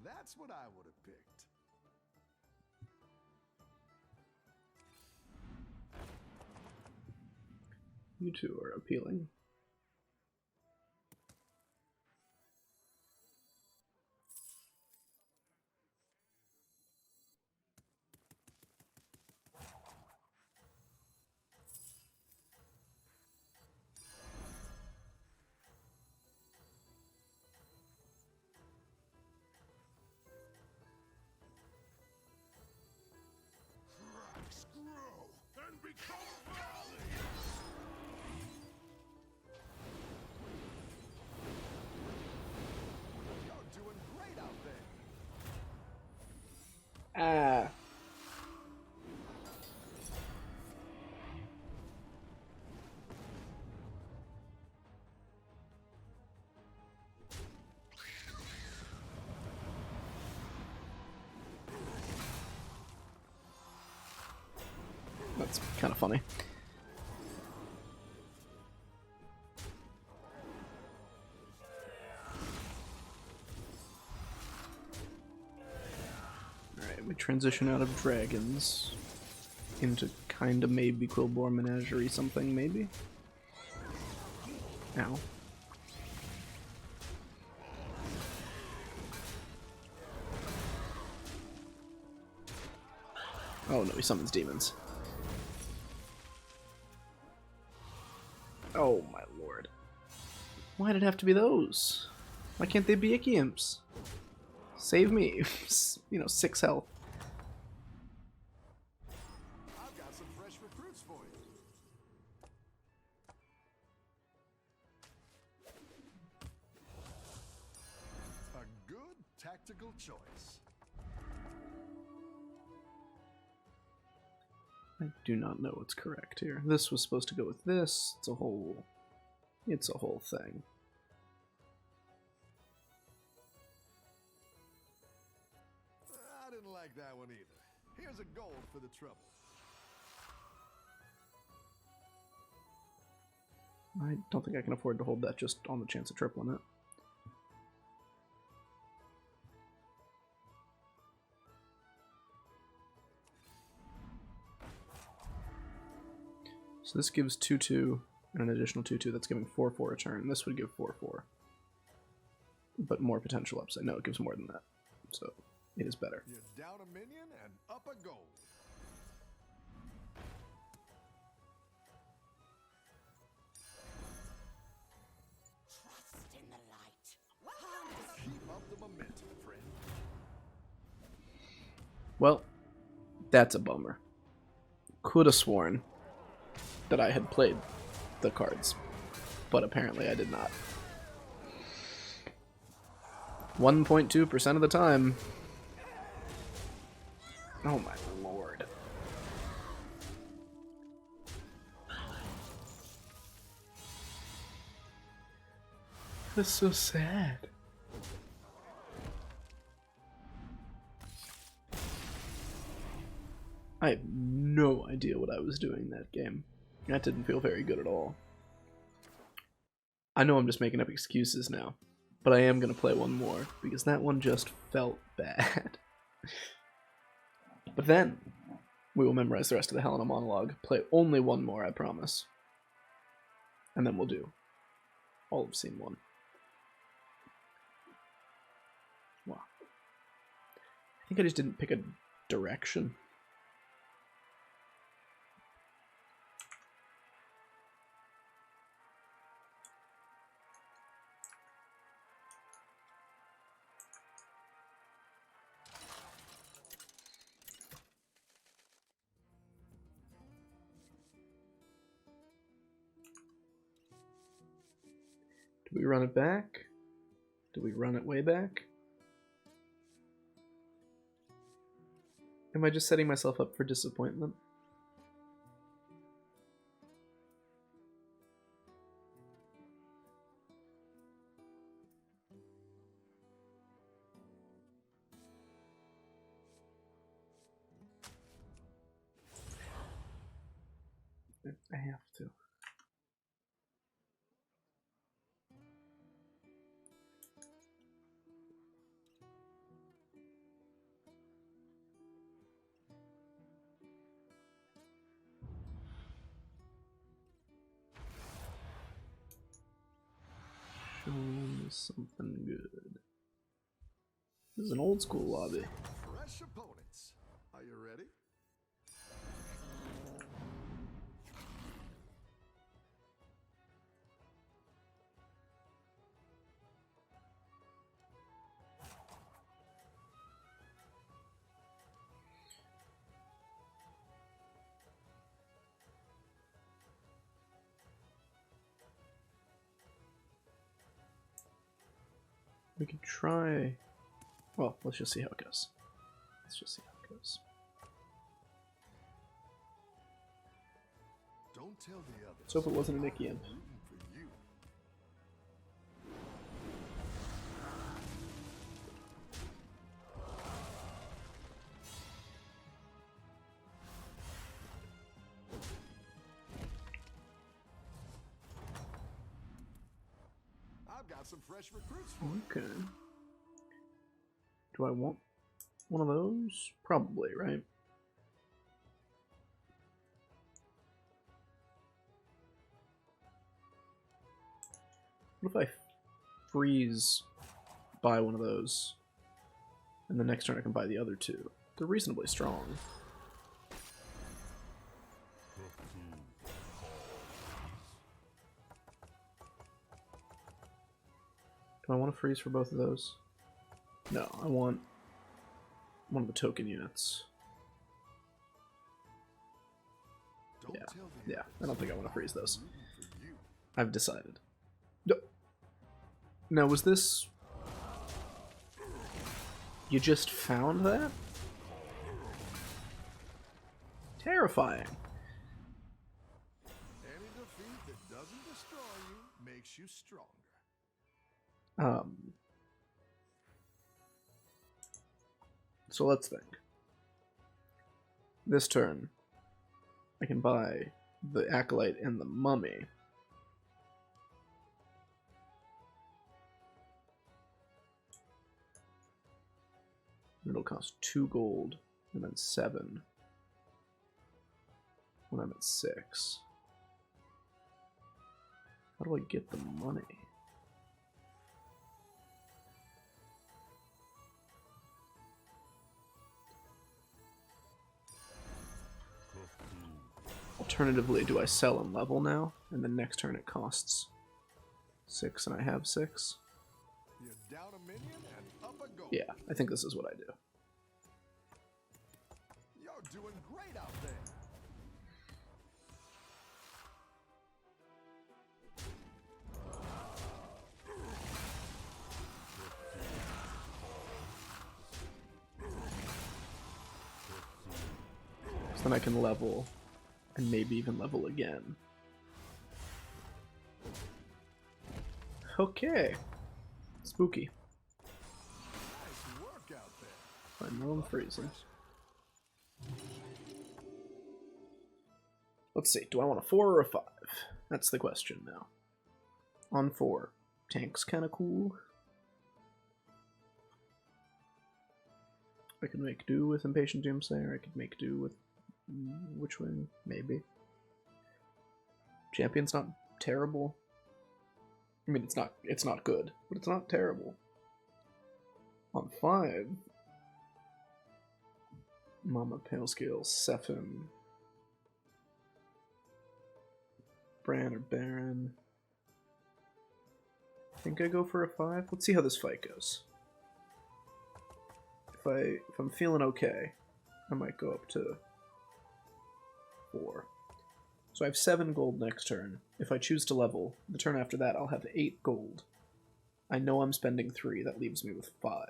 That's what I would have picked. You two are appealing. Cracks grow and become valleys. You're doing great out there. Ah. That's kind of funny. Alright, we transition out of dragons into kinda maybe Quillbore Menagerie something, maybe? Ow. Oh no, he summons demons. Oh my lord. Why did it have to be those? Why can't they be Icky Imps? Save me. You know, 6 health. I've got some fresh recruits for you. A good tactical choice. I do not know what's correct here. This was supposed to go with this. It's a whole thing. I didn't like that one either. Here's a gold for the trouble. I don't think I can afford to hold that just on the chance of tripling it. So this gives 2/2 and an additional 2/2 that's giving 4/4 a turn. This would give 4/4, but more potential upside. No, it gives more than that, so it is better. You're down a minion and up a gold. Trust in the light. Welcome. Keep up the momentum, friend. Well, that's a bummer. Could have sworn that I had played the cards, but apparently I did not. 1.2% of the time. Oh my lord. That's so sad. I have no idea what I was doing that game. That didn't feel very good at all. I know I'm just making up excuses now, but I am going to play one more, because that one just felt bad. But then, we will memorize the rest of the Helena monologue, play only one more, I promise. And then we'll do all of Scene 1. Wow. I think I just didn't pick a direction. Do we run it back? Do we run it way back? Am I just setting myself up for disappointment? I have to. Show me something good. This is an old school lobby. Fresh opponents. Are you ready? We could try... Well, let's just see how it goes. Let's just see how it goes. Don't tell the others. Let's hope it wasn't a Nicky imp. Rooting for you. I've got some fresh recruits for you. Okay. Do I want one of those? Probably, right? What if I freeze, buy one of those, and the next turn I can buy the other two? They're reasonably strong. Do I want to freeze for both of those? No, I want one of the token units. Don't Yeah, tell the yeah, others. I don't think I want to freeze those. Rooting for you. I've decided. No. Now, was this... You just found that? Terrifying. Any defeat that doesn't destroy you makes you stronger. So let's think. This turn, I can buy the Acolyte and the Mummy. It'll cost 2 gold, and then 7 when I'm at 6. How do I get the money? Alternatively, do I sell and level now? And then next turn it costs 6 and I have 6? You're down a minion and up a goal. Yeah, I think this is what I do. You're doing great out there. So then I can level, and maybe even level again. Okay. Spooky. Nice work out there. I know I'm freezing. Let's see, do I want a 4 or a 5? That's the question now. On 4. Tank's kinda cool. I could make do with Impatient Doomsayer, I could make do with Witchwing, maybe. Champion's not terrible. I mean, it's not good, but it's not terrible. On 5, Mama Palescale, Sephin, Bran or Baron. I think I go for a 5. Let's see how this fight goes. If I'm feeling okay, I might go up to 4. So I have 7 gold next turn. If I choose to level, the turn after that I'll have 8 gold. I know I'm spending 3, that leaves me with 5.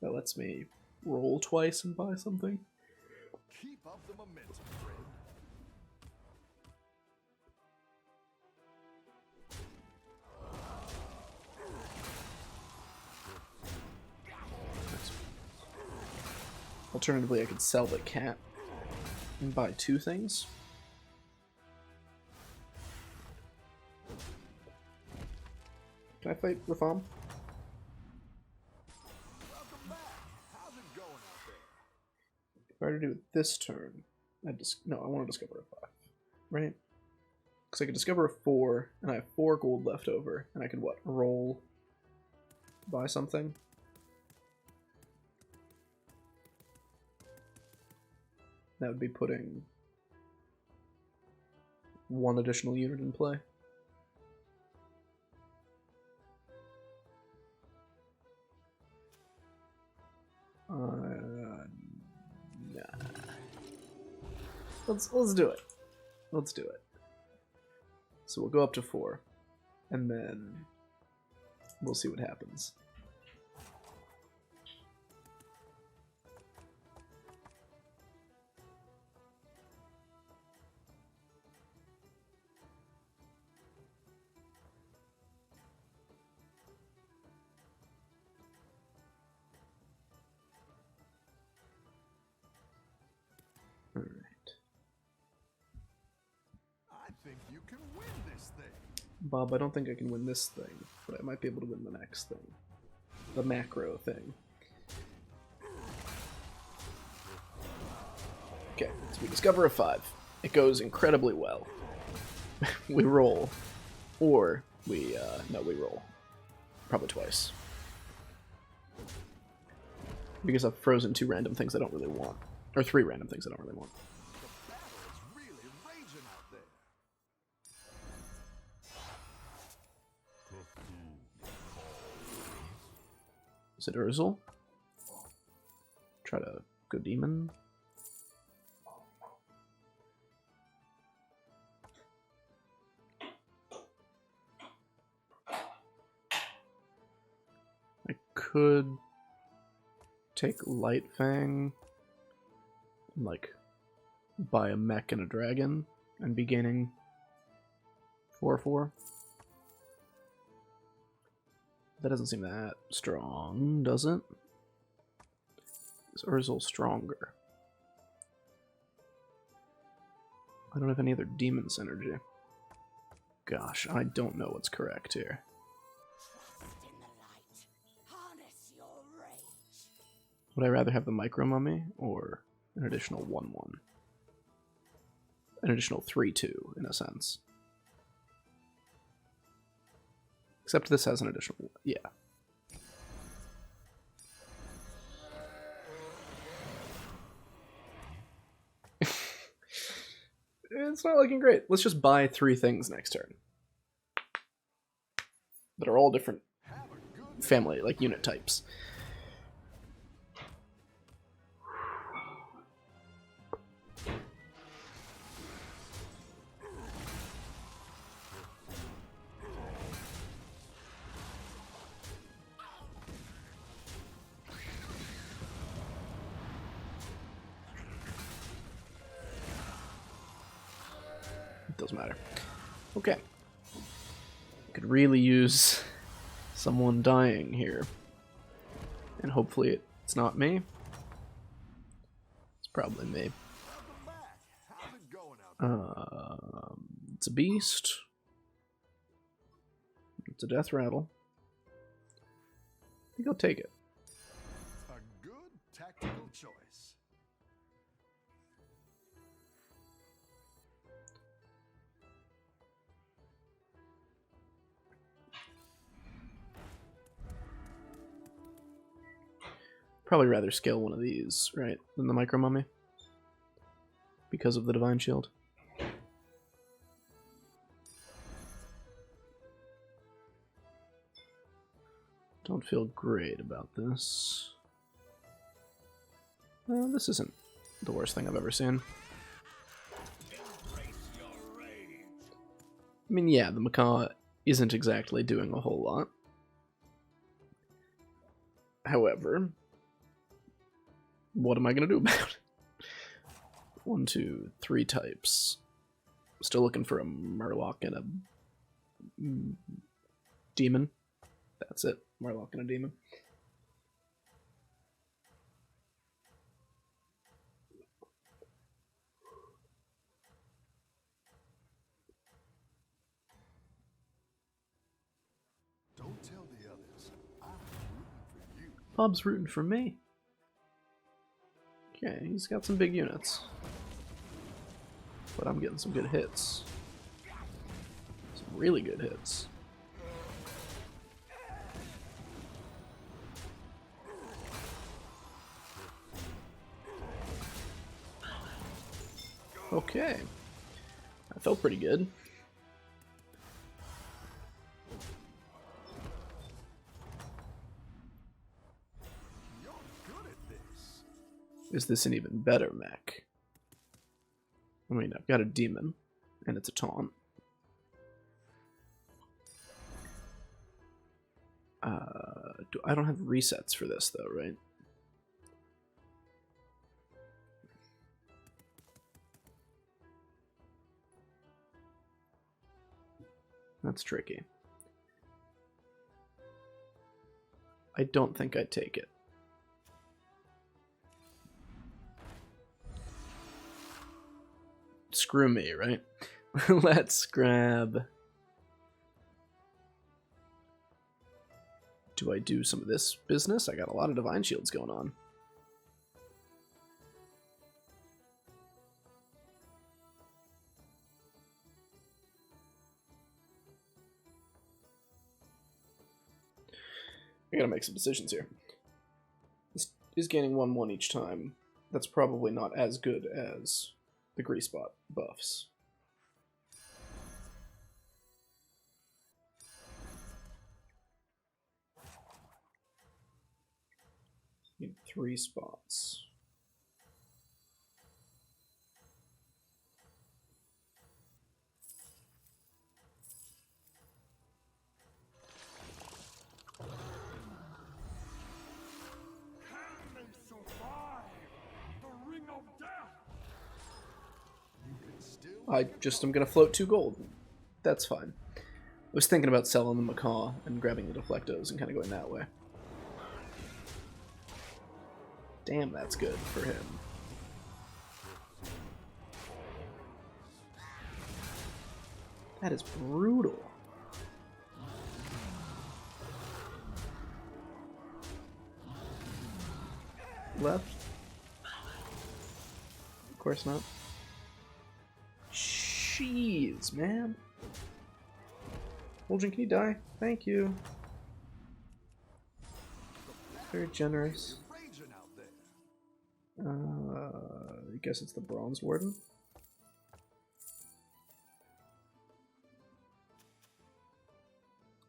That lets me roll twice and buy something. Keep up the momentum, friend. Alternatively, I could sell the cat and buy 2 things. Can I fight Ratham? Welcome back. How's it going out there? If I were to do it this turn, no, I want to discover a 5, right? Because I could discover a 4, and I have 4 gold left over, and I could, what, roll, buy something? That would be putting 1 additional unit in play. Nah. Let's do it. Let's do it. So we'll go up to 4, and then we'll see what happens. Alright. I think you can win this thing. Bob, I don't think I can win this thing, but I might be able to win the next thing. The macro thing. Okay, so we discover a 5. It goes incredibly well. We roll. Or we, no, we roll. Probably twice. Because I've frozen 2 random things I don't really want. Or 3 random things I don't really want. The battle is really raging out there. Is it Urzel? Try to go demon. I could take Light Fang and, like, buy a mech and a dragon and be gaining 4/4. That doesn't seem that strong, does it? Is Urzel stronger? I don't have any other demon synergy. Gosh, I don't know what's correct here. Trust in the light. Harness your rage. Would I rather have the Micro Mummy or an additional 1/1? An additional 3/2, in a sense. Except this has an additional... Yeah. It's not looking great. Let's just buy 3 things next turn. That are all different family, like unit types. It doesn't matter. Okay. Could really use someone dying here. And hopefully it's not me. It's probably me. Welcome back. How's it going out there? It's a beast. It's a death rattle. I think I'll take it. A good tactical choice. Probably rather scale one of these, right, than the Micro Mummy. Because of the Divine Shield. Don't feel great about this. Well, this isn't the worst thing I've ever seen. I mean, yeah, the Macaw isn't exactly doing a whole lot. However, what am I going to do about it? 1, 2, 3 types. Still looking for a Murloc and a demon. That's it. Murloc and a demon. Don't tell the others. I'm rooting for you. Bob's rooting for me. Okay, he's got some big units. But I'm getting some good hits. Some really good hits. Okay. That felt pretty good. You're good at this. Is this an even better mech? I mean, I've got a demon, and it's a taunt. I don't have resets for this, though, right? That's tricky. I don't think I'd take it. Screw me, right? Let's grab... Do I do some of this business? I got a lot of Divine Shields going on. I gotta make some decisions here. This is gaining 1/1 each time. That's probably not as good as the Grease Spot buffs. Need 3 spots. Can they survive the ring of death? You can still I just am gonna float 2 gold. That's fine. I was thinking about selling the Macaw and grabbing the Deflectos and kind of going that way. Damn, that's good for him. That is brutal. Left? Of course not. Jeez, man. Olgin, can you die? Thank you. Very generous. Raging out there. I guess it's the Bronze Warden.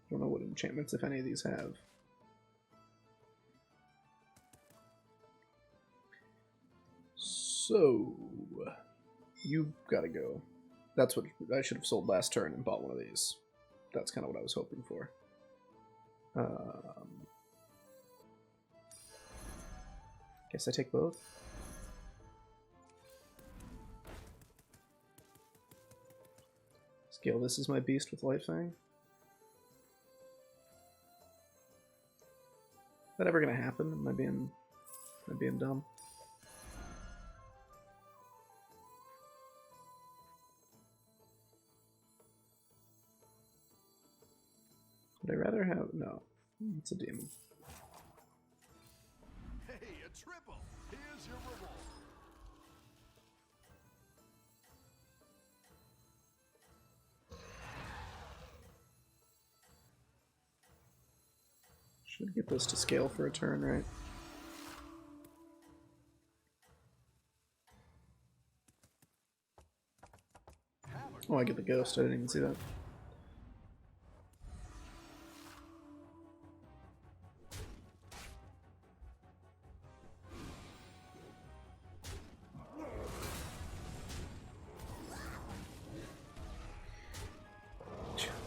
Don't know what enchantments, if any of these have. So, you've got to go. That's what I should have sold last turn and bought one of these. That's kind of what I was hoping for. Guess I take both. Scale this as my beast with Light Fang. Is that ever gonna happen? Am I being dumb? Would I rather have... No. It's a demon. Hey, a triple. Here's your reward. Should get this to scale for a turn, right? Oh, I get the ghost. I didn't even see that.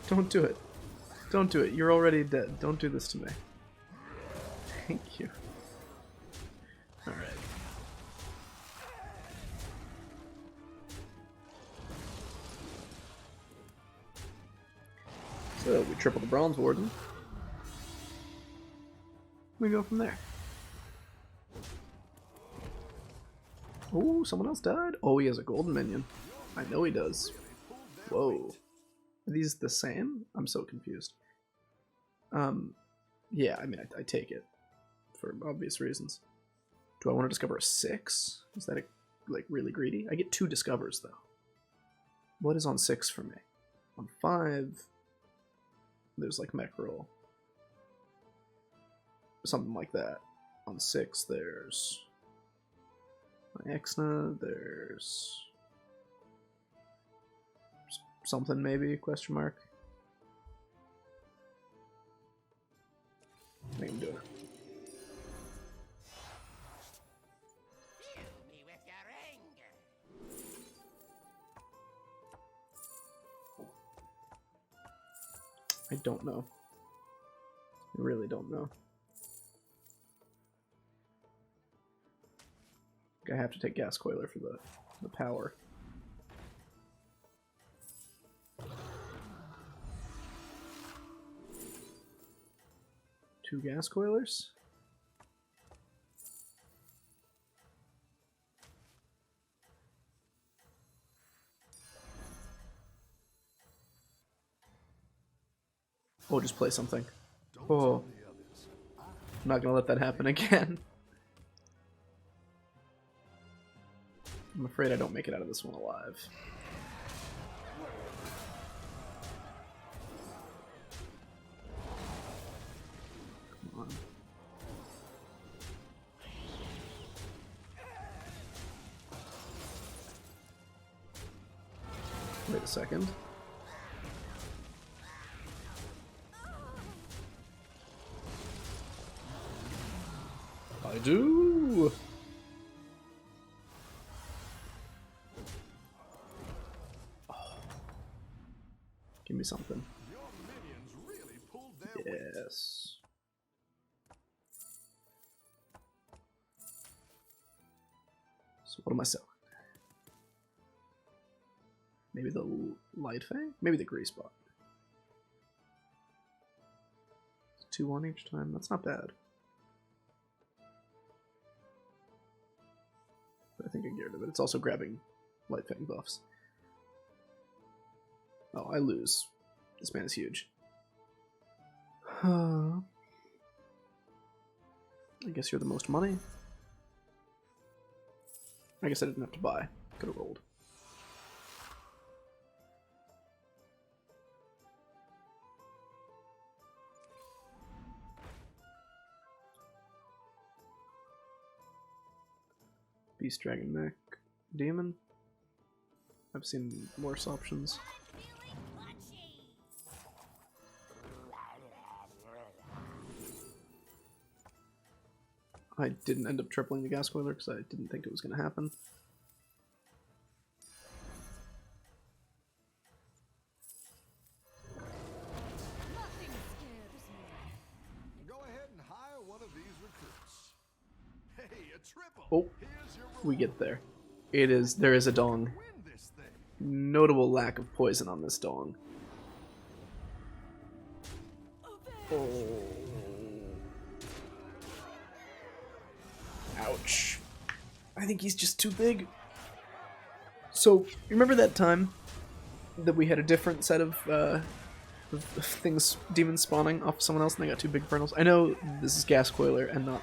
Don't do it. Don't do it. You're already dead. Don't do this to me. Thank you. Alright. So, we triple the Bronze Warden. We go from there. Oh, someone else died? Oh, he has a golden minion. I know he does. Whoa. Are these the same? I'm so confused. Yeah, I mean, I take it. For obvious reasons. Do I want to discover a 6? Is that, like, really greedy? I get 2 discovers, though. What is on 6 for me? On 5, there's, like, mech roll. Something like that. On 6, there's... my Exna, there's... something, maybe? Question mark. I think I'm doing it. Fill me with your anger. I don't know. I really don't know. I have to take Gas Coiler for the power. Two Gas Coilers? Oh, just play something. Oh. I'm not gonna let that happen again. I'm afraid I don't make it out of this one alive. Come on. Wait a second. I do! Oh. Give me something. Your minions really pulled their weight. Yes. So what am I selling? Maybe the Light Fang? Maybe the Grease Bot. 2-1 each time. That's not bad. But I think I can get rid of it. It's also grabbing Light Fang buffs. Oh, I lose. This man is huge. I guess you're the most money. I guess I didn't have to buy. Could have rolled. Beast Dragon Mech Demon. I've seen worse options. I didn't end up tripling the gas coiler because I didn't think it was going to happen. Go ahead and hire one of these recruits. Hey, a triple. Oh, Here's your we get there. There is a dong. win this thing. Notable lack of poison on this dong. Oh. Ouch. I think he's just too big. So, remember that time that we had a different set of things, demons spawning off someone else and they got two big infernals? I know this is Gas Coiler and not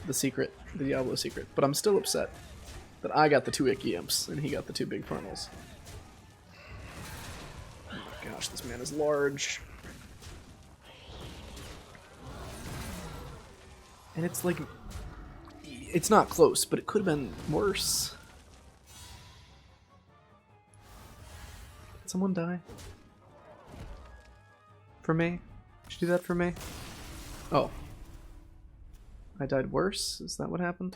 the secret, the Diablo secret, but I'm still upset that I got the two Icky Imps and he got the two big infernals. Oh my gosh, this man is large. And it's like, it's not close, but it could have been worse. Did someone die? For me? Did you do that for me? Oh. I died worse? Is that what happened?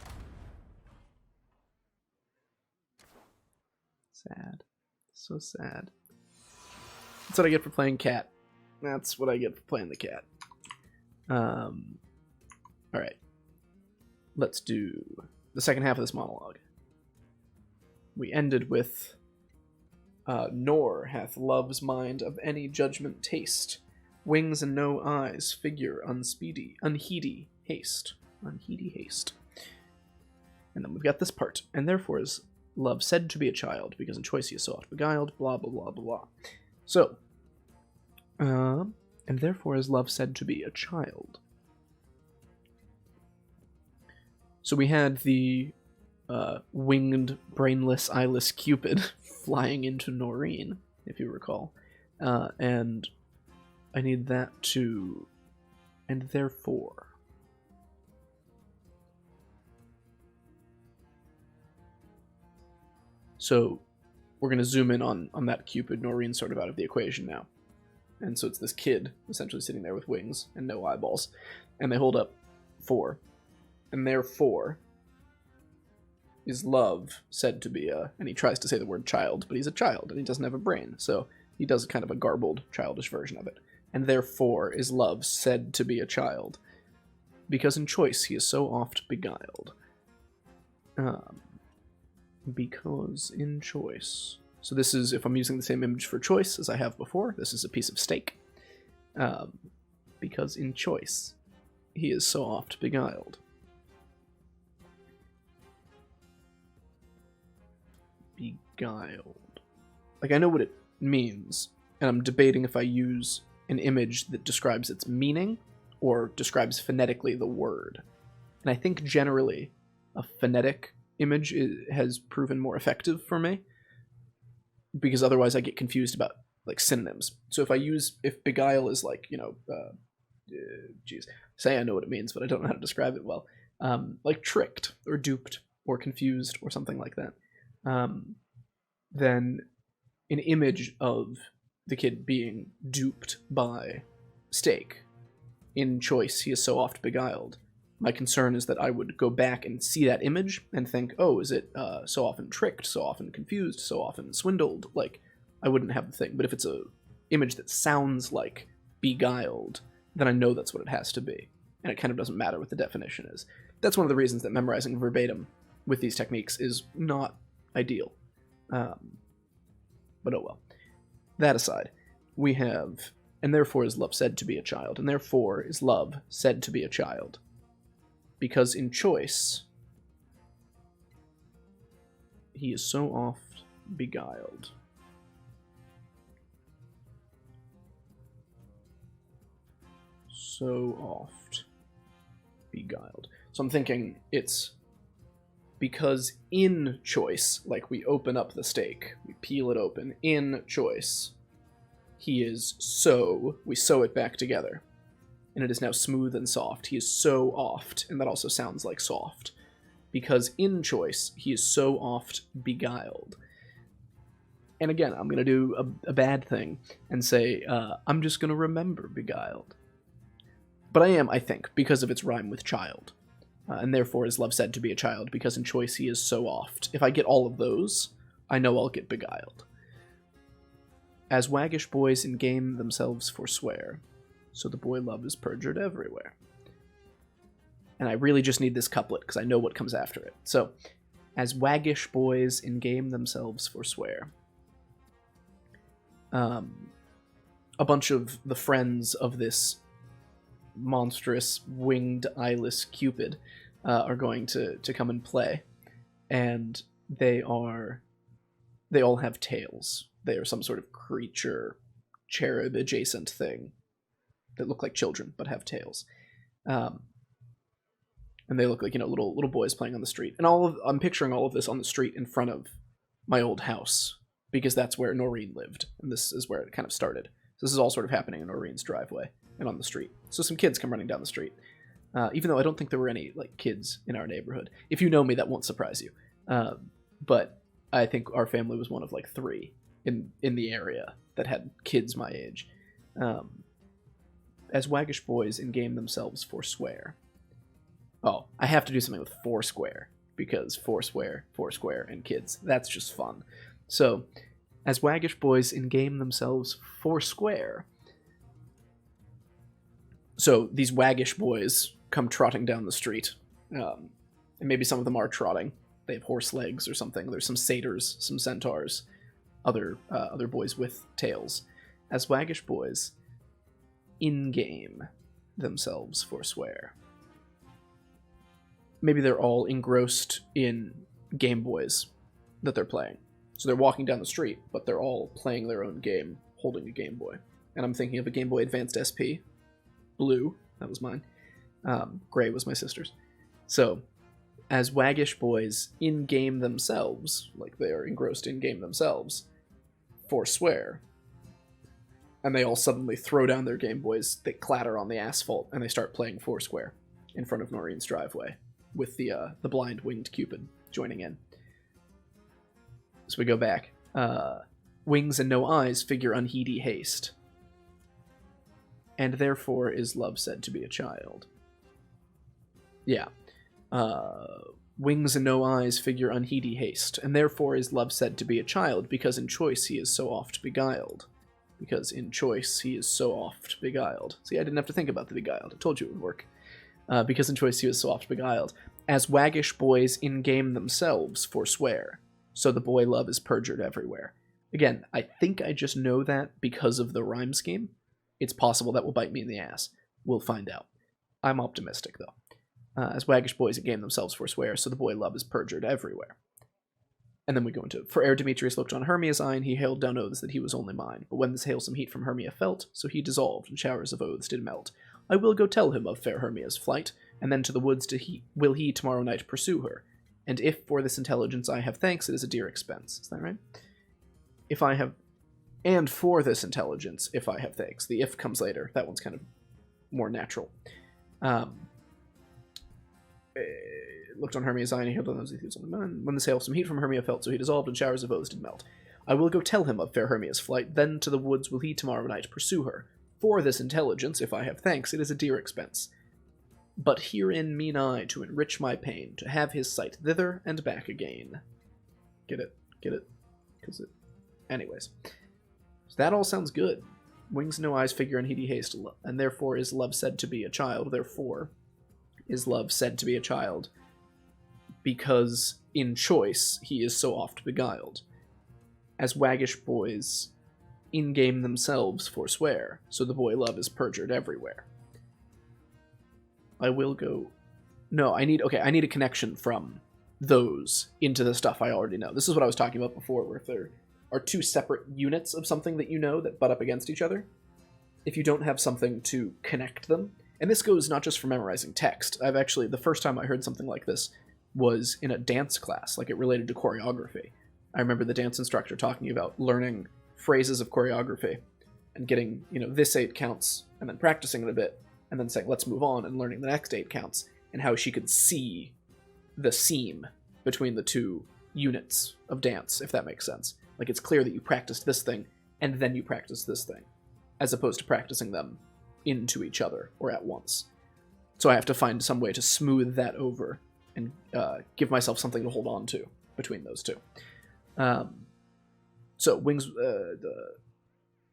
Sad. So sad. That's what I get for playing cat. That's what I get for playing the cat. Alright. Let's do the second half of this monologue. We ended with nor hath love's mind of any judgment taste, wings and no eyes, figure unspeedy, unheedy haste. Unheedy haste. And then we've got this part. And therefore is love said to be a child, because in choice he is so oft beguiled, blah blah blah blah blah. So, and therefore is love said to be a child. So we had the winged, brainless, eyeless Cupid flying into Noreen, if you recall. And I need that to... And therefore... So we're going to zoom in on that Cupid, Noreen sort of out of the equation now. And so it's this kid, essentially sitting there with wings and no eyeballs. And they hold up 4. And therefore is love said to be a... And he tries to say the word child, but he's a child, and he doesn't have a brain. So he does kind of a garbled, childish version of it. And therefore is love said to be a child, because in choice he is so oft beguiled. Because in choice... So this is, if I'm using the same image for choice as I have before, this is a piece of steak. Because in choice he is so oft beguiled. Beguiled. Like, I know what it means, and I'm debating if I use an image that describes its meaning or describes phonetically the word. And I think generally a phonetic image has proven more effective for me, because otherwise I get confused about like synonyms. So if beguile is like, you know, geez, say I know what it means, but I don't know how to describe it well. Like tricked or duped or confused or something like that. Then an image of the kid being duped by steak. In choice, he is so oft beguiled. My concern is that I would go back and see that image and think, oh, is it so often tricked, so often confused, so often swindled? Like, I wouldn't have the thing. But if it's a image that sounds like beguiled, then I know that's what it has to be. And it kind of doesn't matter what the definition is. That's one of the reasons that memorizing verbatim with these techniques is not ideal. But oh well. That aside, we have, and therefore is love said to be a child, and therefore is love said to be a child. Because in choice, he is so oft beguiled. So oft beguiled. So I'm thinking it's because in choice, like we open up the steak, we peel it open, in choice, he is so, we sew it back together. And it is now smooth and soft. He is so oft, and that also sounds like soft. because in choice he is so oft beguiled. And again, I'm going to do a bad thing and say, I'm just going to remember beguiled. But I am, I think, because of its rhyme with child. And therefore is love said to be a child, because in choice he is so oft. If I get all of those, I know I'll get beguiled. As waggish boys in game themselves forswear, so the boy love is perjured everywhere. And I really just need this couplet, because I know what comes after it. So, as waggish boys in game themselves forswear. A bunch of the friends of this monstrous winged eyeless Cupid are going to come and play, and they all have tails. They are some sort of creature, cherub adjacent thing that look like children but have tails, and they look like little boys playing on the street. And I'm picturing all of this on the street in front of my old house, because that's where Noreen lived, and this is where it kind of started. So this is all sort of happening in Noreen's driveway and on the street. So some kids come running down the street, even though I don't think there were any kids in our neighborhood. If you know me, that won't surprise you. But I think our family was one of 3 in the area that had kids my age. As waggish boys in game themselves forswear. Oh, I have to do something with Foursquare, because Foursquare, and kids. That's just fun. So, as waggish boys in game themselves forswear. So these waggish boys come trotting down the street, and maybe some of them are trotting. They have horse legs or something. There's some satyrs, some centaurs, other boys with tails. As waggish boys in game themselves forswear. Maybe they're all engrossed in Game Boys that they're playing. So they're walking down the street, but they're all playing their own game, holding a Game Boy. And I'm thinking of a Game Boy Advanced SP. Blue, that was mine. Gray was my sister's. So, as waggish boys in game themselves, they are engrossed in game themselves, forswear, and they all suddenly throw down their Game Boys, they clatter on the asphalt, and they start playing Foursquare in front of Noreen's driveway, with the blind winged Cupid joining in. So we go back. Wings and no eyes figure unheedy haste, and therefore is love said to be a child. Yeah. Wings and no eyes figure unheedy haste, and therefore is love said to be a child, because in choice he is so oft beguiled. Because in choice he is so oft beguiled. See, I didn't have to think about the beguiled. I told you it would work. Because in choice he is so oft beguiled. As waggish boys in game themselves forswear, so the boy love is perjured everywhere. Again, I think I just know that because of the rhyme scheme. It's possible that will bite me in the ass. We'll find out. I'm optimistic, though. As waggish boys in game themselves forswear, so the boy love is perjured everywhere. And then we go into, for ere Demetrius looked on Hermia's eyne, he hailed down oaths that he was only mine. But when this hailsome heat from Hermia felt, so he dissolved, and showers of oaths did melt. I will go tell him of fair Hermia's flight, and then to the woods will he tomorrow night pursue her. And if for this intelligence I have thanks, it is a dear expense. Is that right? And for this intelligence, if I have thanks. The if comes later. That one's kind of more natural. Looked on Hermia's eye, and he hailed on those he was only mine. When the sail of some heat from Hermia felt, so he dissolved, and showers of oaths did melt. I will go tell him of fair Hermia's flight, then to the woods will he tomorrow night pursue her. For this intelligence, if I have thanks, it is a dear expense. But herein mean I to enrich my pain, to have his sight thither and back again. Get it? Get it? Anyways. So that all sounds good. Wings no eyes figure unheedy haste, and therefore is love said to be a child. Therefore is love said to be a child, because in choice he is so oft beguiled. As waggish boys in game themselves forswear, so the boy love is perjured everywhere. I will go... No, I need a connection from those into the stuff I already know. This is what I was talking about before, where if there are two separate units of something that you know that butt up against each other, if you don't have something to connect them, and this goes not just for memorizing text. The first time I heard something like this was in a dance class, it related to choreography. I remember the dance instructor talking about learning phrases of choreography and getting, this 8 counts, and then practicing it a bit, and then saying, let's move on, and learning the next 8 counts, and how she could see the seam between the two units of dance, if that makes sense. Like, it's clear that you practiced this thing and then you practiced this thing, as opposed to practicing them into each other or at once. So I have to find some way to smooth that over and give myself something to hold on to between those two. So Wings, the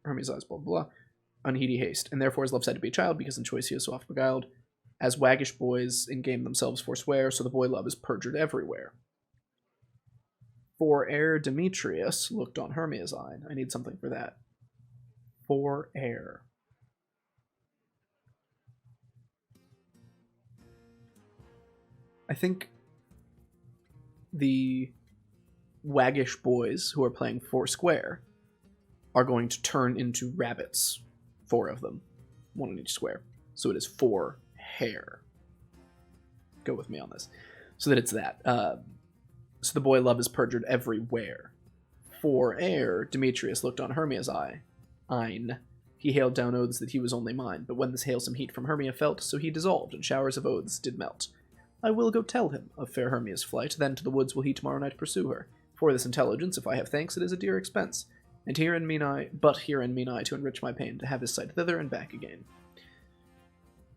Hermes eyes, blah, blah, blah, unheedy haste, and therefore is love said to be a child, because in choice he is so oft beguiled, as waggish boys in game themselves forswear, so the boy love is perjured everywhere. For ere Demetrius looked on Hermes' eye. I need something for that. For ere. I think the waggish boys who are playing Foursquare are going to turn into rabbits. 4 of them. 1 on each square. So it is 4 hair. Go with me on this. So that it's that. So the boy love is perjured everywhere. For ere Demetrius looked on Hermia's eye. Ein. He hailed down oaths that he was only mine, but when this hailsome heat from Hermia felt, so he dissolved, and showers of oaths did melt. I will go tell him of fair Hermia's flight, then to the woods will he tomorrow night pursue her. For this intelligence, if I have thanks, it is a dear expense. And herein mean I to enrich my pain, to have his sight thither and back again.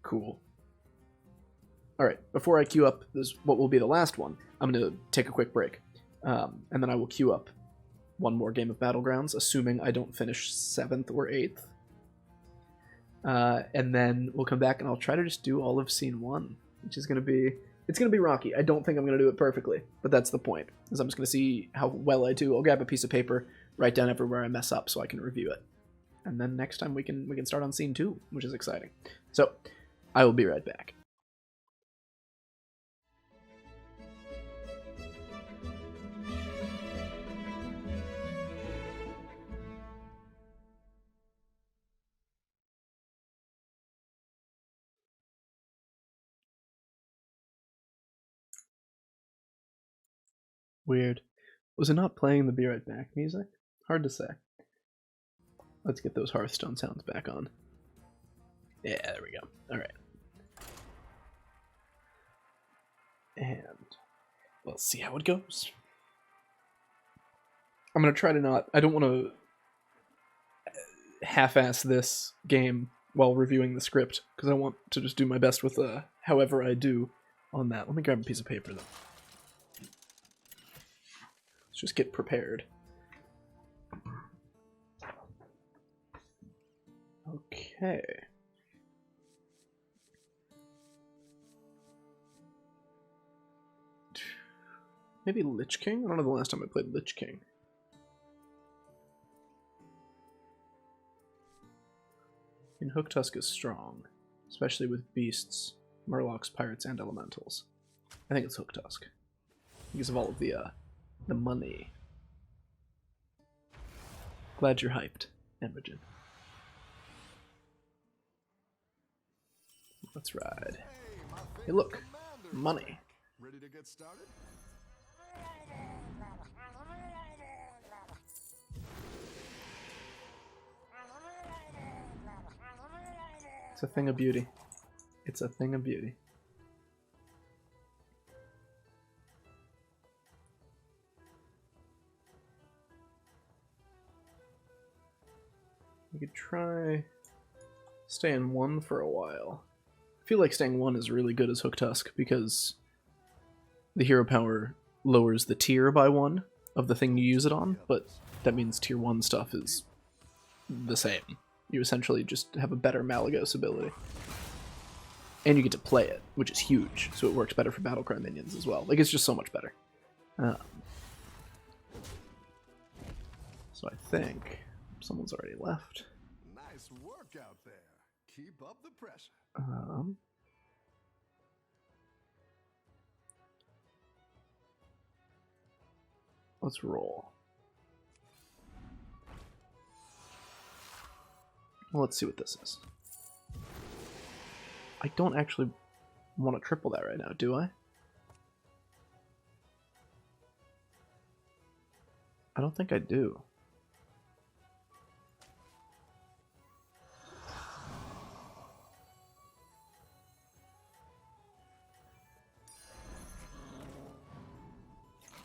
Cool. Alright, before I queue up this, what will be the last one, I'm going to take a quick break. And then I will queue up one more game of Battlegrounds, assuming I don't finish 7th or 8th. And then we'll come back and I'll try to just do all of Scene 1, which is going to be... It's going to be rocky. I don't think I'm going to do it perfectly, but that's the point, is I'm just going to see how well I do. I'll grab a piece of paper, write down everywhere I mess up so I can review it. And then next time we can start on Scene 2, which is exciting. So, I will be right back. Weird. Was it not playing the Be Right Back music? Hard to say. Let's get those Hearthstone sounds back on. Yeah, there we go. Alright. And let's see how it goes. I'm going to try to not... I don't want to half-ass this game while reviewing the script, because I want to just do my best with however I do on that. Let me grab a piece of paper, though. Let's just get prepared. Okay. Maybe Lich King? I don't know the last time I played Lich King. And Hooktusk is strong, especially with beasts, murlocs, pirates, and elementals. I think it's Hooktusk because of all of the money. Glad you're hyped, Imogen. Let's ride. Hey, look, money. Ready to get started? It's a thing of beauty. It's a thing of beauty. We could try staying 1 for a while. I feel like staying 1 is really good as Hooktusk because the hero power lowers the tier by 1 of the thing you use it on, but that means tier 1 stuff is the same. You essentially just have a better Malagos ability. And you get to play it, which is huge, so it works better for Battlecry minions as well. Like, it's just so much better. So I think someone's already left. Nice work out there. Keep up the pressure. Let's roll. Well, let's see what this is. I don't actually want to triple that right now, do I? I don't think I do.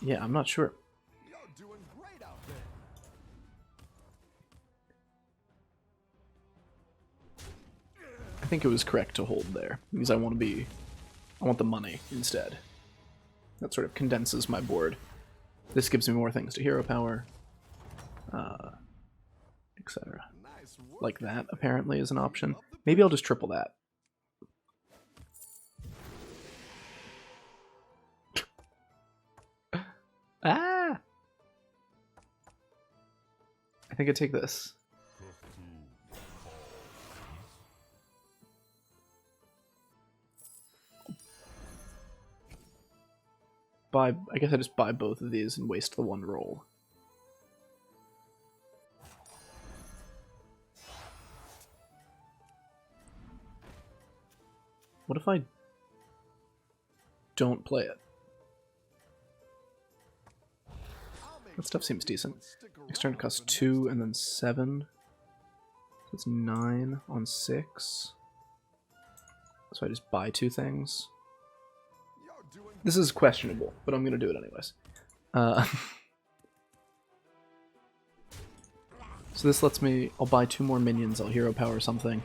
Yeah, I'm not sure. You're doing great out there. I think it was correct to hold there because I want the money instead. That sort of condenses my board. This gives me more things to hero power, etc. Nice work. Like that apparently is an option. Maybe I'll just triple that. Ah! I think I take this. I guess I just buy both of these and waste the one roll. What if I don't play it? That stuff seems decent. Next turn costs 2 and then 7. So it's 9 on 6. So I just buy 2 things. This is questionable, but I'm going to do it anyways. So this lets me... I'll buy 2 more minions, I'll hero power something.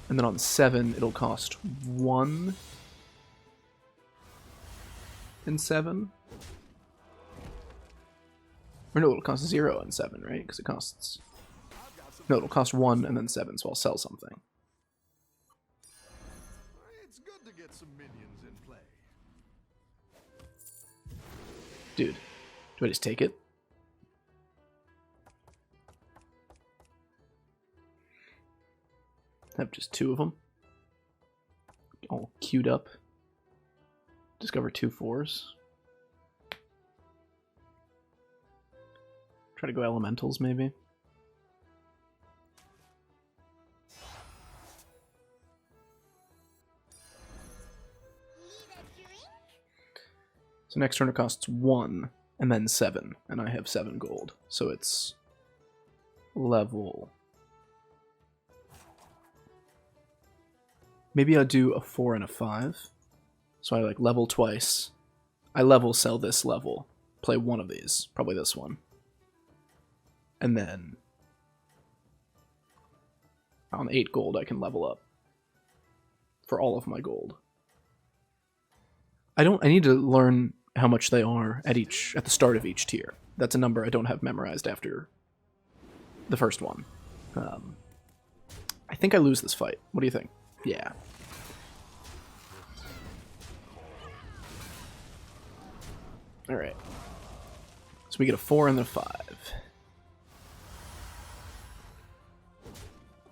And then on 7, it'll cost 1 and 7. Or no, it'll cost 0 and 7, right? Because it costs... No, it'll cost 1 and then 7, so I'll sell something. It's good to get some minions in play. Dude, do I just take it? I have just 2 of them. All queued up. Discover 2 4s. Try to go elementals, maybe. So next turn it costs 1 and then 7, and I have 7 gold. So it's level. Maybe I'll do a 4 and a 5. So I like level twice. I level sell this level. Play one of these, probably this one. And then on 8 gold I can level up for all of my gold. I need to learn how much they are at the start of each tier. That's a number I don't have memorized after the first one. I think I lose this fight. What do you think? Yeah. Alright. So we get a 4 and a 5.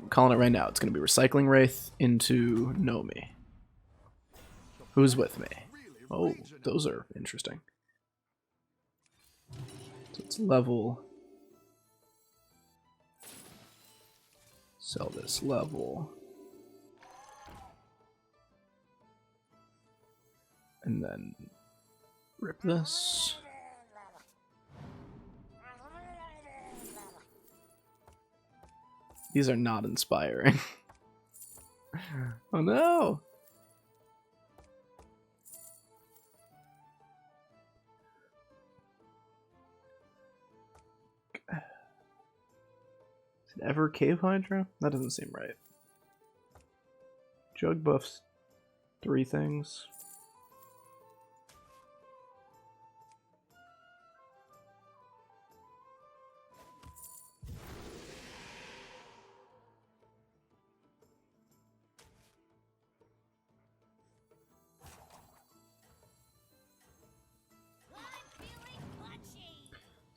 I'm calling it right now. It's going to be Recycling Wraith into Nomi. Who's with me? Oh, those are interesting. So it's level. Sell this level. And then rip this. These are not inspiring. Oh no! Is it ever Cave Hydra? That doesn't seem right. Jug buffs 3 things.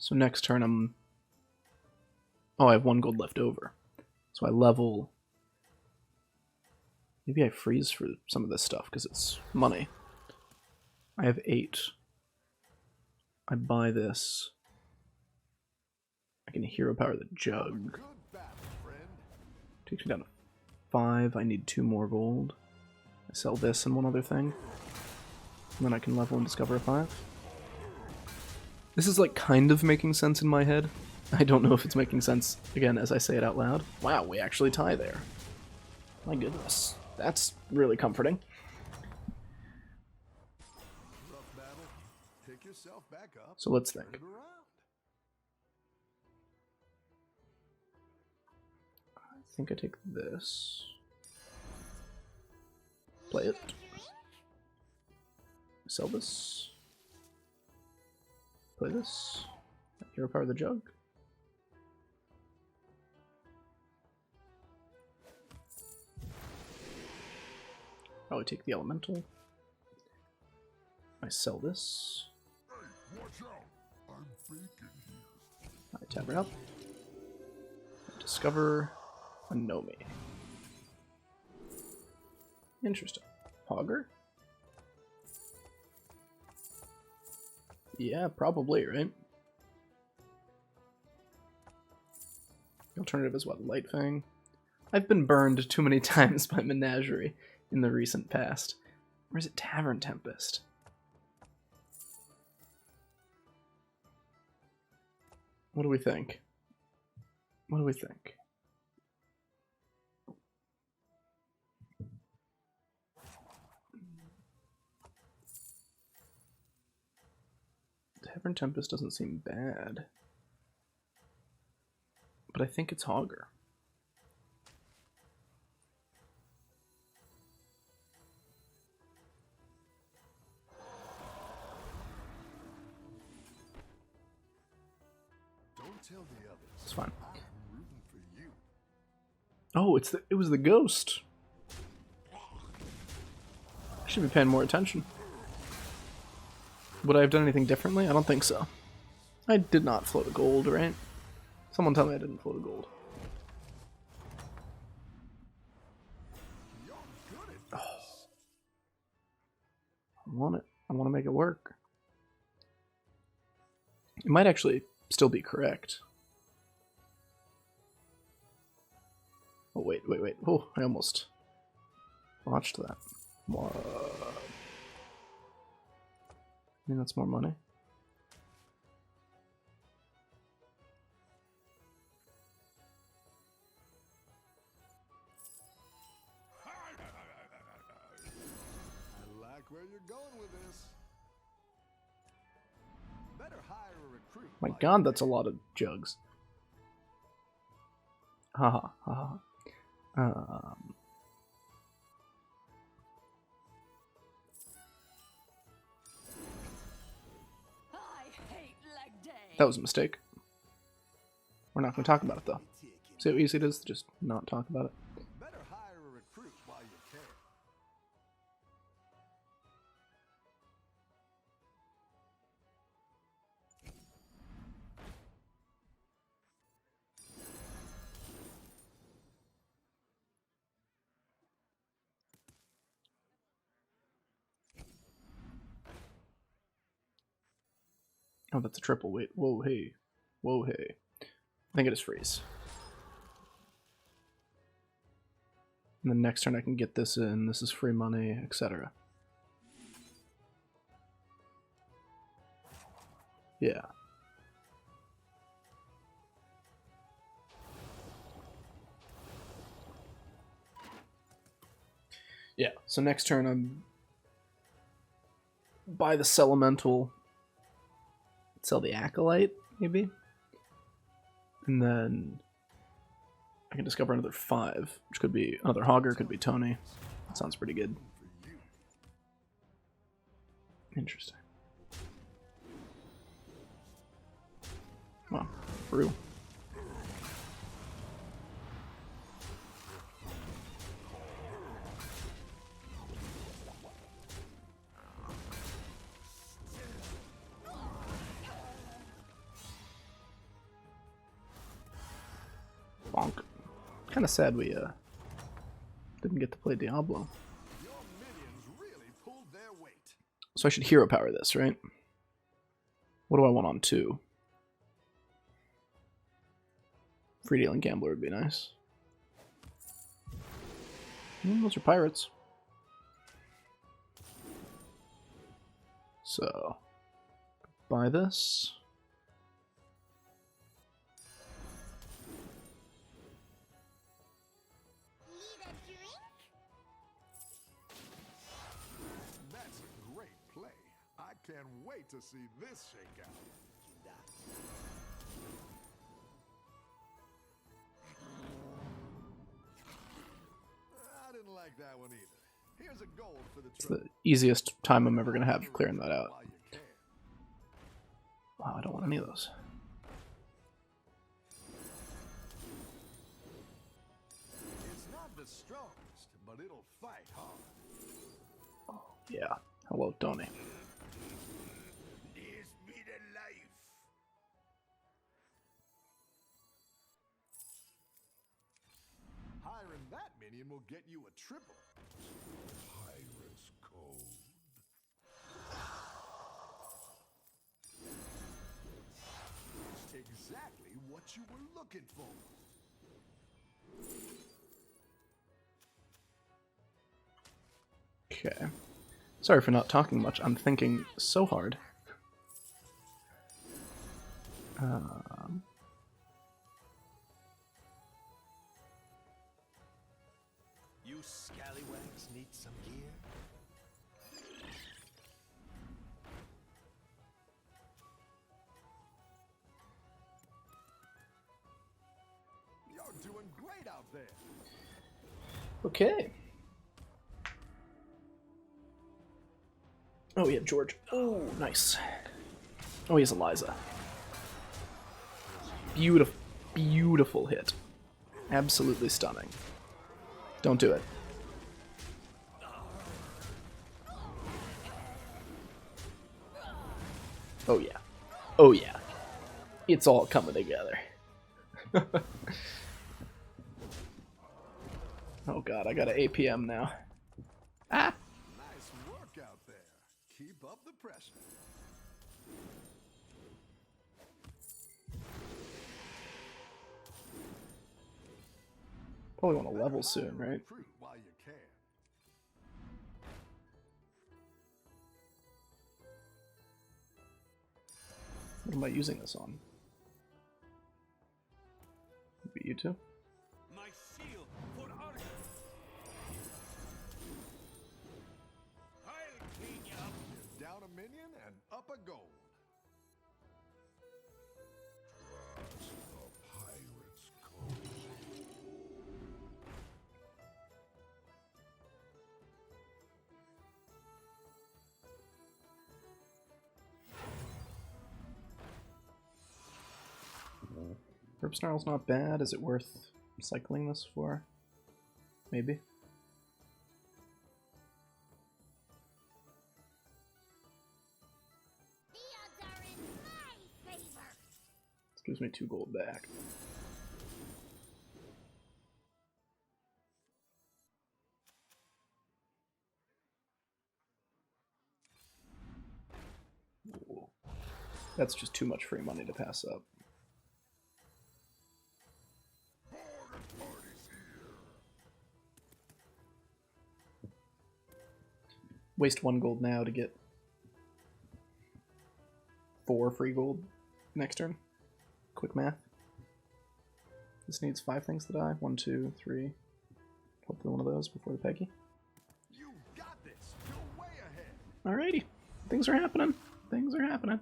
So next turn I'm... Oh, I have 1 gold left over. So I level... Maybe I freeze for some of this stuff because it's money. I have 8. I buy this. I can hero power the jug. Good battle, friend. Takes me down to 5. I need 2 more gold. I sell this and one other thing. And then I can level and discover a 5. This is like kind of making sense in my head. I don't know if it's making sense, again, as I say it out loud. Wow, we actually tie there. My goodness. That's really comforting. Rough battle. Pick your yourself back up. So let's Turn think. it around. I think I take this. Play it. Sell this. Play this. Hero power the jug. Probably take the elemental. I sell this. Hey, watch out! I'm faking here. I tap it up. Discover a Nomi. Interesting. Hogger? Yeah, probably, right? The alternative is what? Light Fang? I've been burned too many times by Menagerie in the recent past. Or is it Tavern Tempest? What do we think? What do we think? Tavern Tempest doesn't seem bad. But I think it's Hogger. Don't tell the others. It's fine. I'm rooting for you. Oh, it was the ghost. I should be paying more attention. Would I have done anything differently? I don't think so. I did not float a gold, right? Someone tell me I didn't float a gold. You're good at this. I want it. I want to make it work. It might actually still be correct. Oh, wait. Oh, I almost watched that. What? I mean, that's more money. I like where you're going with this. Better hire a recruit. My while god, you're that's a there. lot of jugs. Haha, haha. I hate leg day. That was a mistake. We're not going to talk about it, though. See how easy it is to just not talk about it? Better hire a recruit while you can. Oh, that's a triple. Wait. Whoa, hey. Whoa, hey. I think it is freeze. And then next turn I can get this in. This is free money, etc. Yeah. Yeah, so next turn I'm buy the Elemental, sell the Acolyte, maybe? And then I can discover another 5, which could be another Hogger, could be Tony. That sounds pretty good. Interesting. Wow, brew. Bonk. Kind of sad we didn't get to play Diablo. Your minions really pulled their weight. So I should hero power this, right? What do I want on 2? Free dealing gambler would be nice. Those are pirates. So buy this. That's a great play. I can't wait wait to see this shake out. I didn't like that one either. Here's a gold for the It's trouble. the easiest time I'm ever gonna have clearing that out. While you can. Wow, I don't want any of those. It's not the strongest, but it'll fight hard. Yeah. Hello, Tony. This be the life. Hiring that minion will get you a triple. Pirate's code. It's exactly what you were looking for. Okay. Sorry for not talking much. I'm thinking so hard. You scallywags need some gear? You're doing great out there. Okay. Oh, we have George. Oh, nice. Oh, he has Eliza. Beautiful, beautiful hit. Absolutely stunning. Don't do it. Oh, yeah. Oh, yeah. It's all coming together. Oh, God, I got an APM now. Ah! Nice work out there. Keep up the pressure. Probably want to level soon, right? Recruit while you can. What am I using this on? Maybe you two? My shield for Arthur. I'll clean you up. Down a minion and up a gold. Trust the pirate's code. Herb Snarl's not bad. Is it worth cycling this for? Maybe. The odds are in my favor. This gives me 2 gold back. Ooh. That's just too much free money to pass up. Waste 1 gold now to get 4 free gold next turn. Quick math. This needs 5 things to die. 1, 2, 3. Hopefully one of those before the Peggy. You got this. You're way ahead. Alrighty. Things are happening. Things are happening.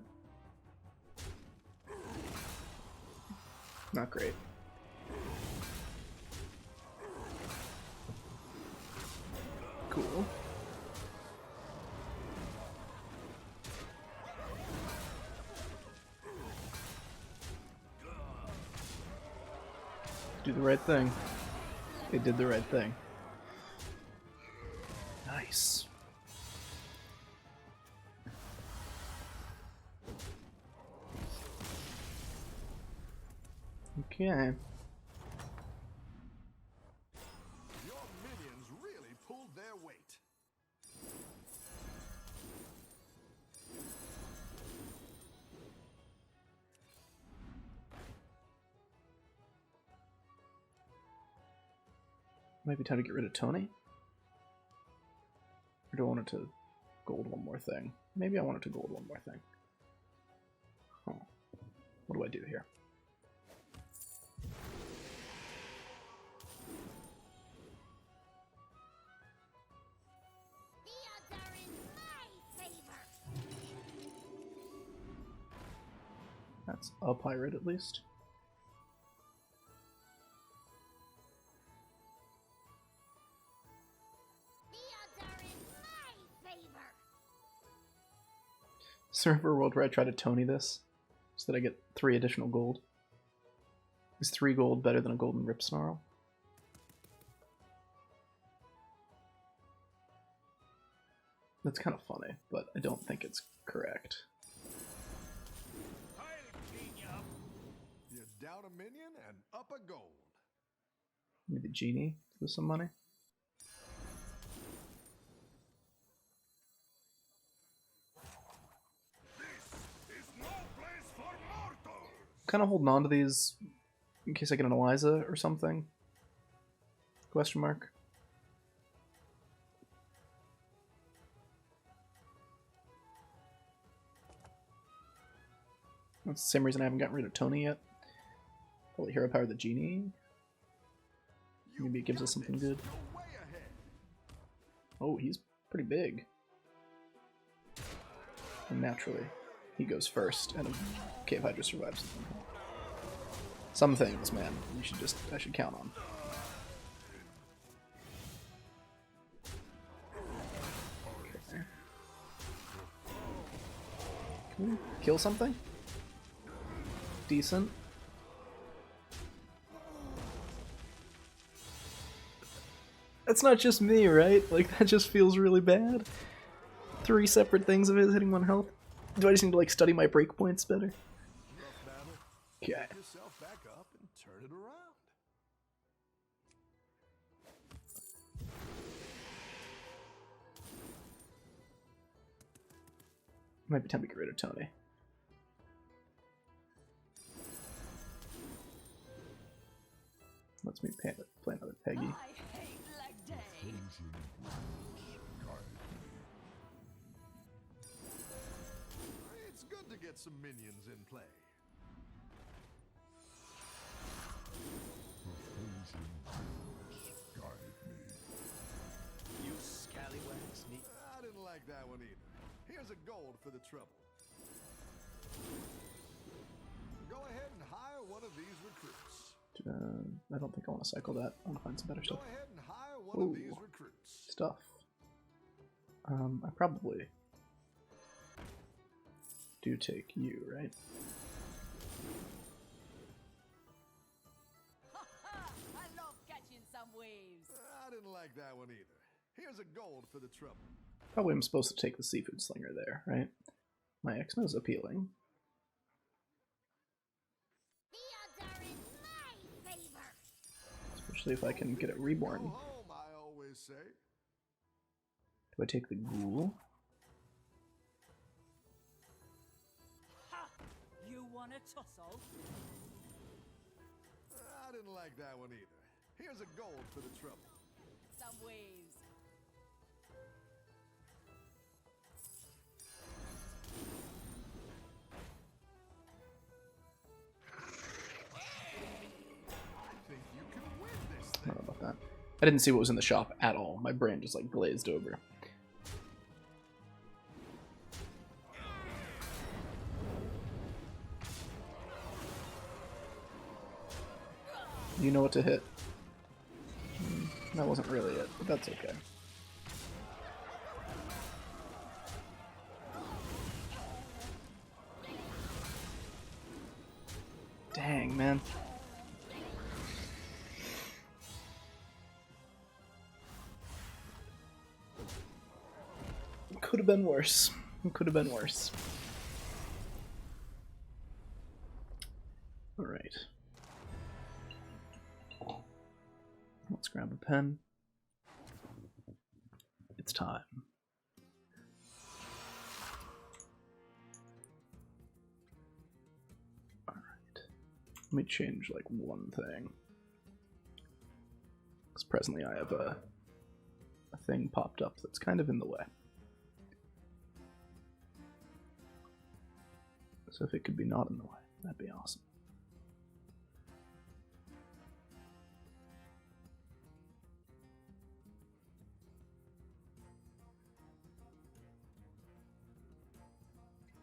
Not great. Cool. Do the right thing. They did the right thing. Nice. Okay. Your minions really pulled their weight. Might be time to get rid of Tony. Or do I want it to gold one more thing? Maybe I want it to gold one more thing. Huh. What do I do here? The odds are in my favor. That's a pirate at least. The odds are in my favor. Server world where I try to Tony this so that I get 3 additional gold. Is 3 gold better than a golden rip snarl? That's kind of funny, but I don't think it's correct. I'll clean you up. You're down a minion and up a gold. Maybe Genie with some money. This is no place for mortals. Kind of holding on to these in case I get an Eliza or something. Question mark. That's the same reason I haven't gotten rid of Tony yet. Probably hero power the Genie. Maybe it gives us something good. You're way ahead. Oh, he's pretty big. And naturally, he goes first, and Cave Hydra survives. Some things, man, I should count on. Okay. Can we kill something? Decent. That's not just me, right? Like, that just feels really bad. 3 separate things of his hitting 1 health. Do I just need to, like, study my breakpoints better? Rough battle. Okay. Pick yourself back up and turn it around. Might be time to get rid of Tony. Let's me play another Peggy. I hate leg day. It's good to get some minions in play. You scallywags need. I didn't like that one either. Here's a gold for the trouble. Go ahead and hire one of these recruits. I don't think I want to cycle that. I want to find some better Go stuff. ahead and hire one of these Ooh. recruits. Stuff. I probably do take you, right? I love catching some waves. I didn't like that one either. Here's a gold for the trouble. Probably I'm supposed to take the Seafood Slinger there, right? My X is appealing. The odds are in my favor. Especially if I can get it reborn. Go home, I always say. Do I take the Ghoul? Ha! You want a tussle? I didn't like that one either. Here's a gold for the trouble. Some waves. I think you can win this I thing. don't know about that. I didn't see what was in the shop at all. My brain just like glazed over. You know what to hit. That wasn't really it, but that's okay. Dang, man. Could have been worse. It could have been worse. Alright. Let's grab a pen. It's time. Alright. Let me change like one thing. Because presently I have a thing popped up that's kind of in the way. So if it could be not in the way, that'd be awesome.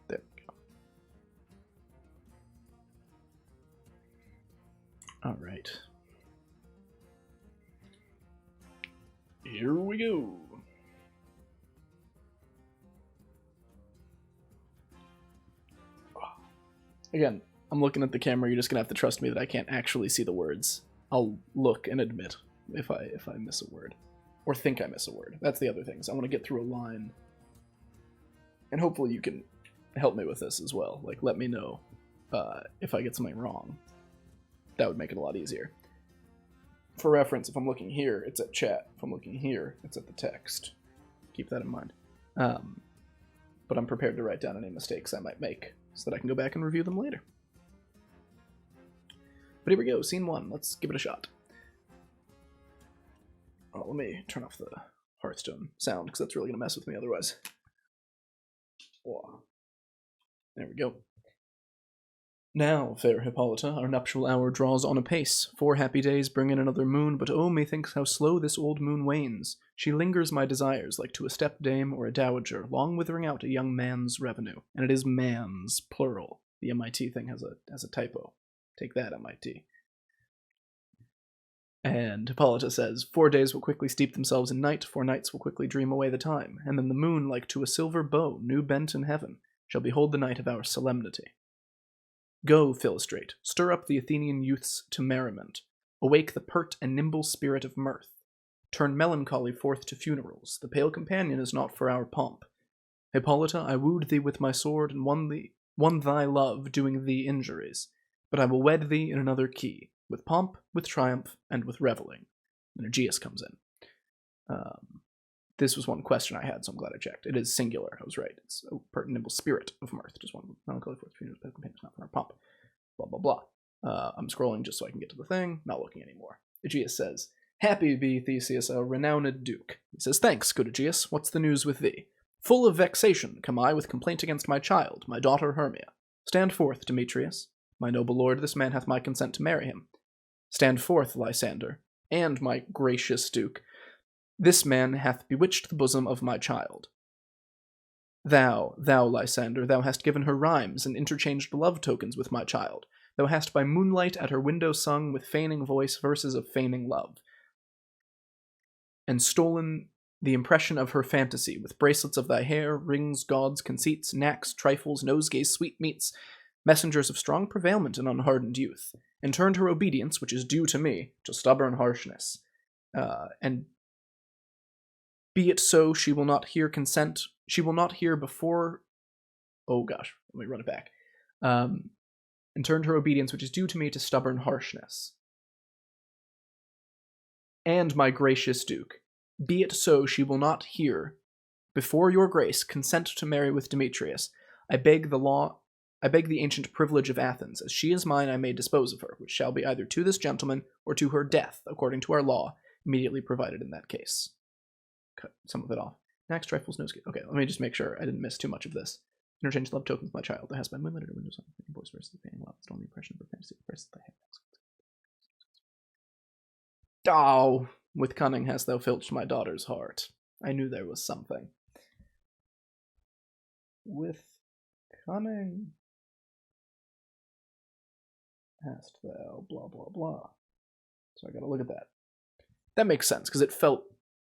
There we go. All right. Here we go. Again, I'm looking at the camera. You're just gonna have to trust me that I can't actually see the words. I'll look and admit if I miss a word, or think I miss a word. That's the other thing. So I want to get through a line, and hopefully you can help me with this as well. Like, let me know if I get something wrong. That would make it a lot easier. For reference, if I'm looking here, it's at chat. If I'm looking here, it's at the text. Keep that in mind. But I'm prepared to write down any mistakes I might make so that I can go back and review them later. But here we go, scene 1. Let's give it a shot. Oh, let me turn off the Hearthstone sound, because that's really going to mess with me otherwise. Oh. There we go. Now, fair Hippolyta, our nuptial hour draws on apace. 4 happy days bring in another moon, but oh, methinks how slow this old moon wanes. She lingers my desires, like to a step-dame or a dowager, long withering out a young man's revenue. And it is man's, plural. The MIT thing has a typo. Take that, MIT. And Hippolyta says, 4 days will quickly steep themselves in night, 4 nights will quickly dream away the time, and then the moon, like to a silver bow, new bent in heaven, shall behold the night of our solemnity. Go, Philostrate, stir up the Athenian youths to merriment, awake the pert and nimble spirit of mirth, turn melancholy forth to funerals, the pale companion is not for our pomp. Hippolyta, I wooed thee with my sword, and won thy love, doing thee injuries, but I will wed thee in another key, with pomp, with triumph, and with revelling. And Aegeus comes in. This was one question I had, so I'm glad I checked. It is singular. I was right. It's a pert and nimble spirit of mirth. Just one melancholy forth funerals, pale companions not for our pomp. Blah, blah, blah. I'm scrolling just so I can get to the thing. Not looking anymore. Aegeus says, Happy be Theseus, a renowned duke. He says, Thanks, good Aegeus. What's the news with thee? Full of vexation come I with complaint against my child, my daughter Hermia. Stand forth, Demetrius. My noble lord, this man hath my consent to marry him. Stand forth, Lysander, and my gracious duke. This man hath bewitched the bosom of my child. Thou, Lysander, thou hast given her rhymes and interchanged love tokens with my child. Thou hast by moonlight at her window sung with feigning voice verses of feigning love, and stolen the impression of her fantasy with bracelets of thy hair, rings, gauds, conceits, knacks, trifles, nosegays, sweetmeats, messengers of strong prevailment and unhardened youth, and turned her obedience, which is due to me, to stubborn harshness. And be it so, she will not hear consent. She will not hear before. Oh gosh, let me run it back. And turned her obedience, which is due to me, to stubborn harshness. And my gracious duke, be it so, she will not hear before your grace consent to marry with Demetrius. I beg the ancient privilege of Athens. As she is mine, I may dispose of her, which shall be either to this gentleman or to her death, according to our law, immediately provided in that case. Cut some of it off. Next, trifles, nosegay. Okay, let me just make sure I didn't miss too much of this. Interchange love tokens with my child. There has been moonlight at windows on the voice versus the fading love. It's only impression of her fantasy. Oh, with cunning hast thou filched my daughter's heart. I knew there was something. With cunning hast thou blah blah blah. So I gotta look at that. That makes sense, because it felt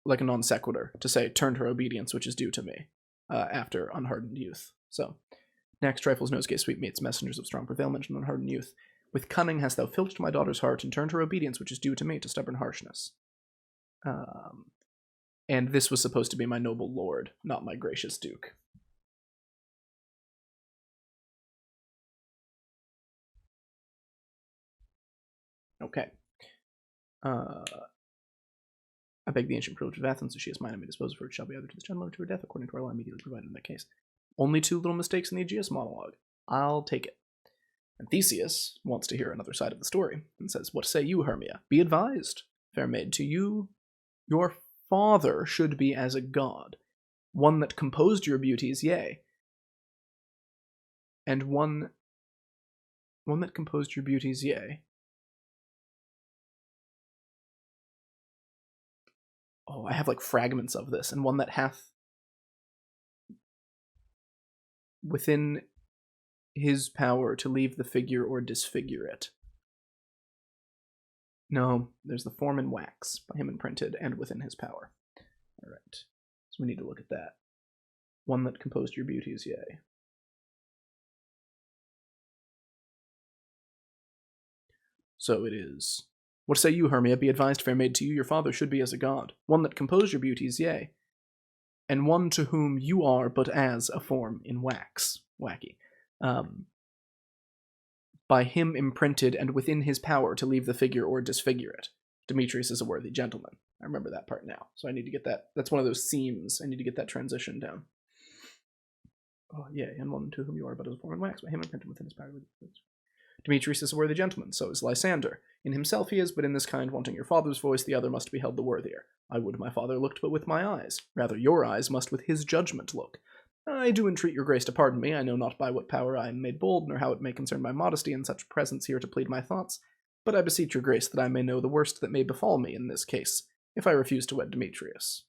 like a non sequitur to say turned her obedience, which is due to me, after unhardened youth. So, next, trifles, nosegay, sweetmeats, messengers of strong prevailment and unhardened youth. With cunning hast thou filched my daughter's heart and turned her obedience, which is due to me, to stubborn harshness. And this was supposed to be my noble lord, not my gracious duke. Okay. I beg the ancient privilege of Athens, so she is mine, I may dispose of her. It shall be either to this gentleman or to her death, according to our law immediately provided in that case. Only 2 little mistakes in the Aegeus monologue. I'll take it. And Theseus wants to hear another side of the story, and says, What say you, Hermia? Be advised, fair maid, to you your father should be as a god, one that composed your beauties, yea, and one that composed your beauties, yea. Oh, I have like fragments of this, and one that hath within his power to leave the figure or disfigure it. No, there's the form in wax, by him imprinted, and within his power. Alright, so we need to look at that. One that composed your beauties, yea. So it is. What say you, Hermia? Be advised, fair maid, to you your father should be as a god. One that composed your beauties, yea. And one to whom you are but as a form in wax. Wacky. By him imprinted and within his power to leave the figure or disfigure it. Demetrius is a worthy gentleman. I remember that part now, so I need to get that. That's one of those seams. I need to get that transition down. Oh, yeah, and one to whom you are but as a form in wax. By him imprinted within his power. Demetrius is a worthy gentleman, so is Lysander. In himself he is, but in this kind, wanting your father's voice, the other must be held the worthier. I would my father looked but with my eyes. Rather, your eyes must with his judgment look. I do entreat your grace to pardon me. I know not by what power I am made bold, nor how it may concern my modesty in such presence here to plead my thoughts. But I beseech your grace that I may know the worst that may befall me in this case, if I refuse to wed Demetrius.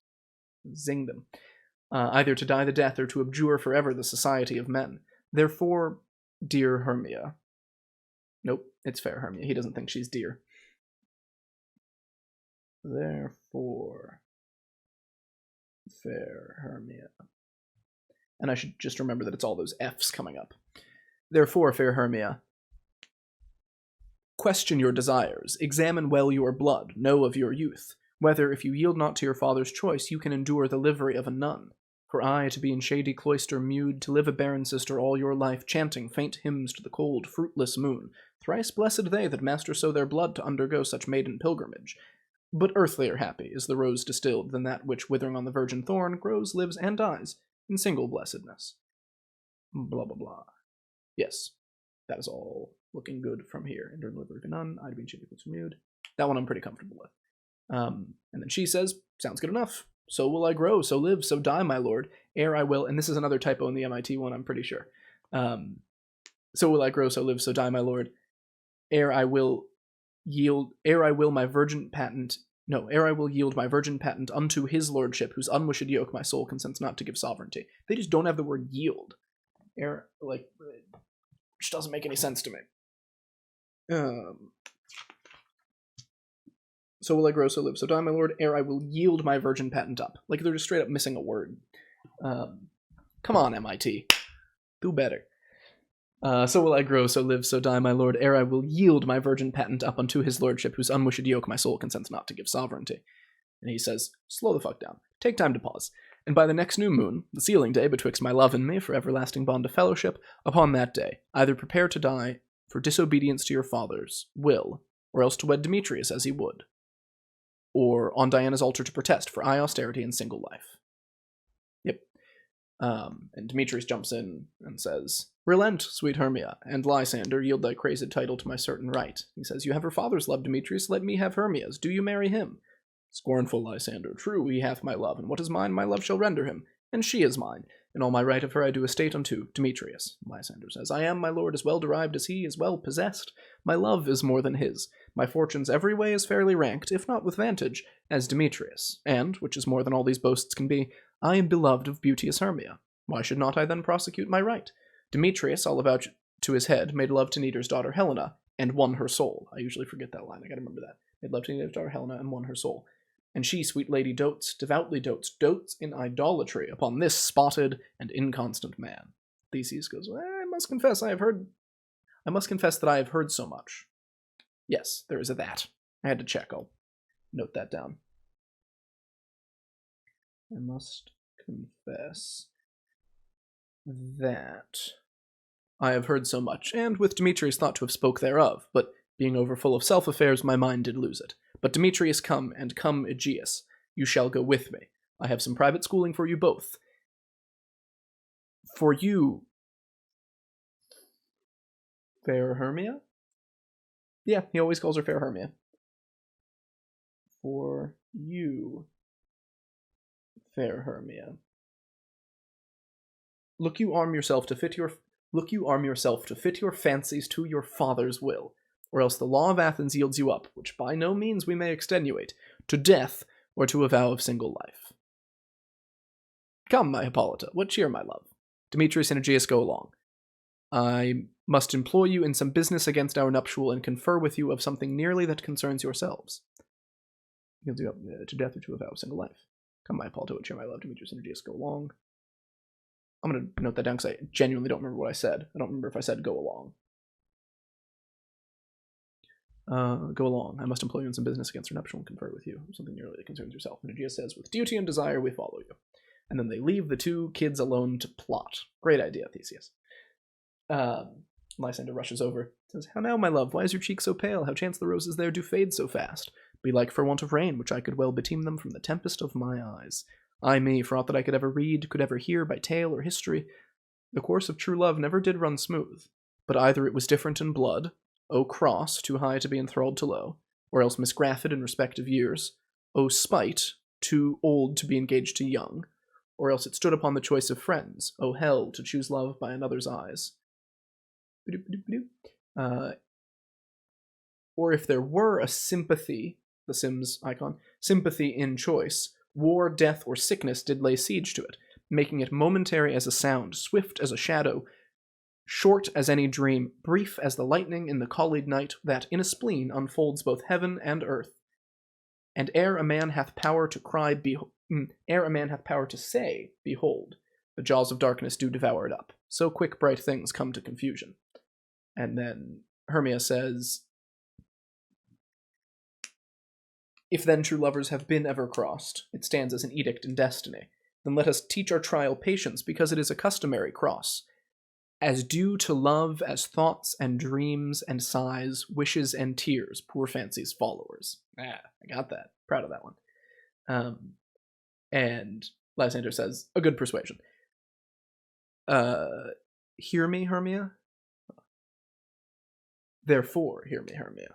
Zing them. Either to die the death or to abjure forever the society of men. Therefore, dear Hermia. Nope, it's fair Hermia. He doesn't think she's dear. Therefore, fair Hermia. And I should just remember that it's all those F's coming up. Therefore, fair Hermia, question your desires, examine well your blood, know of your youth, whether, if you yield not to your father's choice, you can endure the livery of a nun. For I, to be in shady cloister mewed, to live a barren sister all your life, chanting faint hymns to the cold, fruitless moon, thrice blessed they that master so their blood to undergo such maiden pilgrimage. But earthlier happy is the rose distilled than that which, withering on the virgin thorn, grows, lives, and dies in single blessedness. Blah, blah, blah. Yes, that is all looking good from here. Endure the livery of a nun, I to be in shady cloister mewed. That one I'm pretty comfortable with. And then she says, sounds good enough. So will I grow, so live, so die, my lord, ere I will, and this is another typo in the MIT one, I'm pretty sure. So will I grow, so live, so die, my lord, ere I will yield my virgin patent, ere I will yield my virgin patent unto his lordship, whose unwished yoke my soul consents not to give sovereignty. They just don't have the word yield. Which doesn't make any sense to me. So will I grow, so live, so die, my lord, ere I will yield my virgin patent up. Like, they're just straight up missing a word. Come on, MIT. Do better. So will I grow, so live, so die, my lord, ere I will yield my virgin patent up unto his lordship, whose unwished yoke my soul consents not to give sovereignty. And he says, slow the fuck down. Take time to pause. And by the next new moon, the sealing day betwixt my love and me for everlasting bond of fellowship, upon that day, either prepare to die for disobedience to your father's will, or else to wed Demetrius as he would. Or on Diana's altar to protest for austerity and single life. Yep. And Demetrius jumps in and says, relent, sweet Hermia, and Lysander, yield thy crazed title to my certain right. He says, you have her father's love, Demetrius, let me have Hermia's. Do you marry him? Scornful Lysander, true, he hath my love, and what is mine, my love shall render him, and she is mine. In all my right of her I do estate unto Demetrius. Lysander says, I am, my lord, as well derived as he is well possessed. My love is more than his. My fortunes every way is fairly ranked, if not with vantage, as Demetrius. And, which is more than all these boasts can be, I am beloved of beauteous Hermia. Why should not I then prosecute my right? Demetrius, all about to his head, made love to Neater's daughter Helena, and won her soul. I usually forget that line, I gotta remember that. Made love to Neater's daughter Helena, and won her soul. And she, sweet lady, devoutly dotes in idolatry upon this spotted and inconstant man. Theseus goes, I must confess that I have heard so much. Yes, there is a that. I had to check. I'll note that down. I must confess that I have heard so much, and with Demetrius thought to have spoke thereof, but being overfull of self-affairs, my mind did lose it. But Demetrius come, and come Aegeus, you shall go with me. I have some private schooling for you both. For you, fair Hermia? Yeah, he always calls her fair Hermia. For you, fair Hermia. Look you arm yourself to fit your fancies to your father's will. Or else the law of Athens yields you up, which by no means we may extenuate, to death or to a vow of single life. Come, my Hippolyta, what cheer, my love? Demetrius and Aegeus go along. I must employ you in some business against our nuptial and confer with you of something nearly that concerns yourselves. You'll do to death or to a vow of single life. Come, my Paul, to it, cheer my love, Demetrius and Aegeus, go along. I'm going to note that down because I genuinely don't remember what I said. I don't remember if I said go along. Go along. I must employ you in some business against our nuptial and confer with you. Something nearly that concerns yourself. And Aegeus says, with duty and desire, we follow you. And then they leave the two kids alone to plot. Great idea, Theseus. Lysander rushes over. Says, how now, my love? Why is your cheek so pale? How chance the roses there do fade so fast? Be like for want of rain, which I could well beteem them from the tempest of my eyes. Ay me, for aught that I could ever read, could ever hear by tale or history, the course of true love never did run smooth, but either it was different in blood, O cross, too high to be enthralled to low, or else misgraffed in respect of years, O spite, too old to be engaged to young, or else it stood upon the choice of friends, O hell, to choose love by another's eyes. Or if there were a sympathy, the Sims icon, sympathy in choice, war, death, or sickness did lay siege to it, making it momentary as a sound, swift as a shadow, short as any dream, brief as the lightning in the collied night, that in a spleen unfolds both heaven and earth. And ere a man hath power to cry, ere a man hath power to say, behold, the jaws of darkness do devour it up. So quick bright things come to confusion. And then Hermia says, if then true lovers have been ever crossed, it stands as an edict in destiny. Then let us teach our trial patience, because it is a customary cross. As due to love as thoughts and dreams and sighs, wishes and tears, poor fancy's followers. I got that. Proud of that one. And Lysander says, a good persuasion. Hear me, Hermia? Therefore, hear me, Hermia.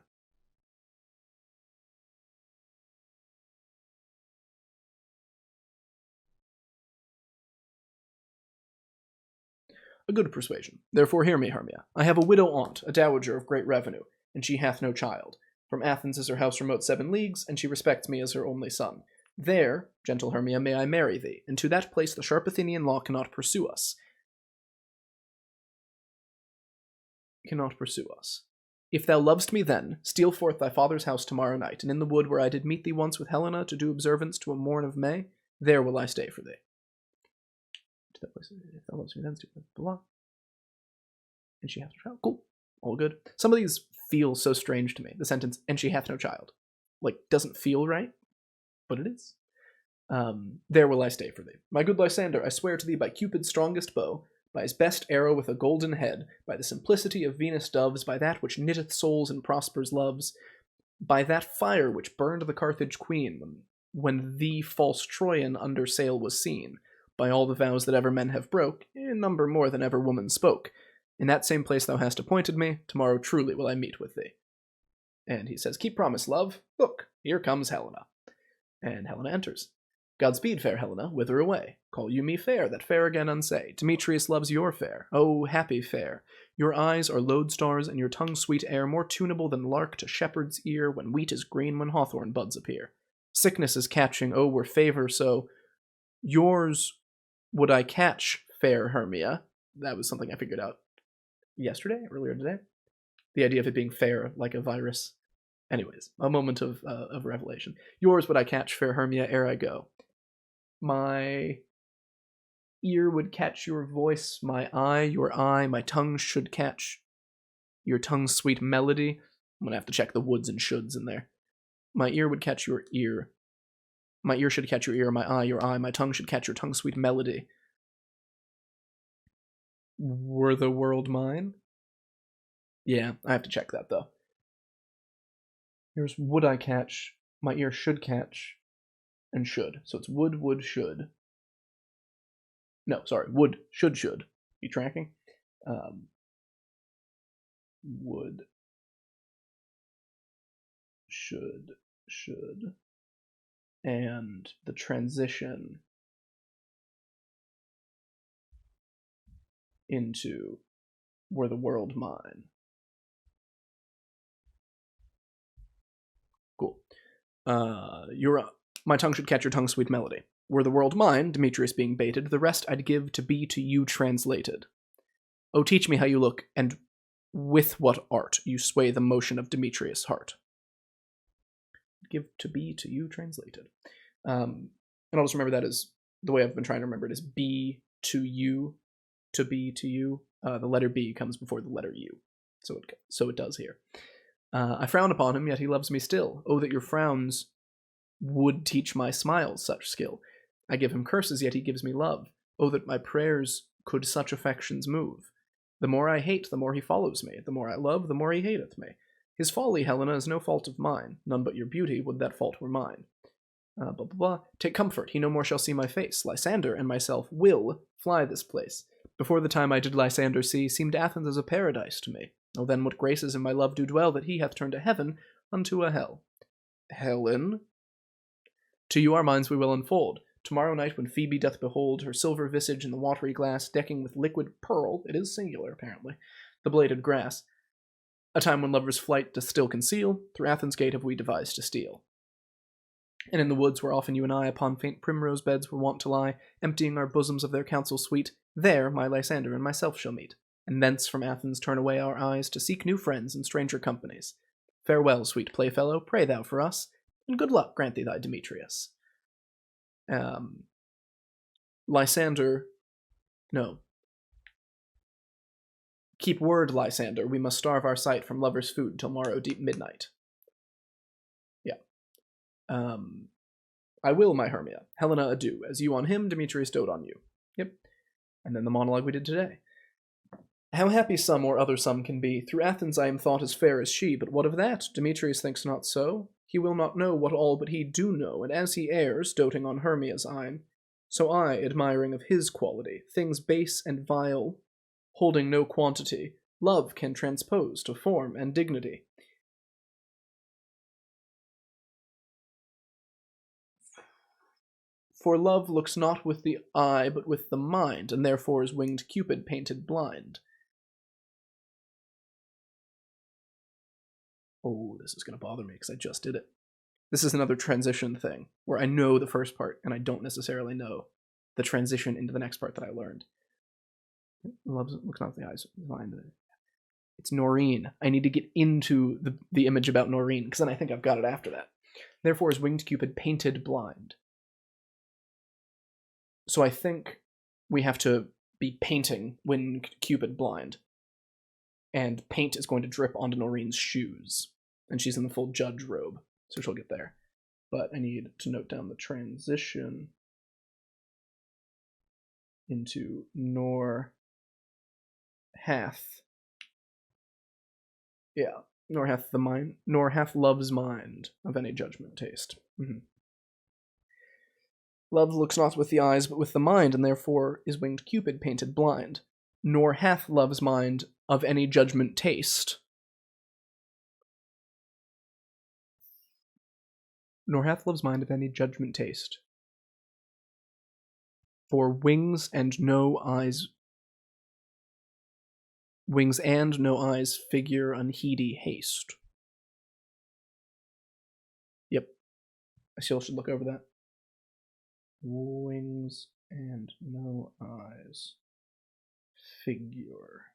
A good persuasion. Therefore hear me, Hermia. I have a widow aunt, a dowager of great revenue, and she hath no child. From Athens is her house remote 7 leagues, and she respects me as her only son. There, gentle Hermia, may I marry thee, and to that place the sharp Athenian law cannot pursue us. If thou lovest me then, steal forth thy father's house tomorrow night, and in the wood where I did meet thee once with Helena to do observance to a morn of May, there will I stay for thee. To that place, if thou lovest me then, steal blah. And she hath no child. Cool. All good. Some of these feel so strange to me. The sentence, and she hath no child. Like, doesn't feel right, but it is. There will I stay for thee. My good Lysander, I swear to thee by Cupid's strongest bow, by his best arrow with a golden head, by the simplicity of Venus' doves, by that which knitteth souls and prospers loves, by that fire which burned the Carthage queen, when the false Troyan under sail was seen, by all the vows that ever men have broke, in number more than ever woman spoke, in that same place thou hast appointed me, tomorrow truly will I meet with thee. And he says, keep promise, love. Look, here comes Helena. And Helena enters. Godspeed, fair Helena, whither away? Call you me fair, that fair again unsay. Demetrius loves your fair, oh, happy fair. Your eyes are lodestars, and your tongue sweet air, more tunable than lark to shepherd's ear, when wheat is green, when hawthorn buds appear. Sickness is catching, oh, were favor so. Yours would I catch, fair Hermia. That was something I figured out earlier today. The idea of it being fair, like a virus. Anyways, a moment of revelation. Yours would I catch, fair Hermia, ere I go. My ear would catch your voice, my eye, your eye, my tongue should catch your tongue's sweet melody. I'm gonna have to check the woulds and shoulds in there. My ear would catch your ear. My ear should catch your ear, my eye, my tongue should catch your tongue's sweet melody. Were the world mine? Yeah, I have to check that though. Here's would I catch, my ear should catch, and should. So it's would, should. No, sorry, would, should. You tracking? Would, should. And the transition into were the world mine. Cool. My tongue should catch your tongue's sweet melody. Were the world mine, Demetrius being baited, the rest I'd give to be to you translated. Oh, teach me how you look, and With what art you sway the motion of Demetrius' heart. Give to be to you translated. And I'll just remember that as the way I've been trying to remember it is be to you, to be to you. The letter B comes before the letter U. So it does here. I frown upon him, yet he loves me still. Oh, that your frowns would teach my smiles such skill. I give him curses, yet he gives me love. Oh, that my prayers could such affections move. The more I hate, the more he follows me. The more I love, the more he hateth me. His folly, Helena, is no fault of mine. None but your beauty would that fault were mine. Blah, blah, blah. Take comfort, he no more shall see my face. Lysander and myself will fly this place. Before the time I did Lysander see, seemed Athens as a paradise to me. Oh, then what graces in my love do dwell, that he hath turned a heaven unto a hell. Helen? To you our minds we will unfold. Tomorrow night, when Phoebe doth behold her silver visage in the watery glass, decking with liquid pearl, it is singular, apparently, the bladed grass, a time when lovers' flight doth still conceal, through Athens' gate have we devised to steal. And in the woods where often you and I upon faint primrose beds were wont to lie, emptying our bosoms of their counsel sweet, there my Lysander and myself shall meet, and thence from Athens turn away our eyes to seek new friends and stranger companies. Farewell, sweet playfellow, pray thou for us, and good luck grant thee thy Demetrius. Lysander, no. Keep word, Lysander, we must starve our sight from lovers' food till morrow deep midnight. Yeah. I will, my Hermia. Helena, adieu. As you on him, Demetrius dote on you. Yep. And then the monologue we did today. How happy some or other some can be. Through Athens I am thought as fair as she, but what of that? Demetrius thinks not so. He will not know what all but he do know, and as he errs, doting on Hermia's eyne, so I, admiring of his quality, things base and vile, holding no quantity, love can transpose to form and dignity. For love looks not with the eye, but with the mind, and therefore is winged Cupid painted blind. Oh, this is going to bother me because I just did it. This is another transition thing, where I know the first part, and I don't necessarily know the transition into the next part that I learned. Love looks not with the eyes, but the mind. It's Noreen. I need to get into the image about Noreen, because then I think I've got it after that. Therefore is winged Cupid painted blind. So I think we have to be painting winged Cupid blind. And paint is going to drip onto Noreen's shoes. And she's in the full judge robe, so she'll get there. But I need to note down the transition into nor hath. Yeah, nor hath the mind, nor hath love's mind of any judgment taste. Mm-hmm. Love looks not with the eyes, but with the mind, and therefore is winged Cupid painted blind. Nor hath love's mind of any judgment taste. Nor hath love's mind of any judgment taste. For wings and no eyes figure unheedy haste. Yep. I still should look over that. Wings and no eyes figure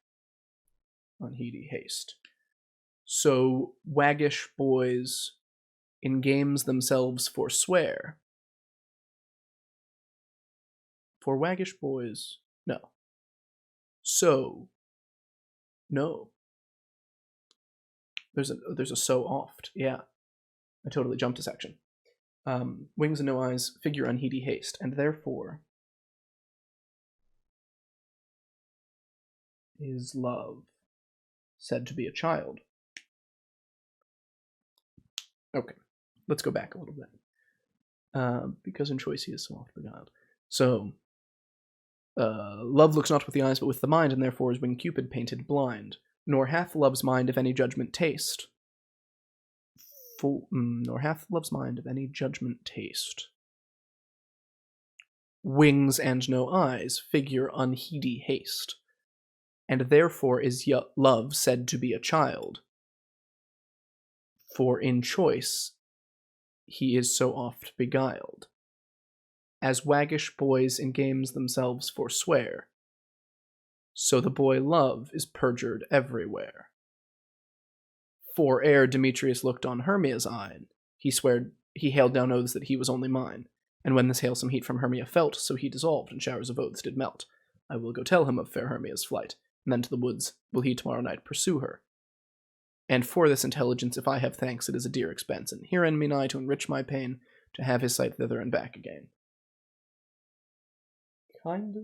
unheedy haste. So waggish boys in games themselves forswear. For waggish boys, no. So, no. There's a so oft, yeah. I totally jumped a section. Wings and no eyes figure unheedy haste, and therefore is love said to be a child. Okay, let's go back a little bit. Because in choice he is so oft beguiled. So, love looks not with the eyes but with the mind, and therefore is winged Cupid painted blind. Nor hath love's mind of any judgment taste. Nor hath love's mind of any judgment taste. Wings and no eyes figure unheedy haste, and therefore is love said to be a child. For in choice he is so oft beguiled. As waggish boys in games themselves forswear, so the boy love is perjured everywhere. For ere Demetrius looked on Hermia's eyne, he hailed down oaths that he was only mine. And when this hailsome heat from Hermia felt, so he dissolved, and showers of oaths did melt. I will go tell him of fair Hermia's flight, and then to the woods will he tomorrow night pursue her. And for this intelligence, if I have thanks, it is a dear expense, and herein me nigh to enrich my pain, to have his sight thither and back again. Kind of.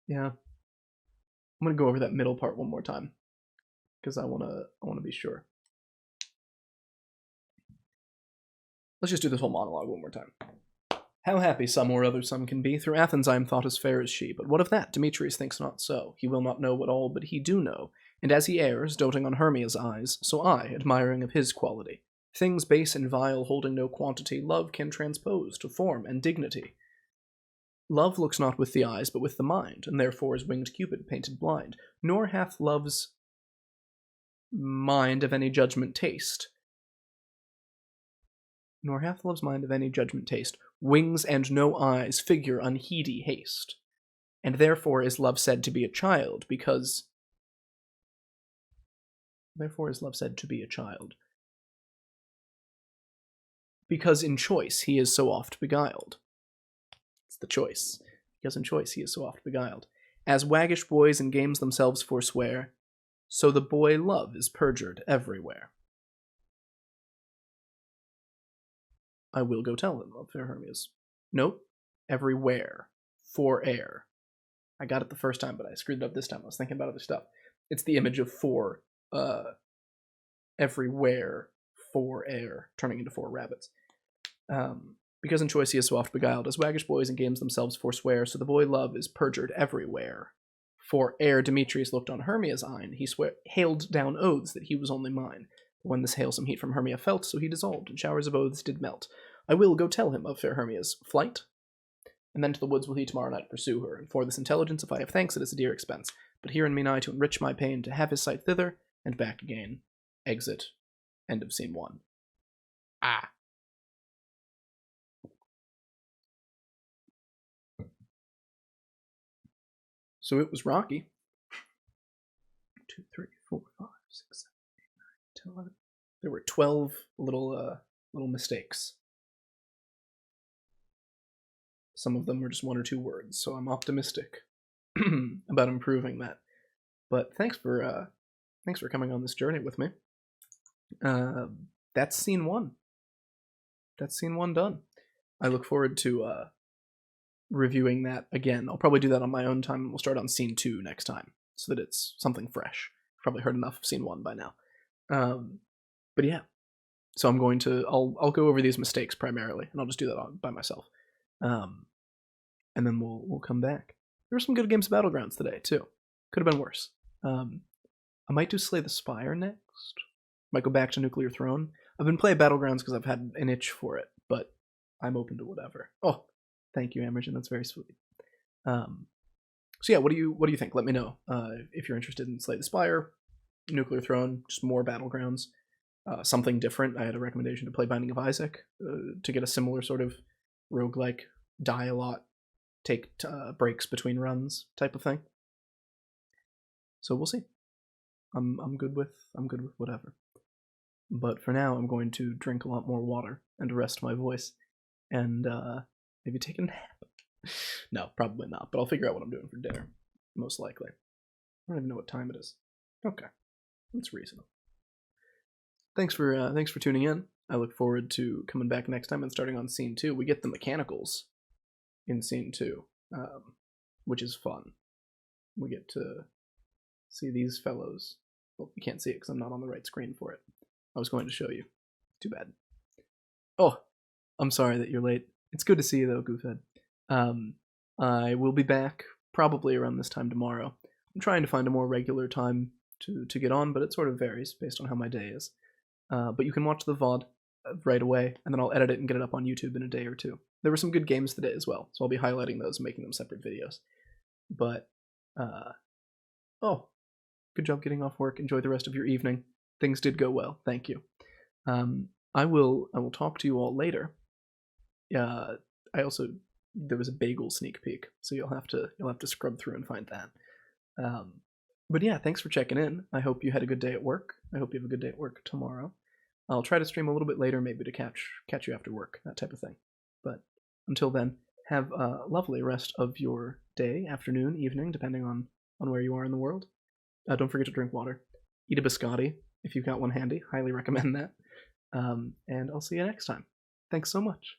Yeah. I'm gonna go over that middle part one more time, because I wanna be sure. Let's just do this whole monologue one more time. How happy some or other some can be. Through Athens I am thought as fair as she. But what of that? Demetrius thinks not so. He will not know what all, but he do know. And as he errs, doting on Hermia's eyes, so I, admiring of his quality. Things base and vile, holding no quantity, love can transpose to form and dignity. Love looks not with the eyes, but with the mind, and therefore is winged Cupid painted blind. Nor hath love's mind of any judgment taste. Nor hath love's mind of any judgment taste, wings and no eyes, figure unheedy haste. And therefore is love said to be a child, because... Therefore is love said to be a child. Because in choice he is so oft beguiled. It's the choice. Because in choice he is so oft beguiled. As waggish boys in games themselves forswear, so the boy love is perjured everywhere. I will go tell him of fair Hermia's. Nope. Everywhere. For air. I got it the first time, but I screwed it up this time. I was thinking about other stuff. It's the image of for, everywhere, for air, turning into four rabbits. Because in choice he is so oft beguiled, as waggish boys in games themselves forswear, so the boy love is perjured everywhere. For ere Demetrius looked on Hermia's eyne, he hailed down oaths that he was only mine. When this hailsome heat from Hermia felt, so he dissolved, and showers of oaths did melt. I will go tell him of fair Hermia's flight, and then to the woods will he tomorrow night pursue her. And for this intelligence, if I have thanks, it is a dear expense. But here in me nigh to enrich my pain, to have his sight thither, and back again. Exit. End of scene 1. Ah. So it was rocky. 2, 3, 4, 5, 6, 7, 8, 9, 10, 11. There were 12 little mistakes. Some of them were just 1 or 2 words, so I'm optimistic about improving that. But thanks for coming on this journey with me. That's scene 1. That's scene 1 done. I look forward to reviewing that again. I'll probably do that on my own time, and we'll start on scene 2 next time, so that it's something fresh. You've probably heard enough of scene 1 by now. But yeah, so I'm going to I'll go over these mistakes primarily, and I'll just do that by myself. And then we'll come back. There were some good games of Battlegrounds today too. Could have been worse. I might do Slay the Spire next. Might go back to Nuclear Throne. I've been playing Battlegrounds because I've had an itch for it, but I'm open to whatever. Oh, thank you, Amergen. That's very sweet. So yeah, what do you think? Let me know if you're interested in Slay the Spire, Nuclear Throne, just more Battlegrounds, something different. I had a recommendation to play Binding of Isaac to get a similar sort of roguelike, die a lot, take breaks between runs type of thing. So we'll see. I'm good with whatever. But for now, I'm going to drink a lot more water and rest my voice, and maybe take a nap. No, probably not. But I'll figure out what I'm doing for dinner, most likely. I don't even know what time it is. Okay, that's reasonable. Thanks for tuning in. I look forward to coming back next time and starting on scene 2. We get the mechanicals in scene 2, which is fun. We get to see these fellows. Well, you can't see it because I'm not on the right screen for it. I was going to show you. Too bad. Oh, I'm sorry that you're late. It's good to see you though, Goofhead. I will be back probably around this time tomorrow. I'm trying to find a more regular time to get on, but it sort of varies based on how my day is. But you can watch the VOD right away, and then I'll edit it and get it up on YouTube in a day or 2. There were some good games today as well, so I'll be highlighting those and making them separate videos. But, oh, good job getting off work. Enjoy the rest of your evening. Things did go well. Thank you. I will talk to you all later. I also there was a bagel sneak peek, so you'll have to scrub through and find that. But yeah, thanks for checking in. I hope you had a good day at work. I hope you have a good day at work tomorrow. I'll try to stream a little bit later, maybe to catch you after work, that type of thing. But until then, have a lovely rest of your day, afternoon, evening, depending on where you are in the world. Don't forget to drink water. Eat a biscotti if you've got one handy. Highly recommend that. And I'll see you next time. Thanks so much.